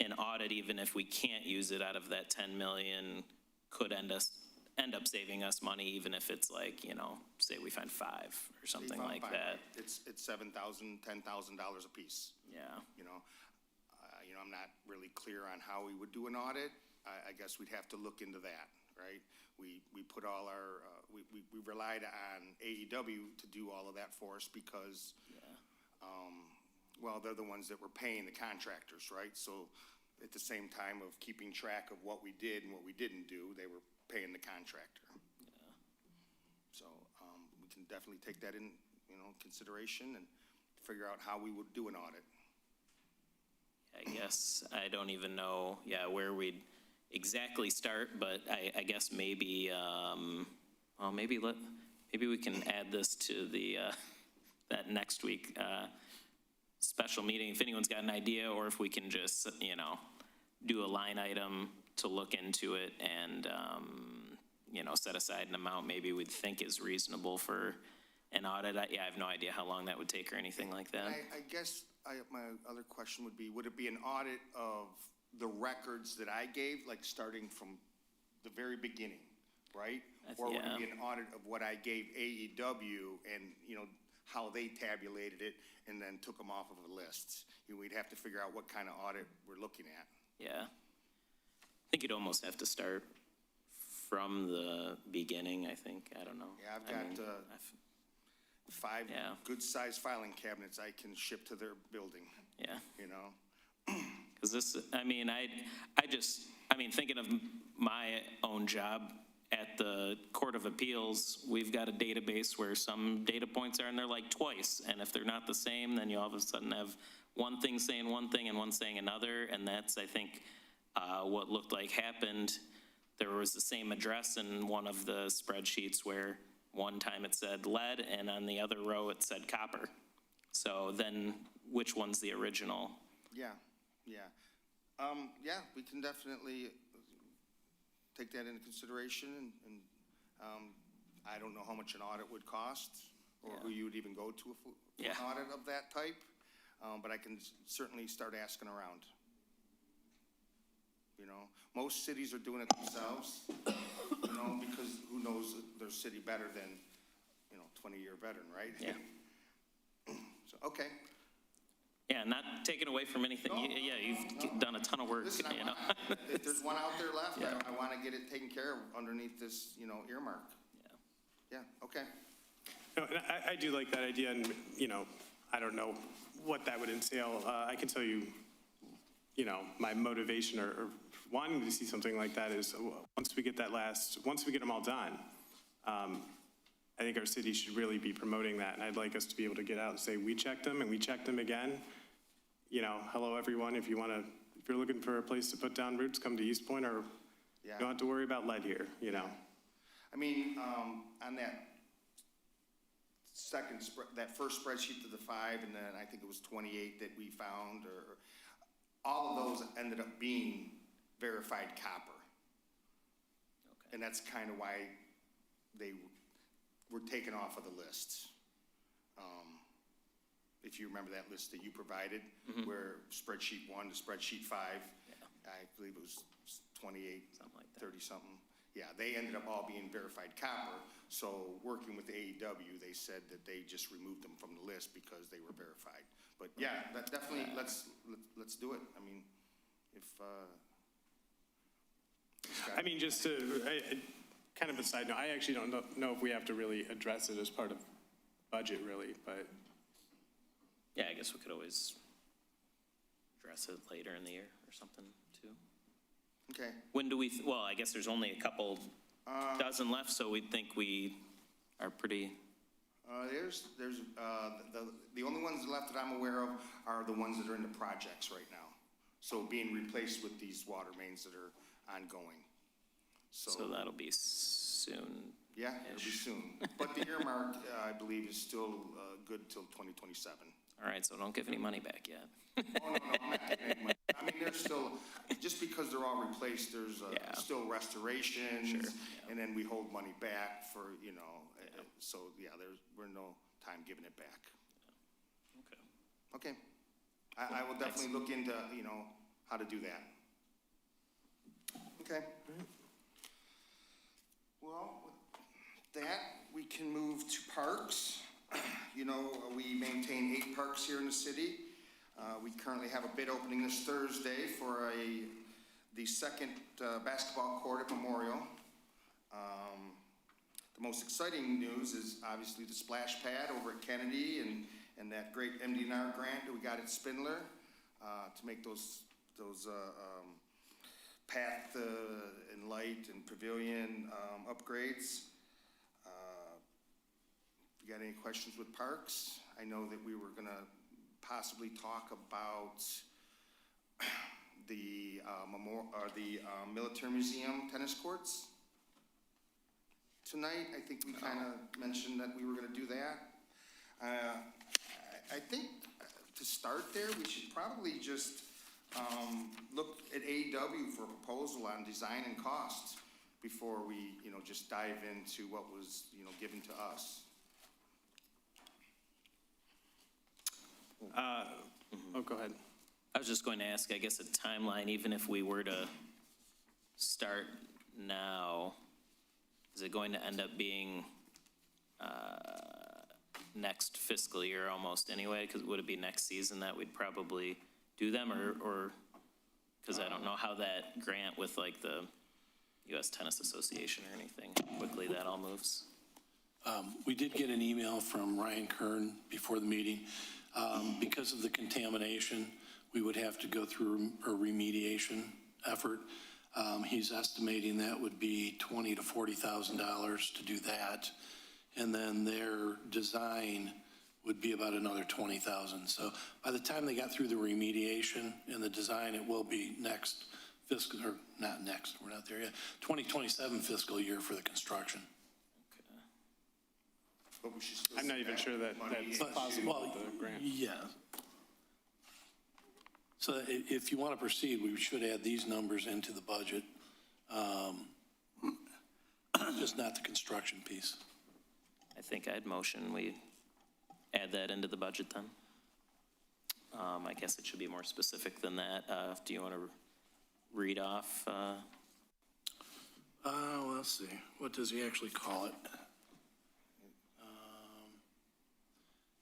an audit, even if we can't use it out of that 10 million, could end up saving us money, even if it's like, say we find 5 or something like that. It's $7,000, $10,000 a piece. Yeah. I'm not really clear on how we would do an audit. I guess we'd have to look into that, right? We put all our, we relied on AEW to do all of that for us because, they're the ones that were paying the contractors, right? So at the same time of keeping track of what we did and what we didn't do, they were paying the contractor. Yeah. So we can definitely take that in, consideration and figure out how we would do an audit. I guess I don't even know, where we'd exactly start, but I guess maybe, maybe we can add this to the, that next week special meeting, if anyone's got an idea, or if we can just, do a line item to look into it and, set aside an amount maybe we'd think is reasonable for an audit. I have no idea how long that would take or anything like that. I guess my other question would be, would it be an audit of the records that I gave, like starting from the very beginning, right? Or would it be an audit of what I gave AEW and, how they tabulated it and then took them off of a list? We'd have to figure out what kind of audit we're looking at. Yeah. I think you'd almost have to start from the beginning, I think. I don't know. Yeah, I've got 5 good-sized filing cabinets I can ship to their building. Yeah. Because this, thinking of my own job at the Court of Appeals, we've got a database where some data points are in there like twice. And if they're not the same, then you all of a sudden have one thing saying one thing and one saying another. And that's, I think, what looked like happened. There was the same address in one of the spreadsheets where one time it said lead and on the other row it said copper. So then which one's the original? Yeah. Yeah, we can definitely take that into consideration, and I don't know how much an audit would cost, or who you would even go to for an audit of that type, but I can certainly start asking around. You know, most cities are doing it themselves, you know, because who knows their city better than, 20-year veteran, right? Yeah. So, okay. Yeah, not taken away from anything. You've done a ton of work, Listen, you know. If there's one out there left, I want to get it taken care of underneath this, earmark. Yeah, okay. No, and I do like that idea, and, I don't know what that would entail. I can tell you, my motivation or wanting to see something like that is once we get them all done, I think our city should really be promoting that, and I'd like us to be able to get out and say, we checked them, and we checked them again. Hello, everyone, if you're looking for a place to put down roots, come to Eastpointe, or you don't have to worry about lead here, I mean, on that that first spreadsheet to the 5, and then I think it was 28 that we found, or all of those ended up being verified copper. Okay. And that's kind of why they were taken off of the list. If you remember that list that you provided, where spreadsheet 1 to spreadsheet 5, I believe it was 28, something like that. 30 something. Yeah, they ended up all being verified copper. So working with the AEW, they said that they just removed them from the list because they were verified. But yeah, that definitely, let's do it. I mean, if, just to, kind of a side note, I actually don't know if we have to really address it as part of budget, really, but. Yeah, I guess we could always address it later in the year or something, too. Okay. When do we, well, I guess there's only a couple dozen left, so we think we are pretty. The only ones left that I'm aware of are the ones that are in the projects right now. So being replaced with these water mains that are ongoing. So that'll be soon. Yeah, it'll be soon. But the earmark, I believe, is still good till 2027. All right, so don't give any money back yet. Oh, no, I'm not giving any money. I mean, there's still, just because they're all replaced, there's still restorations, and then we hold money back for, so yeah, we're no time giving it back. Okay. I will definitely look into, how to do that. Okay. Well, with that, we can move to parks. We maintain 8 parks here in the city. We currently have a bid opening this Thursday for the second basketball court at Memorial. The most exciting news is obviously the splash pad over at Kennedy and that great MDNR grant that we got at Spindler to make those path and light and pavilion upgrades. If you got any questions with parks? I know that we were going to possibly talk about the Military Museum tennis courts tonight. I think we kind of mentioned that we were going to do that. I think to start there, we should probably just look at AEW for a proposal on design and cost before we, just dive into what was, given to us. Go ahead. I was just going to ask, I guess, a timeline, even if we were to start now, is it going to end up being next fiscal year almost anyway? Because would it be next season that we'd probably do them, or because I don't know how that grant with like the U.S. Tennis Association or anything, how quickly that all moves? We did get an email from Ryan Kern before the meeting. Because of the contamination, we would have to go through a remediation effort. He's estimating that would be $20,000 to $40,000 to do that. And then their design would be about another $20,000. So by the time they got through the remediation and the design, it will be next fiscal, or not next, we're not there yet, 2027 fiscal year for the construction. But we should still I'm not even sure that that's possible with the grant. Yeah. So if you want to proceed, we should add these numbers into the budget, just not the construction piece. I think I'd motion we add that into the budget then. I guess it should be more specific than that. Do you want to read off? Let's see, what does he actually call it?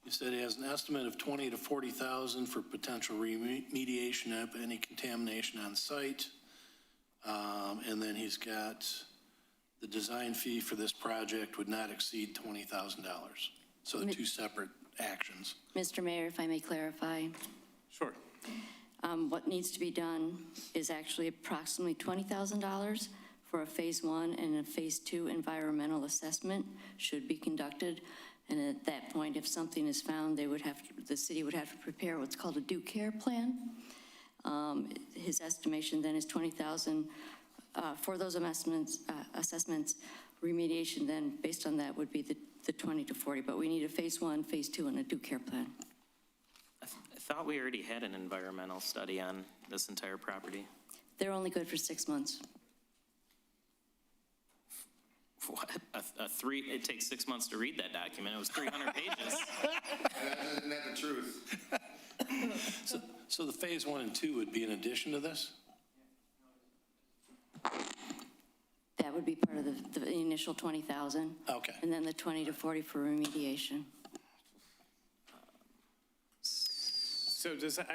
He said he has an estimate of 20 to 40,000 for potential remediation of any contamination on site. And then he's got the design fee for this project would not exceed $20,000. So the two separate actions. Mr. Mayor, if I may clarify, Sure. what needs to be done is actually approximately $20,000 for a Phase 1 and a Phase 2 environmental assessment should be conducted. And at that point, if something is found, the city would have to prepare what's called a due care plan. His estimation then is $20,000 for those assessments. Remediation then, based on that, would be the 20 to 40. But we need a Phase 1, Phase 2, and a due care plan. I thought we already had an environmental study on this entire property. They're only good for 6 months. What? It takes 6 months to read that document. It was 300 pages. Isn't that the truth? So the Phase 1 and 2 would be in addition to this? That would be part of the initial 20,000. Okay. And then the 20 to 40 for remediation. So does it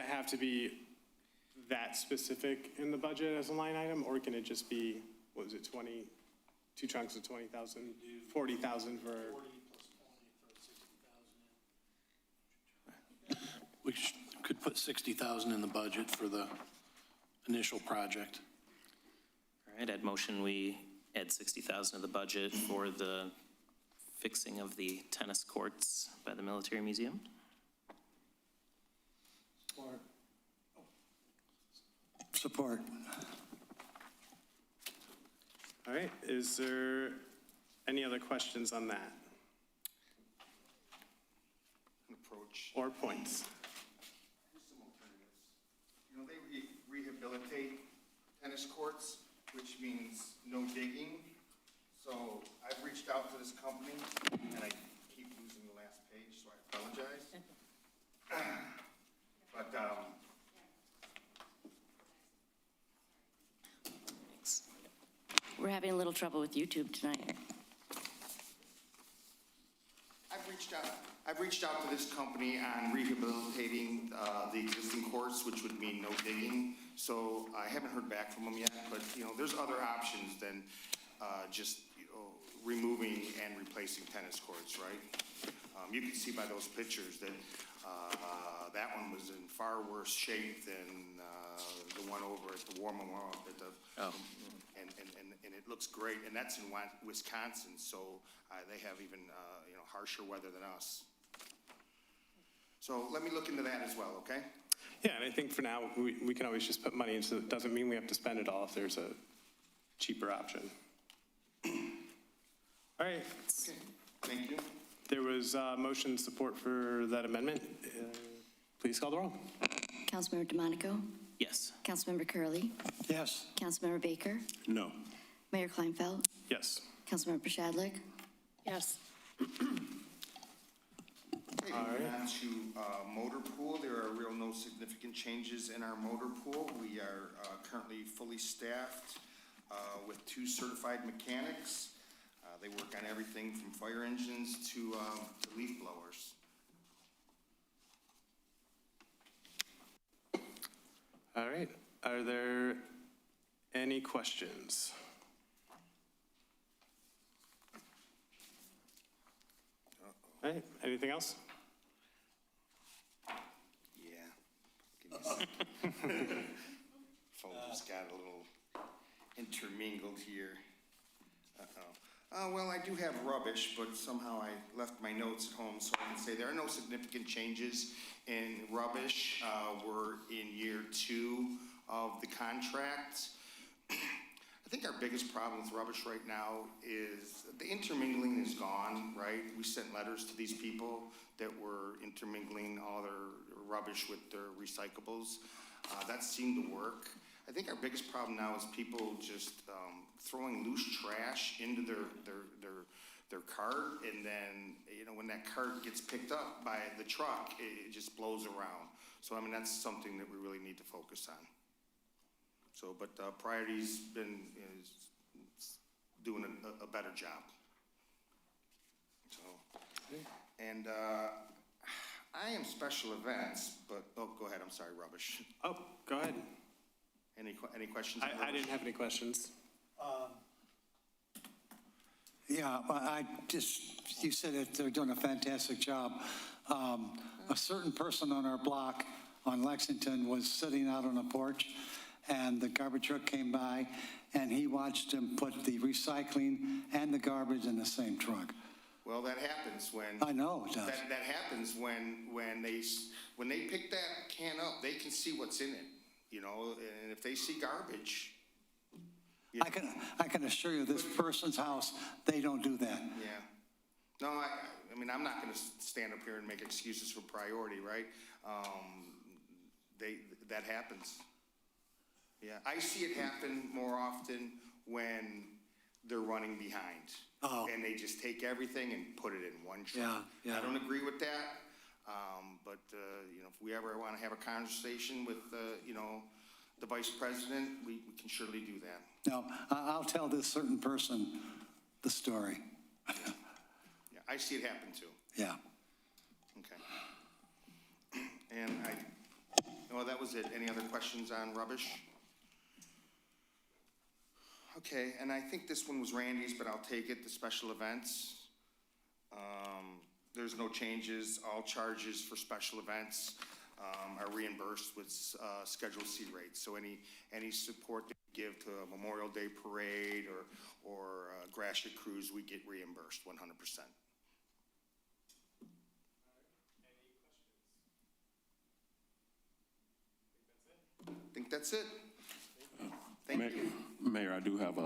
have to be that specific in the budget as a line item, or can it just be, what was it, 20, two chunks of 20,000, 40,000 for? We could put 60,000 in the budget for the initial project. All right, I'd motion we add 60,000 to the budget for the fixing of the tennis courts by the Military Museum. Support. All right, is there any other questions on that Approach. or points? Here's some alternatives. You know, they rehabilitate tennis courts, which means no digging. So I've reached out to this company, and I keep losing the last page, so I apologize. But, Thanks. We're having a little trouble with YouTube tonight. I've reached out to this company on rehabilitating the existing courts, which would mean no digging. So I haven't heard back from them yet, but, you know, there's other options than just, you know, removing and replacing tennis courts, right? You can see by those pictures that that one was in far worse shape than the one over at the War Memorial at the, and it looks great. And that's in Wisconsin, so they have even, you know, harsher weather than us. So let me look into that as well, okay? Yeah, and I think for now, we can always just put money into it. Doesn't mean we have to spend it all if there's a cheaper option. All right. Okay, thank you. There was motion support for that amendment. Please call the roll. Councilmember DeMonico? Yes. Councilmember Curley, Yes. Councilmember Baker? No. Mayor Kleinfeld? Yes. Councilmember Shadlick? Yes. Okay, moving on to motor pool. There are no significant changes in our motor pool. We are currently fully staffed with 2 certified mechanics. They work on everything from fire engines to leaf blowers. All right. Are there any questions? All right. Anything else? Yeah. Give me a second. Phone just got a little intermingled here. Well, I do have rubbish, but somehow I left my notes at home, so I can say there are no significant changes in rubbish. We're in year 2 of the contract. I think our biggest problem with rubbish right now is the intermingling is gone, right? We sent letters to these people that were intermingling all their rubbish with their recyclables. That seemed to work. I think our biggest problem now is people just throwing loose trash into their cart, and then, you know, when that cart gets picked up by the truck, it just blows around. So, I mean, that's something that we really need to focus on. So, but Priority's is doing a better job. So, and I am special events, but, oh, go ahead, I'm sorry, Rubbish. Oh, go ahead. Any questions? on I Rubbish? didn't have any questions. Yeah, well, you said that they're doing a fantastic job. A certain person on our block on Lexington was sitting out on a porch, and the garbage truck came by, and he watched him put the recycling and the garbage in the same truck. Well, that happens when. I know it does. That happens when they pick that can up, they can see what's in it, you know, and if they see garbage. I can assure you, this person's house, they don't do that. Yeah. No, I mean, I'm not gonna stand up here and make excuses for Priority, right? That happens. Yeah, I see it happen more often when they're running behind. Oh. And they just take everything and put it in one truck. Yeah, yeah. I don't agree with that, but, you know, if we ever want to have a conversation with, you know, the vice president, we can surely do that. No, I'll tell this certain person the story. Yeah, I see it happen too. Yeah. Okay. And well, that was it. Any other questions on Rubbish? Okay, and I think this one was Randy's, but I'll take it, the special events. There's no changes. All charges for special events are reimbursed with scheduled C rates. So any support that we give to a Memorial Day parade or Gratiot cruise, we get reimbursed 100%. I think that's it. Thank you. Mayor, I do have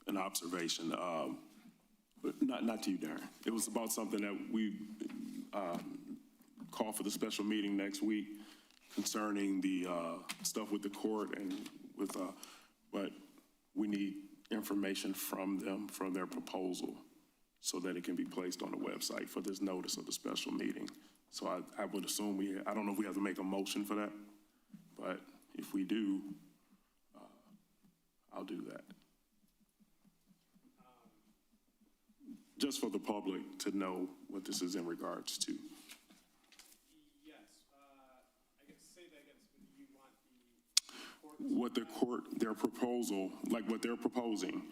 an observation, but not to you, Darren. It was about something that we call for the special meeting next week concerning the stuff with the court and with, but we need information from them, from their proposal, so that it can be placed on the website for this notice of the special meeting. So I would assume I don't know if we have to make a motion for that, but if we do, I'll do that. Just for the public to know what this is in regards to. Yes, I guess say that again. You want What their proposal, like what they're proposing,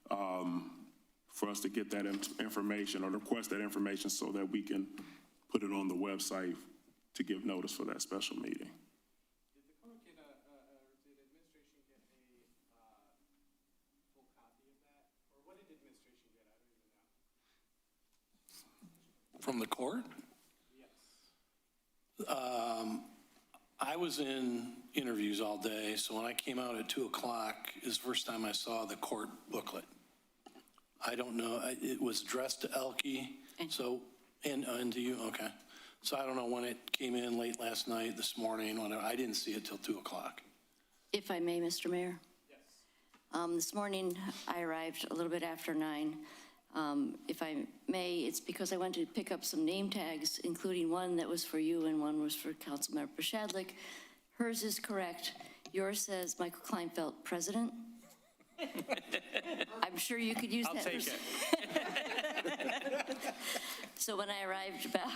for us to get that information or request that information so that we can put it on the website to give notice for that special meeting. Did the court get did administration get a full copy of that? Or what did administration get? I don't even know. From the court? Yes. I was in interviews all day, so when I came out at 2 o'clock is the first time I saw the court booklet. I don't know, it was addressed to Elke, so, and to you, okay. So I don't know when it came in late last night, this morning, whatever. I didn't see it till 2 o'clock. If I may, Mr. Mayor? Yes. This morning, I arrived a little bit after 9. If I may, it's because I went to pick up some name tags, including one that was for you and one was for Councilmember Shadlick. Hers is correct. Yours says Michael Kleinfeld, President. I'm sure you could use that. I'll take it. So when I arrived about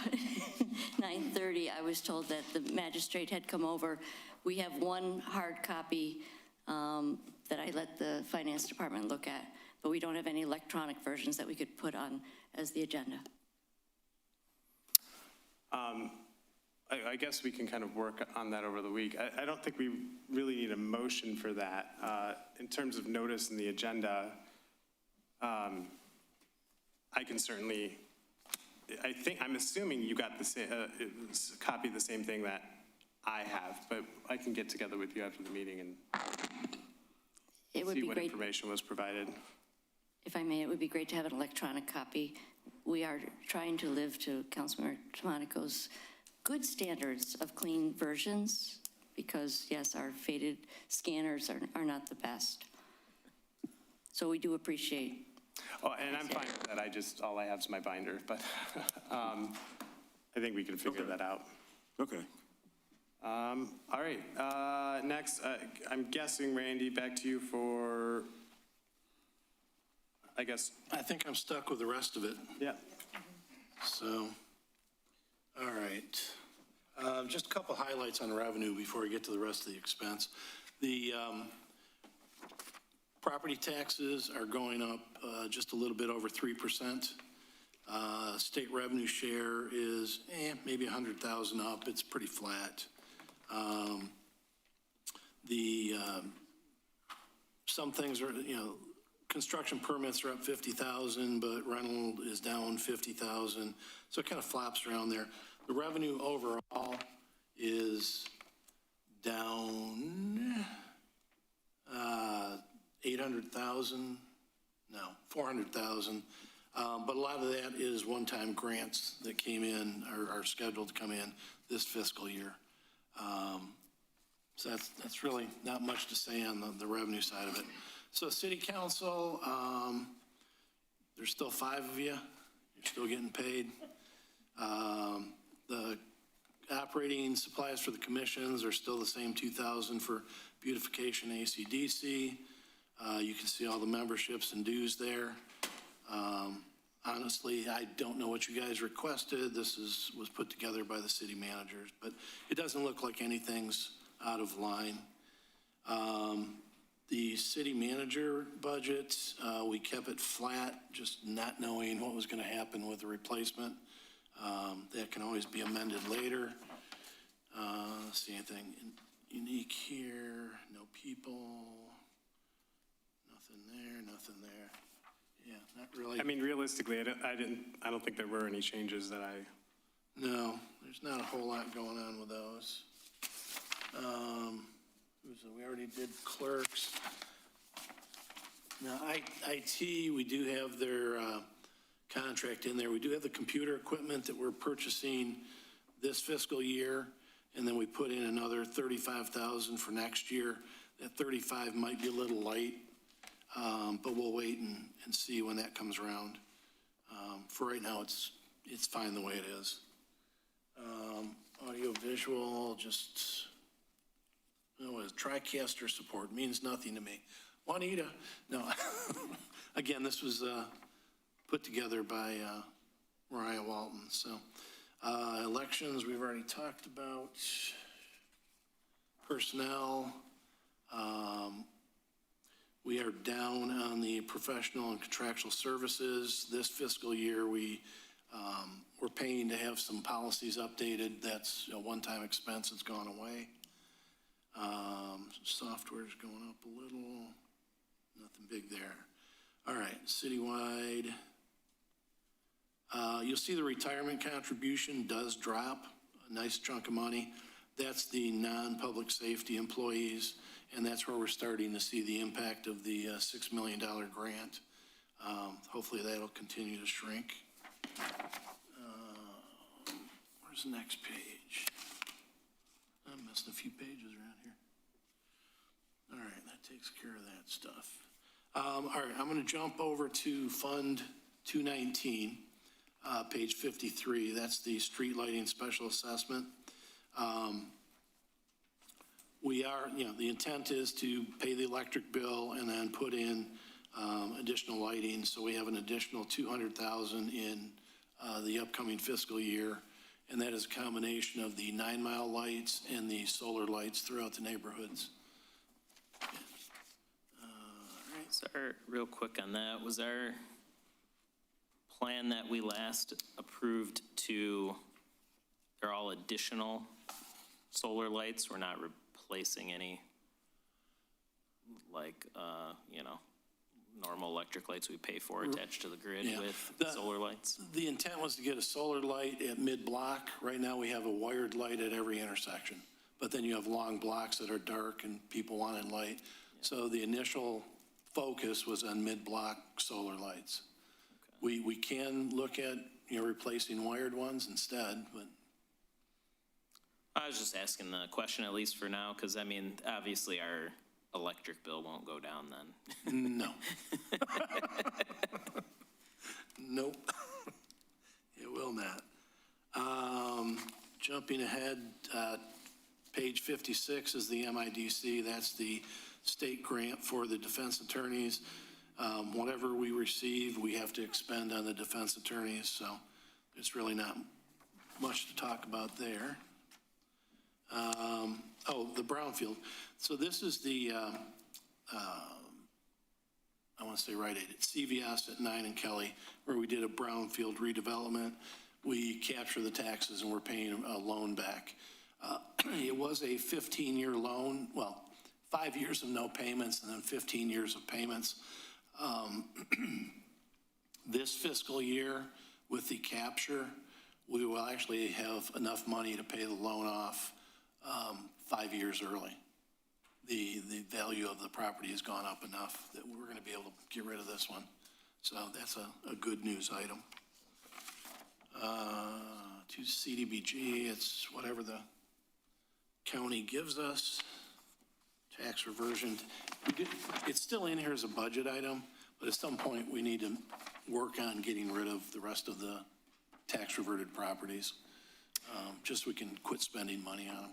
9:30, I was told that the magistrate had come over. We have one hard copy that I let the finance department look at, but we don't have any electronic versions that we could put on as the agenda. I guess we can kind of work on that over the week. I don't think we really need a motion for that. In terms of notice in the agenda, I can certainly, I'm assuming you got the same, copy of the same thing that I have, but I can get together with you after the meeting and It would see be what great, information was provided. if I may, it would be great to have an electronic copy we are trying to live to Councilmember Tamonico's good standards of clean versions, because yes, our faded scanners are not the best. So we do appreciate. Oh, and I'm fine with that. All I have is my binder, but I think we can figure that out. Okay. All right, next, I'm guessing, Randy, back to you for, I guess. I think I'm stuck with the rest of it. Yeah. So, all right. Just a couple highlights on revenue before we get to the rest of the expense. The property taxes are going up just a little bit over 3%. State revenue share is maybe 100,000 up. It's pretty flat. Some things are, construction permits are up 50,000, but rental is down 50,000. So it kind of flops around there. The revenue overall is down 800,000, no, 400,000. But a lot of that is one-time grants that came in, or are scheduled to come in this fiscal year. So that's really not much to say on the revenue side of it. So city council, there's still 5 of you. You're still getting paid. The operating supplies for the commissions are still the same 2,000 for beautification, AC/DC. You can see all the memberships and dues there. Honestly, I don't know what you guys requested. This was put together by the city managers, but it doesn't look like anything's out of line. The city manager budget, we kept it flat, just not knowing what was going to happen with the replacement. That can always be amended later. See anything unique here? No people. Nothing there, nothing there. Yeah, not really. I mean, realistically, I don't think there were any changes that No, there's not a whole lot going on with those. We already did clerks. Now, IT, we do have their contract in there. We do have the computer equipment that we're purchasing this fiscal year, and then we put in another $35,000 for next year. That 35 might be a little light, but we'll wait and see when that comes around. For right now, it's fine the way it is. Audio visual, just, TriCaster support means nothing to me. Juanita, no. Again, this was put together by Mariah Walton. So elections, we've already talked about. Personnel, we are down on the professional and contractual services. This fiscal year, we're paying to have some policies updated. That's a one-time expense that's gone away. Software's going up a little. Nothing big there. All right, citywide. You'll see the retirement contribution does drop a nice chunk of money. That's the non-public safety employees, and that's where we're starting to see the impact of the $6 million grant. Hopefully that'll continue to shrink. Where's the next page? I'm missing a few pages around here. All right, that takes care of that stuff. All right, I'm going to jump over to Fund 219, page 53. That's the street lighting special assessment. We are, the intent is to pay the electric bill and then put in additional lighting. So we have an additional $200,000 in the upcoming fiscal year. And that is a combination of the 9 Mile lights and the solar lights throughout the neighborhoods. So real quick on that, was our plan that we last approved they're all additional solar lights? We're not replacing any, normal electric lights we pay for attached to the grid with solar lights? The intent was to get a solar light at mid-block. Right now we have a wired light at every intersection, but then you have long blocks that are dark and people wanted light. Yeah. So the initial focus was on mid-block solar lights. We can look at, replacing wired ones instead, but I was just asking the question, at least for now, because I mean, obviously our electric bill won't go down then. no. Nope. It will not. Jumping ahead, page 56 is the MIDC. That's the state grant for the defense attorneys. Whatever we receive, we have to expend on the defense attorneys, so it's really not much to talk about there. The brownfield. So this is the, I want to say Rite Aid, CVS at 9 and Kelly, where we did a brownfield redevelopment. We capture the taxes and we're paying a loan back. It was a 15-year loan, 5 years of no payments and then 15 years of payments. This fiscal year, with the capture, we will actually have enough money to pay the loan off 5 years early. The value of the property has gone up enough that we're going to be able to get rid of this one. So that's a good news item. To CDBG, it's whatever the county gives us. Tax reversion. It's still in here as a budget item, but at some point we need to work on getting rid of the rest of the tax reverted properties, just so we can quit spending money on them.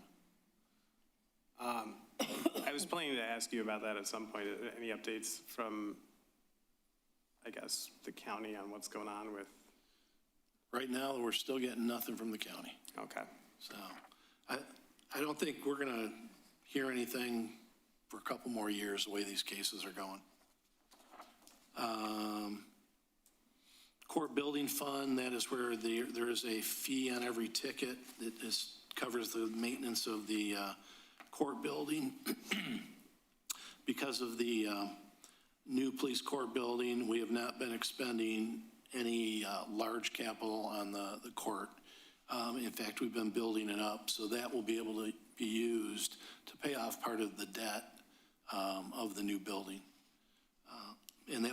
I was planning to ask you about that at some point. Any updates from, I guess, the county on what's going on with? Right now, we're still getting nothing from the county. Okay. So I don't think we're going to hear anything for a couple more years, the way these cases are going. Court building fund, that is where there is a fee on every ticket that covers the maintenance of the court building. Because of the new police court building, we have not been expending any large capital on the court. In fact, we've been building it up, so that will be able to be used to pay off part of the debt of the new building. And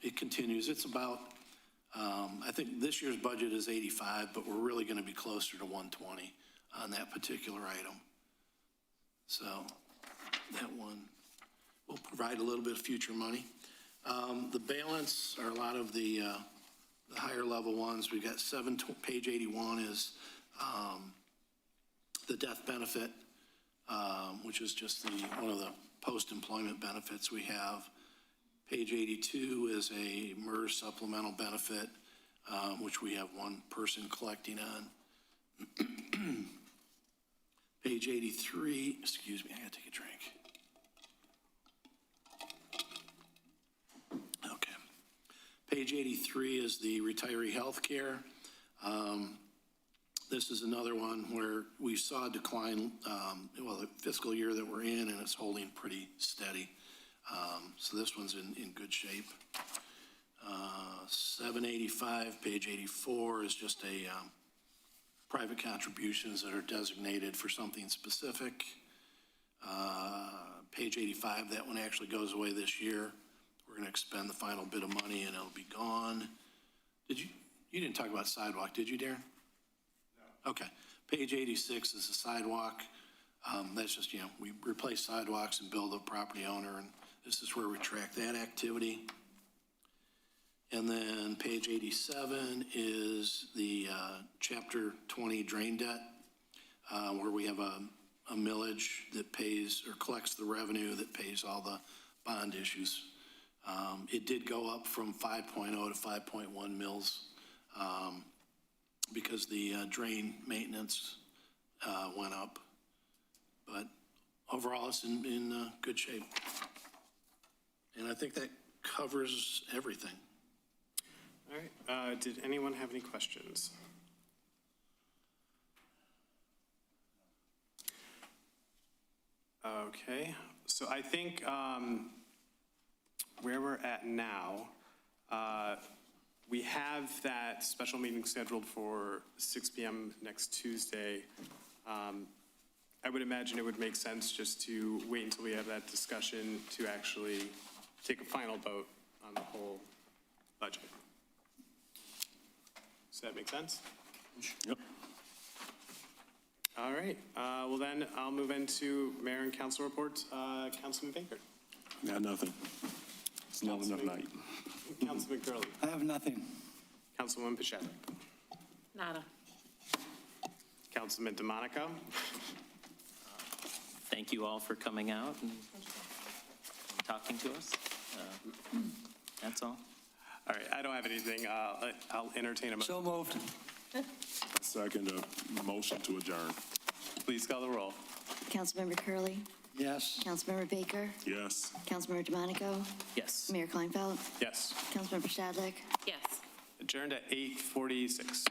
it continues. It's about, I think this year's budget is 85, but we're really going to be closer to 120 on that particular item. So that one will provide a little bit of future money. The balance are a lot of the higher level ones. We've got page 81 is the death benefit, which is just one of the post-employment benefits we have. Page 82 is a MERS supplemental benefit, which we have one person collecting on. Page 83, excuse me, I gotta take a drink. Okay. Page 83 is the retiree health care. This is another one where we saw a decline, the fiscal year that we're in, and it's holding pretty steady. So this one's in good shape. 785, page 84 is just a private contributions that are designated for something specific. Page 85, that one actually goes away this year. We're going to expend the final bit of money and it'll be gone. You didn't talk about sidewalk, did you, Darren? No. Okay. Page 86 is the sidewalk. That's just, we replace sidewalks and bill the property owner, and this is where we track that activity. And then page 87 is the chapter 20 drain debt, where we have a millage that pays or collects the revenue that pays all the bond issues. It did go up from 5.0 to 5.1 mils because the drain maintenance went up. But overall, it's in good shape. And I think that covers everything. All right. Did anyone have any questions? Okay. So I think where we're at now, we have that special meeting scheduled for 6 p.m. next Tuesday. I would imagine it would make sense just to wait until we have that discussion to actually take a final vote on the whole budget. Does that make sense? Yep. All right, well then, I'll move into mayor and council reports. Councilman Baker. Got nothing. It's not enough night. Councilman Curley. I have nothing. Councilwoman Pichette. Nada. Councilman DeMonico. Thank you all for coming out and talking to us. That's all. All right, I don't have anything. I'll entertain a motion. So moved. Second, motion to adjourn. Please call the roll. Councilmember Curley, Yes. Councilmember Baker, Yes. Councilmember DeMonico, Yes. Mayor Kleinfeld, Yes. Councilmember Shadlick. Yes. Adjourned at 8:46.